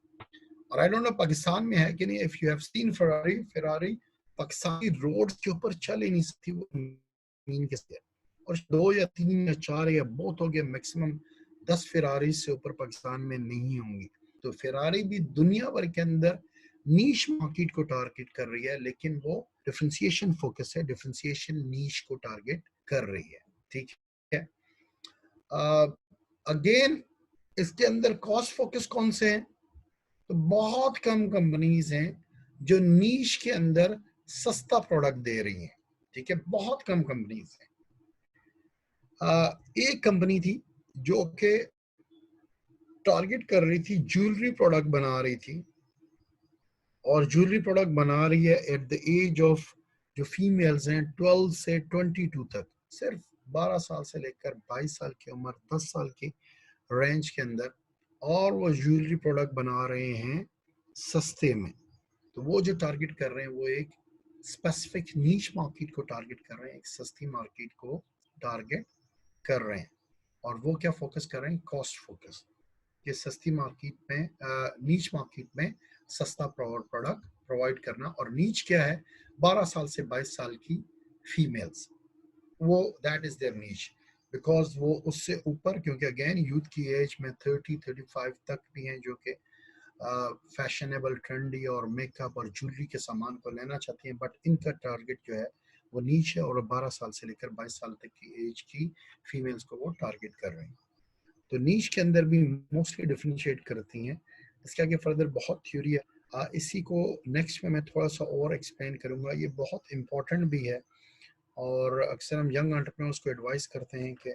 और आई डोंट नो पाकिस्तान में है कि नहीं। If you have seen Ferrari, Ferrari Pakistani road के ऊपर चल ही नहीं सकती वो मीन के से, और 2 या 3 या 4 या बहुत हो गया मैक्सिमम 10 फेरारी से ऊपर पाकिस्तान में नहीं होंगी। तो फेरारी भी दुनिया भर के अंदर नीश मार्केट को टारगेट कर रही है, लेकिन वो डिफरेंशिएशन फोकस है, डिफरेंशिएशन नीश को टारगेट कर रही है। ठीक है। अगेन इसके अंदर कॉस्ट फोकस कौन से हैं? तो बहुत कम कंपनीज हैं जो नीश के अंदर सस्ता प्रोडक्ट दे रही हैं। ठीक है, बहुत कम कंपनीज हैं। एक कंपनी थी जो कि टारगेट कर रही थी, ज्वेलरी प्रोडक्ट बना रही थी, और ज्वेलरी प्रोडक्ट बना रही है एट द एज ऑफ, जो फीमेल्स हैं 12 से 22 तक, सिर्फ 12 साल से लेकर 22 साल की उम्र, 10 साल की रेंज के अंदर, और वो ज्वेलरी प्रोडक्ट बना रहे हैं सस्ते में। तो वो जो टारगेट कर रहे हैं वो एक स्पेसिफिक नीश मार्केट को टारगेट कर रहे हैं, एक सस्ती मार्केट को टारगेट कर रहे हैं। और वो क्या फोकस कर रहे हैं? कॉस्ट फोकस, कि सस्ती मार्केट में, नीच मार्केट में सस्ता प्रोडक्ट प्रोवाइड करना। और नीच क्या है? 12 साल से 22 साल की फीमेल्स, वो दैट इज देयर नीच, बिकॉज वो उससे ऊपर, क्योंकि अगेन यूथ की एज में 30-35 तक भी हैं जो कि फैशनेबल, ट्रेंडी और मेकअप और ज्वेलरी के सामान को लेना चाहती हैं, बट इनका टारगेट जो है वो नीच है, और 12 साल से लेकर 22 साल तक की एज की फीमेल्स को वो टारगेट कर रहे हैं। तो नीच के अंदर भी मोस्टली डिफरेंशिएट करती हैं। इसके आगे फर्दर बहुत थ्योरी है, इसी को नेक्स्ट में मैं थोड़ा सा और एक्सप्लेन करूंगा। ये बहुत इंपॉर्टेंट भी है, और अक्सर हम यंग एंटरप्रेन्योर्स को एडवाइस करते हैं कि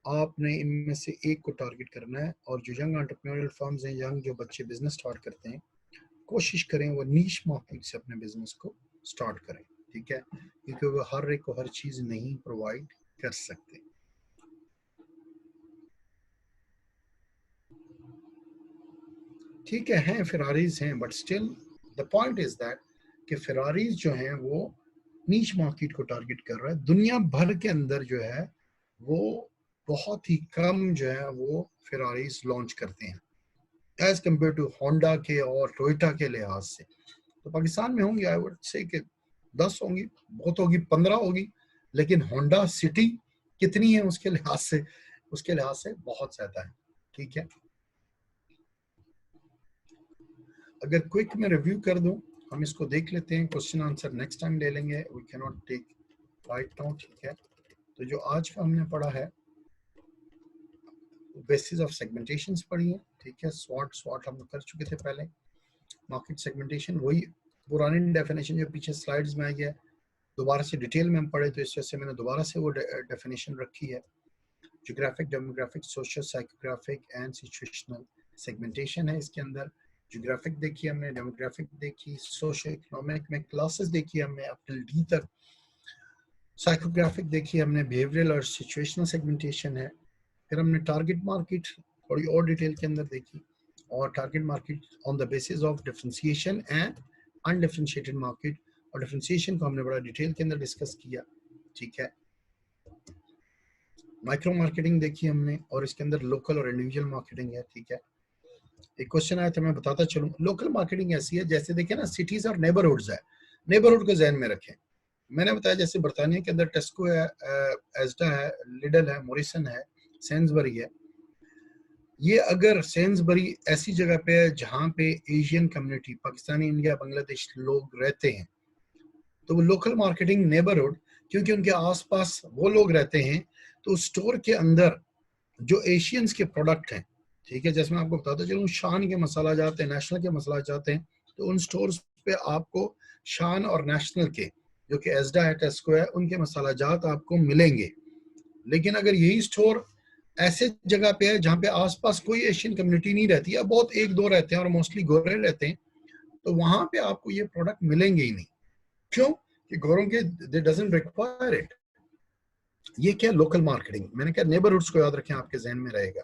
आपने इनमें से एक को टारगेट करना है। और जो यंग एंटरप्रेन्योरियल फर्म्स हैं, यंग जो बच्चे बिजनेस स्टार्ट करते हैं, कोशिश करें वो नीश मार्केट से अपने बिजनेस को स्टार्ट करें। ठीक है, क्योंकि वो हर एक को हर चीज नहीं प्रोवाइड कर सकते। ठीक है, हैं फेरारीज हैं, but still the point is that कि फेरारीज जो हैं वो नीश मार्केट को टारगेट कर रहा है। दुनिया भर के अंदर जो है वो बहुत ही कम जो है वो फेरारीज लॉन्च करते हैं एज कम्पेयर टू होंडा के और टोयोटा के लिहाज से। तो पाकिस्तान में होंगी, आई वुड से कि 10 होंगी, बहुत होगी 15 होगी, लेकिन होंडा सिटी कितनी है उसके लिहाज से बहुत ज्यादा है। ठीक है, अगर क्विक में रिव्यू कर दूं, हम इसको देख लेते हैं, क्वेश्चन आंसर नेक्स्ट टाइम ले लेंगे, we can not take right now. ठीक है, तो जो आज का हमने पढ़ा है, बेसिस ऑफ सेगमेंटेशंस पढ़ी है। ठीक है, स्वॉट हम कर चुके थे पहले। मार्केट सेगमेंटेशन वही पुरानी डेफिनेशन जो पीछे स्लाइड्स में आई है, दोबारा से डिटेल में हम पढ़े, तो इस वजह से मैंने दोबारा से वो डेफिनेशन रखी है। Geographic, demographic, social, psychographic and situational segmentation है इसके अंदर। ज्योग्राफिक देखी हमने, डेमोग्राफिक देखी, सोशो इकोनॉमिक में क्लासेस देखी हमने अप टिल डी तक, साइकोग्राफिक देखी हमने, बिहेवियरल और सिचुएशनल सेगमेंटेशन है। फिर हमने टारगेट मार्केट थोड़ी और डिटेल के अंदर देखी, और target market on the basis of differentiation and undifferentiated market, और डिफरेंशिएशन को हमने बड़ा डिटेल के अंदर डिस्कस किया। ठीक है, माइक्रो मार्केटिंग देखी हमने, और इसके अंदर लोकल और इंडिविजुअल मार्केटिंग है। ठीक है, एक क्वेश्चन आया था, मैं बताता चलूं। लोकल मार्केटिंग ऐसी है, जैसे देखें ना, सिटीज और नेबरहुड्स है, नेबरहुड को जहन में रखें। मैंने बताया जैसे बर्तानिया के अंदर टेस्को है, एस्डा है, लिडल है, मोरिसन है, सेंसबरी है। ये अगर सेंसबरी ऐसी जगह पे है जहाँ पे Asian community, Pakistani, India, Bangladesh लोग रहते हैं, तो वो लोकल मार्केटिंग नेबरहुड, क्योंकि उनके आसपास वो लोग रहते हैं, तो स्टोर के अंदर जो एशियंस के प्रोडक्ट हैं, ठीक है, जैसे मैं आपको बताता चलूँ, शान के मसाला जाते हैं, नेशनल के मसाला जाते हैं, तो उन स्टोर्स पे आपको शान और नेशनल के, जो कि एस्डा है, टेस्को है, उनके मसाला जात आपको मिलेंगे। लेकिन अगर यही स्टोर ऐसे जगह पे है जहाँ पे आसपास कोई एशियन कम्युनिटी नहीं रहती है, बहुत एक दो रहते हैं और मोस्टली गोरे रहते हैं, तो वहां पे आपको ये प्रोडक्ट मिलेंगे ही नहीं। क्यों? कि गोरों के दे डजंट रिक्वायर इट। ये क्या लोकल मार्केटिंग, मैंने कहा नेबरहुड्स को याद रखें, आपके जहन में रहेगा।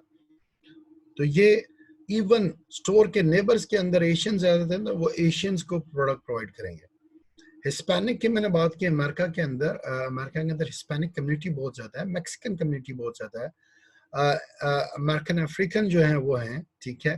तो ये इवन स्टोर के नेबर्स के अंदर एशियन ज्यादा थे, तो वो एशियंस को प्रोडक्ट प्रोवाइड करेंगे। हिस्पैनिक की मैंने बात की, अमेरिका के अंदर हिस्पैनिक कम्युनिटी बहुत ज्यादा है, मैक्सिकन कम्युनिटी बहुत ज्यादा है, अमेरिकन अफ्रीकन जो है वो हैं। ठीक है,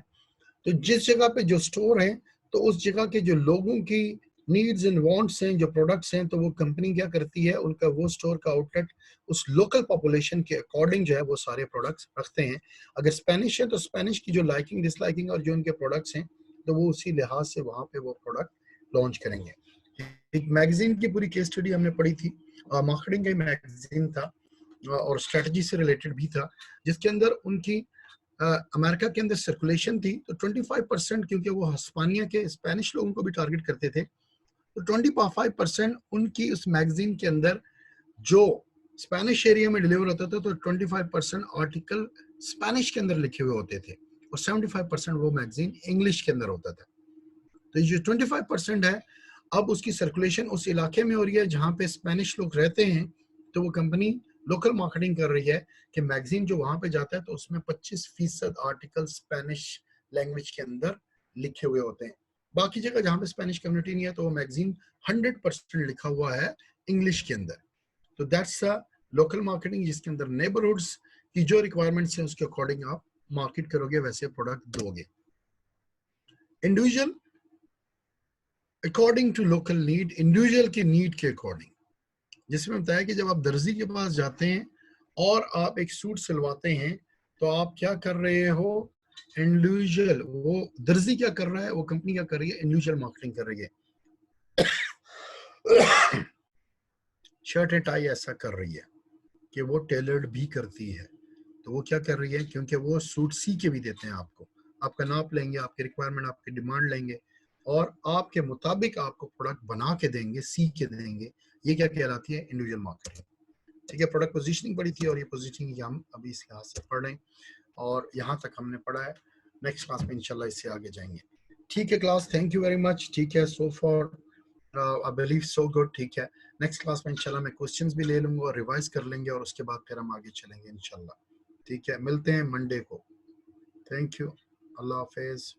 तो जिस जगह पे जो स्टोर है, तो उस जगह के जो लोगों की नीड्स एंड वांट्स हैं, जो प्रोडक्ट्स हैं, तो वो कंपनी क्या करती है, उनका वो स्टोर का आउटलेट उस लोकल पॉपुलेशन के अकॉर्डिंग जो है वो सारे प्रोडक्ट्स रखते हैं। अगर स्पेनिश है तो स्पेनिश की जो लाइकिंग डिसलाइकिंग और जो उनके प्रोडक्ट्स हैं तो वो उसी लिहाज से वहाँ पे वो प्रोडक्ट लॉन्च करेंगे। एक मैगजीन की पूरी केस स्टडी हमने पढ़ी थी, मार्केटिंग का मैगजीन था और स्ट्रेटजी से रिलेटेड भी था, जिसके अंदर उनकी अमेरिका के अंदर सर्कुलेशन थी तो 25%, क्योंकि वो हिस्पानिया के स्पेनिश लोगों को भी टारगेट करते थे, तो 25% उनकी उस मैगजीन के अंदर जो स्पेनिश एरिया में डिलीवर होता था, तो 25% आर्टिकल स्पेनिश के अंदर लिखे हुए होते थे और 75% वो मैगजीन इंग्लिश के अंदर होता था। तो ये 25% है, अब उसकी सर्कुलेशन उस इलाके में हो रही है जहाँ पे स्पेनिश लोग रहते हैं, तो वो कंपनी लोकल मार्केटिंग कर रही है कि मैगजीन जो वहां पे जाता है तो उसमें 25% आर्टिकल स्पेनिश लैंग्वेज के अंदर लिखे हुए होते हैं। बाकी जगह जहाँ पे स्पेनिश कम्युनिटी नहीं है तो वो मैगजीन 100% लिखा हुआ है इंग्लिश के अंदर। तो दैट्स अ लोकल मार्केटिंग, जिसके अंदर नेबरहुड्स की जो रिक्वायरमेंट्स हैं उसके अकॉर्डिंग आप मार्केट करोगे, वैसे प्रोडक्ट दोगे। Individual according to local need, individual की नीड के अकॉर्डिंग, जिसमें बताया कि जब आप दर्जी के पास जाते हैं और आप एक सूट सिलवाते हैं तो आप क्या कर रहे हो, इंडिविजुअल, वो दर्जी क्या कर रहा है, वो कंपनी क्या कर रही है, इंडिविजुअल मार्केटिंग कर रही है। शर्ट एंड टाई ऐसा कर रही है कि वो टेलर्ड भी करती है, तो वो क्या कर रही है, क्योंकि वो सूट सी के भी देते हैं आपको, आपका नाप लेंगे, आपकी रिक्वायरमेंट, आपकी डिमांड लेंगे और आपके मुताबिक आपको प्रोडक्ट बना के देंगे, सी के देंगे। ये क्या कहलाती है, इंडिविजुअल मार्केटिंग। ठीक है, प्रोडक्ट पोजीशनिंग पड़ी थी और ये पोजीशनिंग हम अभी इस लिहाज से पढ़ रहे हैं और यहाँ तक हमने पढ़ा है। नेक्स्ट क्लास में इंशाल्लाह इससे आगे जाएंगे। ठीक है class, thank you very much. ठीक है, so for I believe so good. ठीक है, नेक्स्ट क्लास में इंशाल्लाह मैं क्वेश्चंस भी ले लूंगा और रिवाइज कर लेंगे और उसके बाद फिर हम आगे चलेंगे इंशाल्लाह। ठीक है, मिलते हैं मंडे को। Thank you, Allah Hafiz.